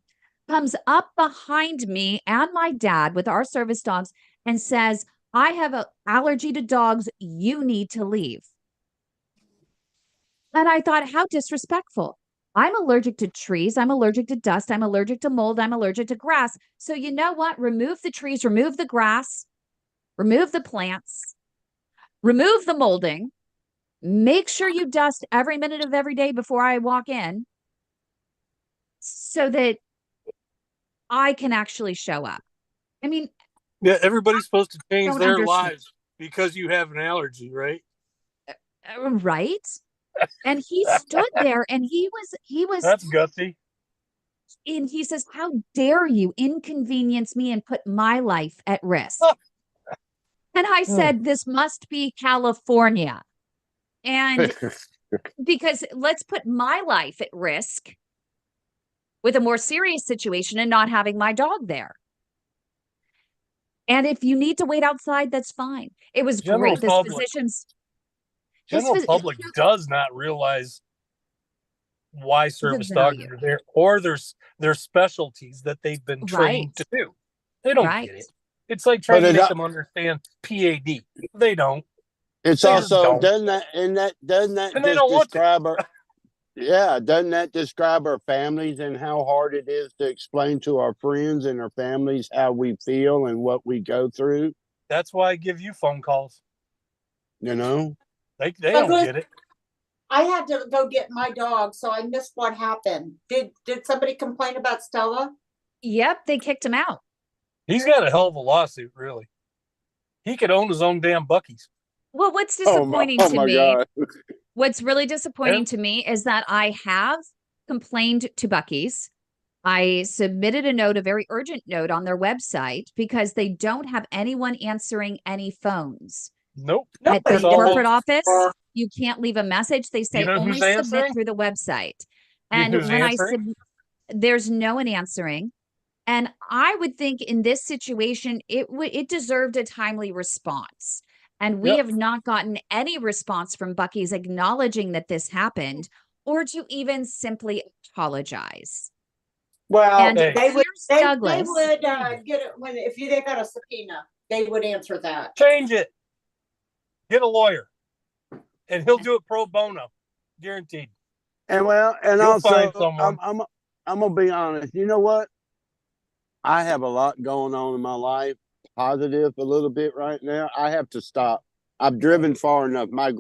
Comes up behind me and my dad with our service dogs and says, I have an allergy to dogs. You need to leave. And I thought, how disrespectful. I'm allergic to trees. I'm allergic to dust. I'm allergic to mold. I'm allergic to grass. So you know what? Remove the trees, remove the grass, remove the plants, remove the molding. Make sure you dust every minute of every day before I walk in so that I can actually show up. I mean, yeah, everybody's supposed to change their lives because you have an allergy, right? Right. And he stood there and he was that's gutsy. and he says, how dare you inconvenience me and put my life at risk? And I said, this must be California. And because let's put my life at risk with a more serious situation and not having my dog there. And if you need to wait outside, that's fine. It was General great. This public. physician's General public does not realize why service dogs are there, or their specialties that they've been trained to do. They don't get it. It's like trying to make them understand PAD. They don't. It's also doesn't that just describe our doesn't that describe our families and how hard it is to explain to our friends and our families how we feel and what we go through? That's why I give you phone calls. You know? They don't get it. I had to go get my dog, so I missed what happened. Did somebody complain about Stella? Yep, they kicked him out. He's got a hell of a lawsuit, really. He could own his own damn Buc-ee's. Well, what's disappointing to me, what's really disappointing to me is that I have complained to Buc-ee's. I submitted a very urgent note on their website because they don't have anyone answering any phones. Nope. At their corporate office, you can't leave a message. They say only submit through the website. And when I submit, there's no one answering. And I would think in this situation, it deserved a timely response. And we have not gotten any response from Buc-ee's acknowledging that this happened or to even simply apologize. Well, and they would Douglas. They would get it if they got a subpoena. They would answer that. Change it. Get a lawyer, and he'll do it pro bono, guaranteed. And You'll also, find someone. I'm gonna be honest. You know what? I have a lot going on in my life, positive a little bit right now. I have to stop. I've driven far enough. My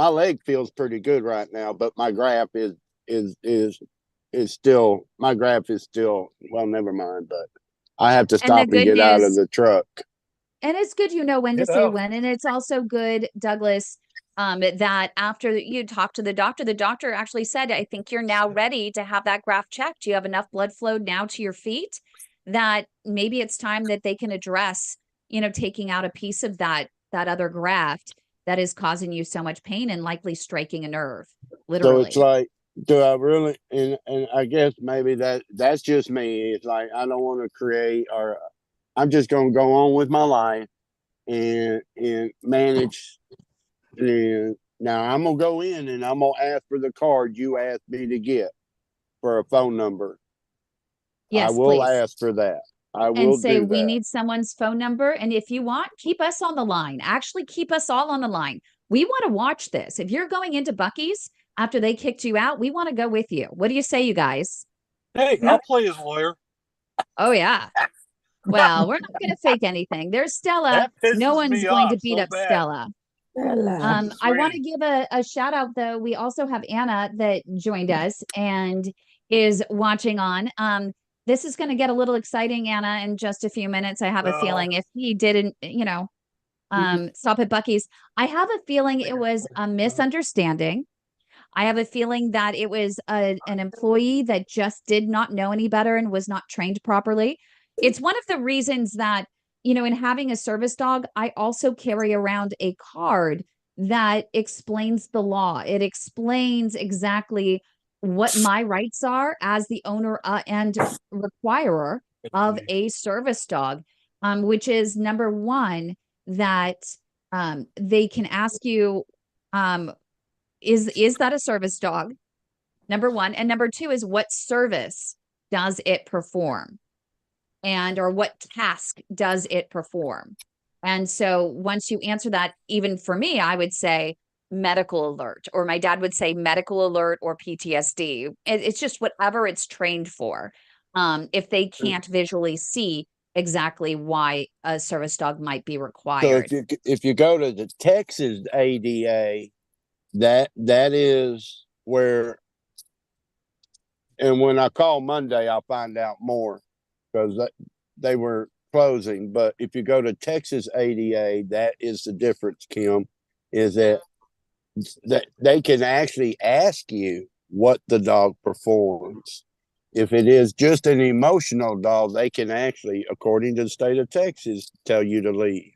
leg feels pretty good right now, but my graph is still, well, never mind, but I have to stop and get out of the truck. And it's good, when to say when. And it's also good, Douglas, that after you talk to the doctor actually said, I think you're now ready to have that graft checked. You have enough blood flow now to your feet that maybe it's time that they can address, taking out a piece of that other graft that is causing you so much pain and likely striking a nerve, literally. So it's like, do I really? And I guess maybe that's just me. It's like, I don't want to create, or I'm just going to go on with my life and manage. And now I'm going to go in and I'm going to ask for the card you asked me to get for a phone number. Yes, I will please. ask for that. I will and say, do that. we need someone's phone number. And if you want, keep us on the line. Actually, keep us all on the line. We want to watch this. If you're going into Buc-ee's after they kicked you out, we want to go with you. What do you say, you guys? Hey, I'll play his lawyer. Oh, yeah. Well, we're not going to fake anything. There's Stella. No one's going to beat up Stella. I want to give a shout out, though. We also have Anna that joined us and is watching on. This is going to get a little exciting, Anna, in just a few minutes. I have a feeling if he didn't, stop at Buc-ee's, I have a feeling it was a misunderstanding. I have a feeling that it was an employee that just did not know any better and was not trained properly. It's one of the reasons that, in having a service dog, I also carry around a card that explains the law. It explains exactly what my rights are as the owner and requirer of a service dog, which is number one, that they can ask you, is that a service dog? Number one. And number two is, what service does it perform? Or what task does it perform? And so once you answer that, even for me, I would say medical alert, or my dad would say medical alert or PTSD. It's just whatever it's trained for. If they can't visually see exactly why a service dog might be required. So if you go to the Texas ADA, that is where, and when I call Monday, I'll find out more, because they were closing. But if you go to Texas ADA, that is the difference, Kim, is that they can actually ask you what the dog performs. If it is just an emotional dog, they can actually, according to the state of Texas, tell you to leave.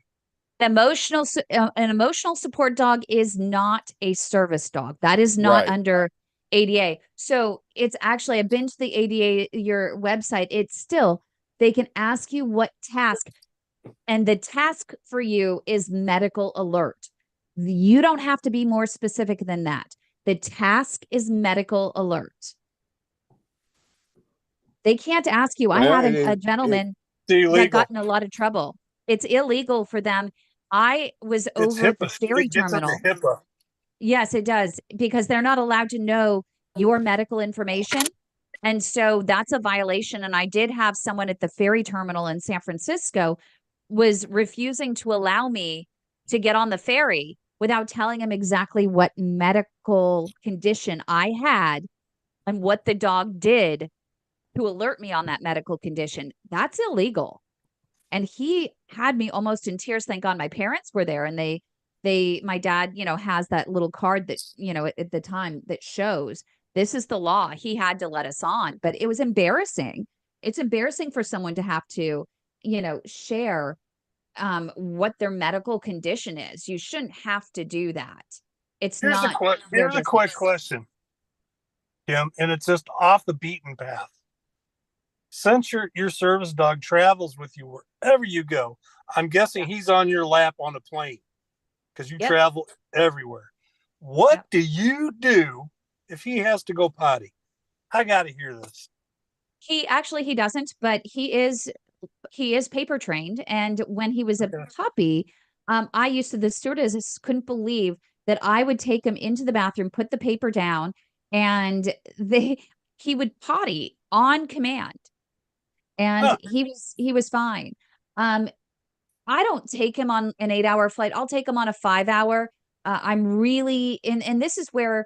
An emotional support dog is not a service dog. That is not under ADA. So it's actually, I've been to the ADA, your website. It's still, they can ask you what task, and the task for you is medical alert. You don't have to be more specific than that. The task is medical alert. They can't ask you. I had a gentleman that got in a lot of trouble. It's illegal for them. I was over at the ferry terminal. Yes, it does, because they're not allowed to know your medical information. And so that's a violation. And I did have someone at the ferry terminal in San Francisco was refusing to allow me to get on the ferry without telling him exactly what medical condition I had and what the dog did to alert me on that medical condition. That's illegal. And he had me almost in tears. Thank God my parents were there, and my dad, has that little card that, at the time that shows this is the law. He had to let us on, but it was embarrassing. It's embarrassing for someone to have to, share what their medical condition is. You shouldn't have to do that. Here's a quick question, Kim, and it's just off the beaten path. Since your service dog travels with you wherever you go, I'm guessing he's on your lap on a plane because you travel everywhere. What do you do if he has to go potty? I got to hear this. He doesn't, but he is paper trained. And when he was a puppy, the stewardess couldn't believe that I would take him into the bathroom, put the paper down, and he would potty on command. And he was fine. I don't take him on an 8-hour flight. I'll take him on a 5-hour. I'm really and this is where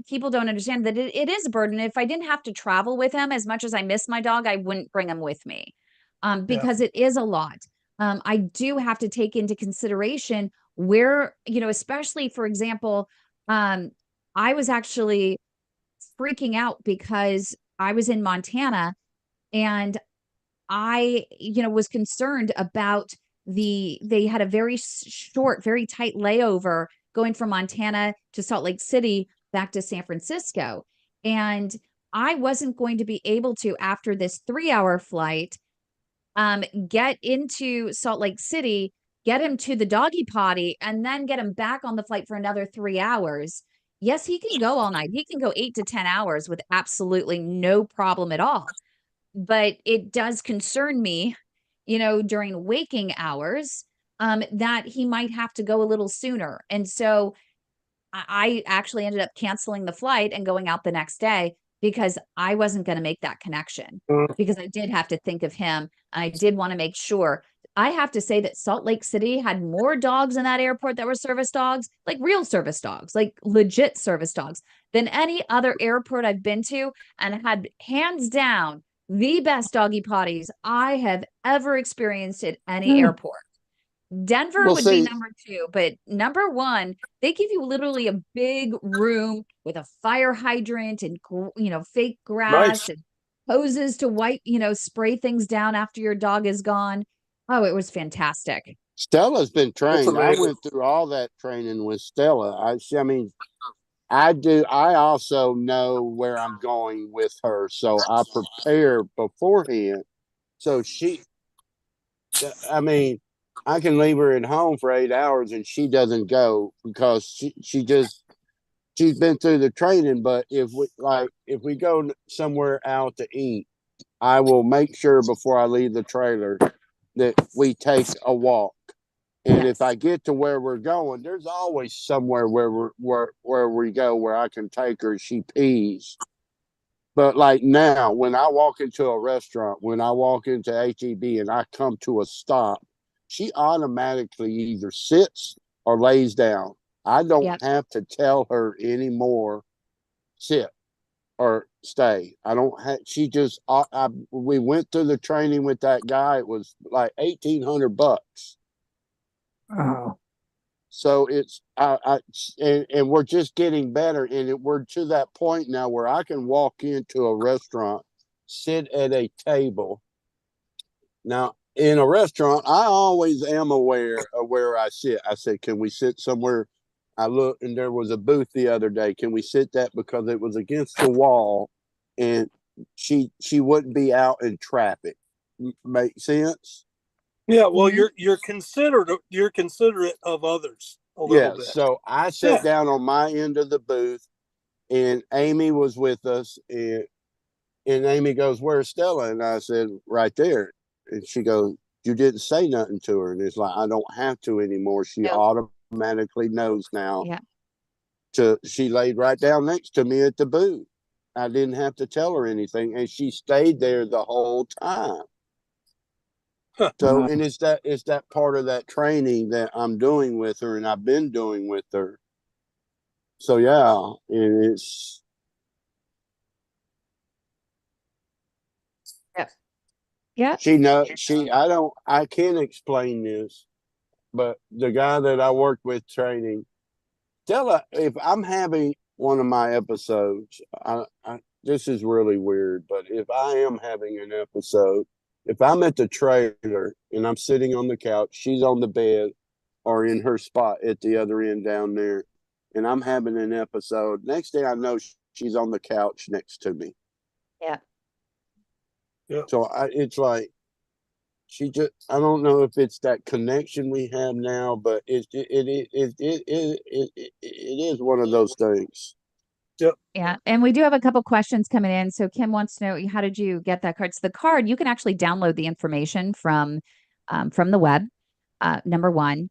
people don't understand that it is a burden. If I didn't have to travel with him, as much as I miss my dog, I wouldn't bring him with me, because it is a lot. I do have to take into consideration where, especially, for example, I was actually freaking out because I was in Montana, and I, was concerned about they had a very short, very tight layover going from Montana to Salt Lake City back to San Francisco. And I wasn't going to be able to, after this 3-hour flight, get into Salt Lake City, get him to the doggy potty, and then get him back on the flight for another 3 hours. Yes, he can go all night. He can go 8 to 10 hours with absolutely no problem at all. But it does concern me, during waking hours, that he might have to go a little sooner. And so I actually ended up canceling the flight and going out the next day because I wasn't going to make that connection, because I did have to think of him. And I did want to make sure. I have to say that Salt Lake City had more dogs in that airport that were service dogs, like real service dogs, like legit service dogs, than any other airport I've been to, and had hands down the best doggy potties I have ever experienced at any airport. Denver would be number 2, but number 1, they give you literally a big room with a fire hydrant and, fake grass and hoses to wipe, spray things down after your dog is gone. Oh, it was fantastic. Stella's been trained. I went through all that training with Stella. I mean, I also know where I'm going with her, so I prepare beforehand. So I can leave her at home for 8 hours and she doesn't go because she's been through the training. But if we go somewhere out to eat, I will make sure before I leave the trailer that we take a walk. And if I get to where we're going, there's always somewhere where we go where I can take her. She pees. But like now, when I walk into a restaurant, when I walk into HEB and I come to a stop, she automatically either sits or lays down. I don't have to tell her anymore, sit or stay. I don't have, she just, we went through the training with that guy. It was like $1,800. Oh. So it's and we're just getting better, and we're to that point now where I can walk into a restaurant sit at a table. Now, in a restaurant, I always am aware of where I sit. I said, can we sit somewhere? I looked and there was a booth the other day. Can we sit that because it was against the wall and she wouldn't be out in traffic. Make sense? Yeah, well, you're considerate of others a little bit. So I sat down on my end of the booth, and Amy was with us, and Amy goes, "Where's Stella?" And I said, "Right there." And she goes, "You didn't say nothing to her." And it's like, I don't have to anymore. She automatically knows now. Yeah. She laid right down next to me at the booth. I didn't have to tell her anything, and she stayed there the whole time. So, and it's that part of that training that I'm doing with her, and I've been doing with her. So yeah, and it's yeah. I can't explain this, but the guy that I work with training, Stella, if I'm having one of my episodes, this is really weird, but if I am having an episode, if I'm at the trailer and I'm sitting on the couch, she's on the bed or in her spot at the other end down there, and I'm having an episode, next thing I know, she's on the couch next to me. Yeah. Yeah. So it's like, I don't know if it's that connection we have now, but it is one of those things. Yep. Yeah. And we do have a couple questions coming in. So Kim wants to know, how did you get that card? So the card, you can actually download the information from the web. Number one,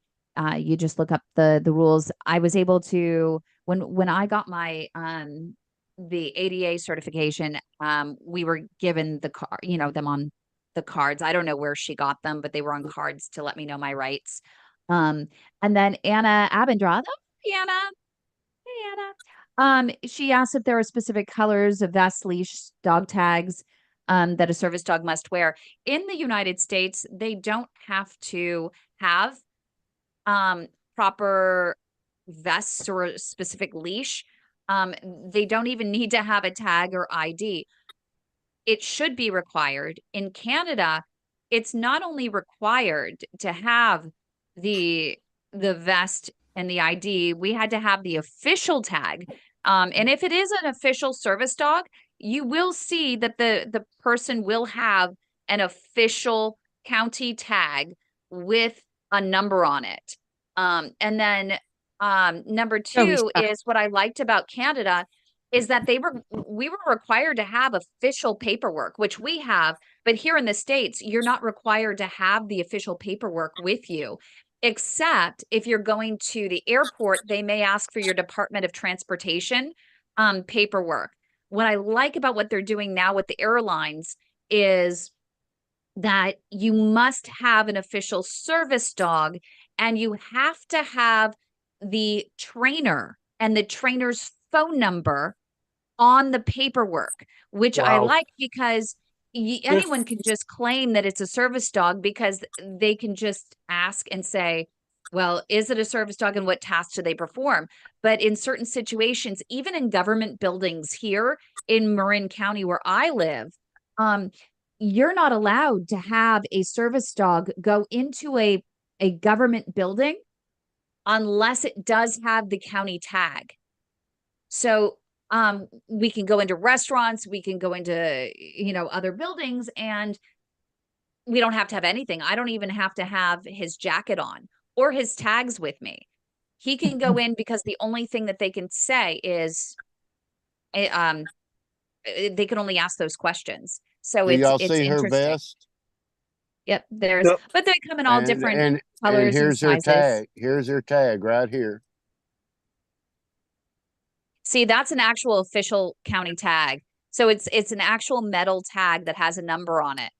you just look up the rules. I was able to, when I got my, the ADA certification, we were given the card, them on the cards. I don't know where she got them, but they were on cards to let me know my rights. And then Anna Abendroth, Anna. Hey, Anna. She asked if there are specific colors of vest, leash, dog tags that a service dog must wear. In the United States, they don't have to have proper vests or a specific leash. They don't even need to have a tag or ID. It should be required. In Canada, it's not only required to have the vest and the ID, we had to have the official tag. And if it is an official service dog, you will see that the person will have an official county tag with a number on it. And then number two is what I liked about Canada is that we were required to have official paperwork, which we have, but here in the States, you're not required to have the official paperwork with you. Except if you're going to the airport, they may ask for your Department of Transportation paperwork. What I like about what they're doing now with the airlines is that you must have an official service dog, and you have to have the trainer and the trainer's phone number on the paperwork, which I like because anyone can just claim that it's a service dog because they can just ask and say, well, is it a service dog and what tasks do they perform? But in certain situations, even in government buildings here in Marin County where I live, you're not allowed to have a service dog go into a government building unless it does have the county tag. So we can go into restaurants, we can go into, other buildings, and we don't have to have anything. I don't even have to have his jacket on or his tags with me. He can go in because the only thing that they can say is, they can only ask those questions. So Do y'all it's see her interesting. vest? Yep, but they come in all different colors and here's and her sizes. tag. Here's her tag right here. See, that's an actual official county tag. So it's an actual metal tag that has a number on it.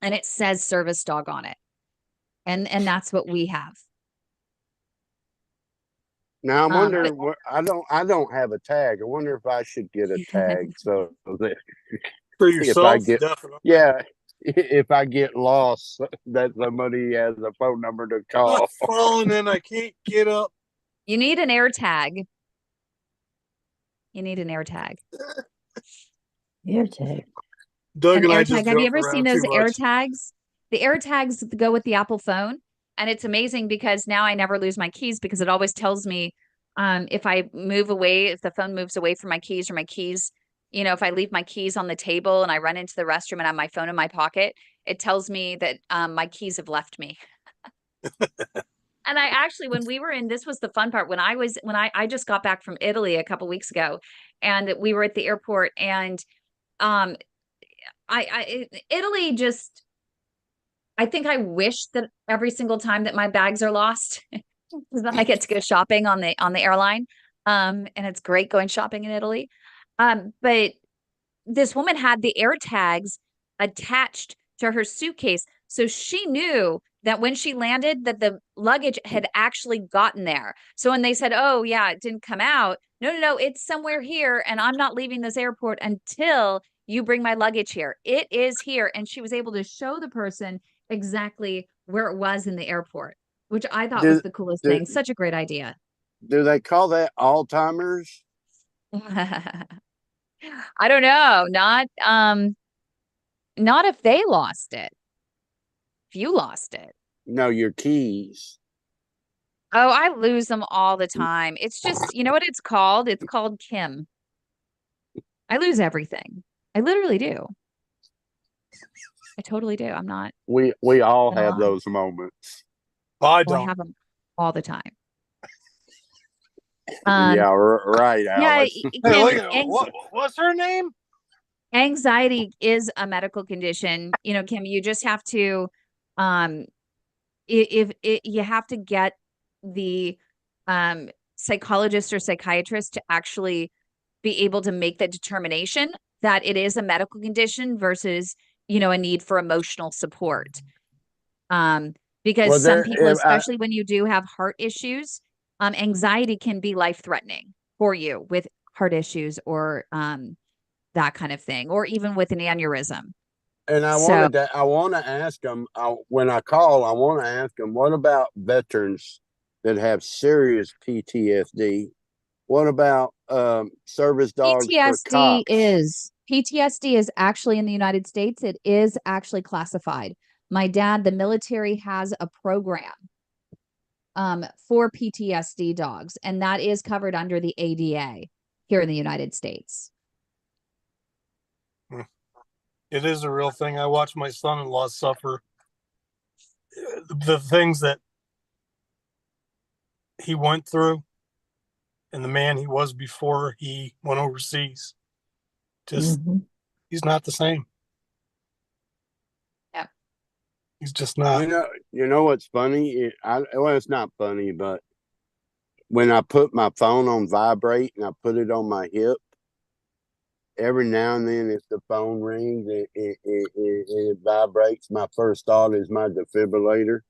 And it says service dog on it. And that's what we have. Now I wonder I don't have a tag. I wonder if I should get a tag so that for yourself, definitely. Yeah. If I get lost, that somebody has a phone number to call. I'm falling and I can't get up. You need an air tag. You need an air tag. AirTag. Doug An and I AirTag. just Have you joke ever seen around those too much. AirTags? The AirTags go with the Apple phone, and it's amazing because now I never lose my keys because it always tells me if I move away, if the phone moves away from my keys or my keys, if I leave my keys on the table and I run into the restroom and I have my phone in my pocket, it tells me that my keys have left me. And I actually, when we were in, this was the fun part. When I just got back from Italy a couple weeks ago, and we were at the airport, and Italy just, I think I wish that every single time that my bags are lost, because then I get to go shopping on the airline. And it's great going shopping in Italy. But this woman had the AirTags attached to her suitcase. So she knew that when she landed that the luggage had actually gotten there. So when they said, oh yeah, it didn't come out. No, it's somewhere here. And I'm not leaving this airport until you bring my luggage here. It is here. And she was able to show the person exactly where it was in the airport, which I thought was the coolest thing. Such a great idea. Do they call that Alzheimer's? I don't know. Not if they lost it. If you lost it. No, your keys. Oh, I lose them all the time. It's just, you know what it's called? It's called Kim. I lose everything. I literally do. I totally do. I'm not. We all have those moments. I I don't. have them all the time. Yeah, right, Alex. Yeah, Kim, What's her name? anxiety is a medical condition. Kim, you just have to, you have to get the psychologist or psychiatrist to actually be able to make that determination that it is a medical condition versus, a need for emotional support. Because some people, especially when you do have heart issues, anxiety can be life-threatening for you with heart issues or that kind of thing, or even with an aneurysm. And I want to ask them when I call. I want to ask them, what about veterans that have serious PTSD? What about service dogs for cops? PTSD is actually in the United States. It is actually classified. My dad, the military, has a program for PTSD dogs, and that is covered under the ADA here in the United States. It is a real thing. I watched my son-in-law suffer the things that he went through and the man he was before he went overseas. Just, he's not the same. Yeah. He's just not. You know what's funny? Well, it's not funny, but when I put my phone on vibrate and I put it on my hip, every now and then, if the phone rings and it vibrates, my first thought is my defibrillator.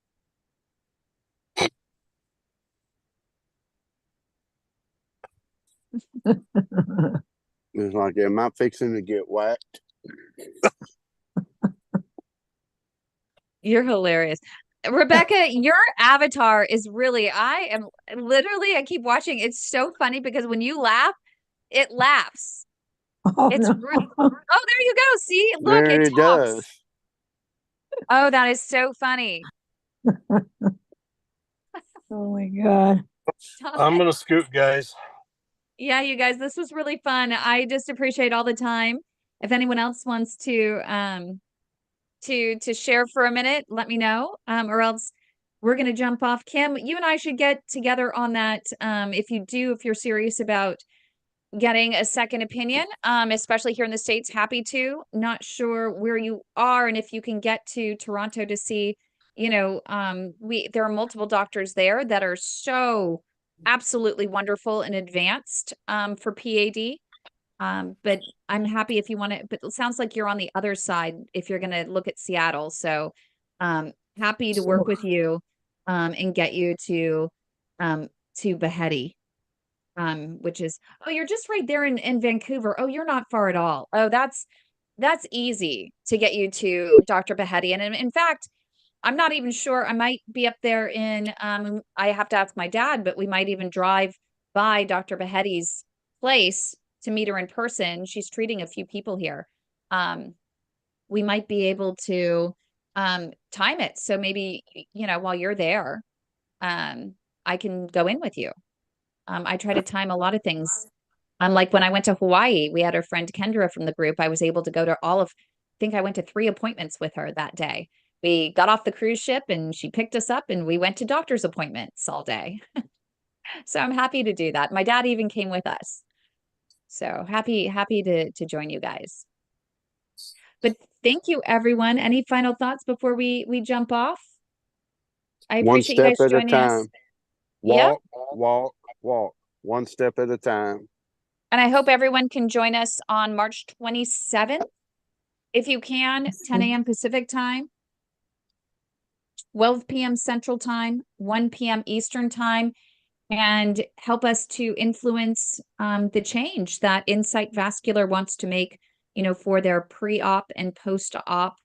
It's like, am I fixing to get whacked? You're hilarious. Rebecca, your avatar is really, I keep watching. It's so funny because when you laugh, it laughs. It's really, oh, there you go. See, look, There it talks. does. Oh, that is so funny. Oh my God. I'm going to scoot, guys. Yeah, you guys, this was really fun. I just appreciate all the time. If anyone else wants to share for a minute, let me know. Or else we're going to jump off. Kim, you and I should get together on that. If you're serious about getting a second opinion, especially here in the States, happy to. Not sure where you are and if you can get to Toronto to see, there are multiple doctors there that are so absolutely wonderful and advanced for PAD. But I'm happy if you want to, but it sounds like you're on the other side if you're going to look at Seattle. So happy to work with you and get you to Beheady. Which is, oh, you're just right there in Vancouver. Oh, you're not far at all. Oh, that's easy to get you to Dr. Beheady. And in fact, I'm not even sure. I might be up there I have to ask my dad, but we might even drive by Dr. Beheady's place to meet her in person. She's treating a few people here. We might be able to time it. So maybe, while you're there, I can go in with you. I try to time a lot of things. Like when I went to Hawaii, we had our friend Kendra from the group. I was able to go to I think I went to 3 appointments with her that day. We got off the cruise ship and she picked us up and we went to doctor's appointments all day. So I'm happy to do that. My dad even came with us. So happy to join you guys. But thank you, everyone. Any final thoughts before we jump off? I appreciate you guys joining us. Walk, walk, walk. One step at a time. And I hope everyone can join us on March 27th. If you can, 10 a.m. Pacific time, 12 p.m. Central time, 1 p.m. Eastern time, and help us to influence the change that Insight Vascular wants to make, for their pre-op and post-op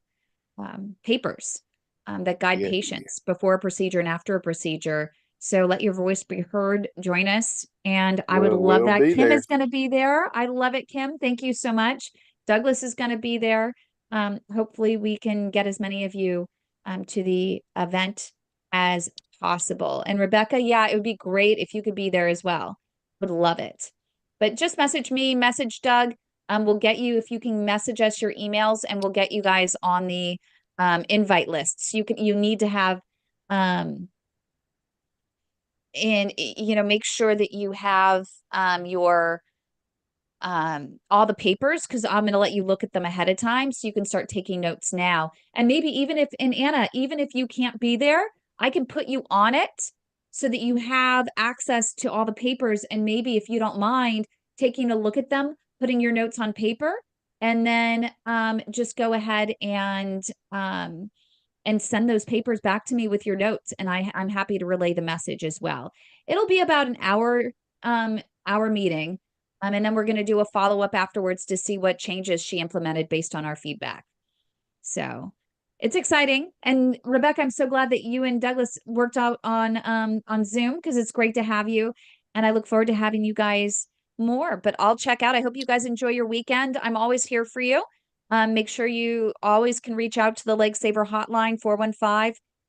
papers that guide patients before a procedure and after a procedure. So let your voice be heard. Join us. And I would love that. Kim is going to be there. I love it, Kim. Thank you so much. Douglas is going to be there. Hopefully we can get as many of you to the event as possible. And Rebecca, it would be great if you could be there as well. Would love it. But just message me, message Doug. We'll get you, if you can message us your emails, and we'll get you guys on the invite lists. You need to have make sure that you have your all the papers, because I'm going to let you look at them ahead of time so you can start taking notes now. And maybe Anna, even if you can't be there, I can put you on it so that you have access to all the papers. And maybe if you don't mind taking a look at them, putting your notes on paper, and then just go ahead and send those papers back to me with your notes. And I'm happy to relay the message as well. It'll be about an hour meeting. And then we're going to do a follow-up afterwards to see what changes she implemented based on our feedback. So it's exciting. And Rebecca, I'm so glad that you and Douglas worked out on Zoom, because it's great to have you. And I look forward to having you guys more. But I'll check out. I hope you guys enjoy your weekend. I'm always here for you. Make sure you always can reach out to the Leg Saver hotline,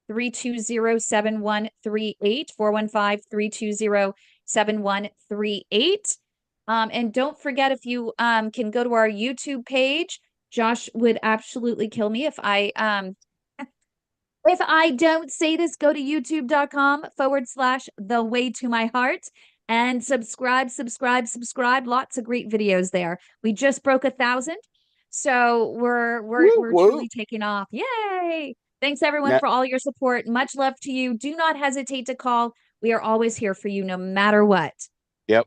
415-320-7138, 415-320-7138. And don't forget, if you can go to our YouTube page. Josh would absolutely kill me if I don't say this. Go to youtube.com/The Way to My Heart and subscribe. Lots of great videos there. We just broke 1,000. So we're truly taking off. Yay! Thanks everyone for all your support. Much love to you. Do not hesitate to call. We are always here for you no matter what. Yep.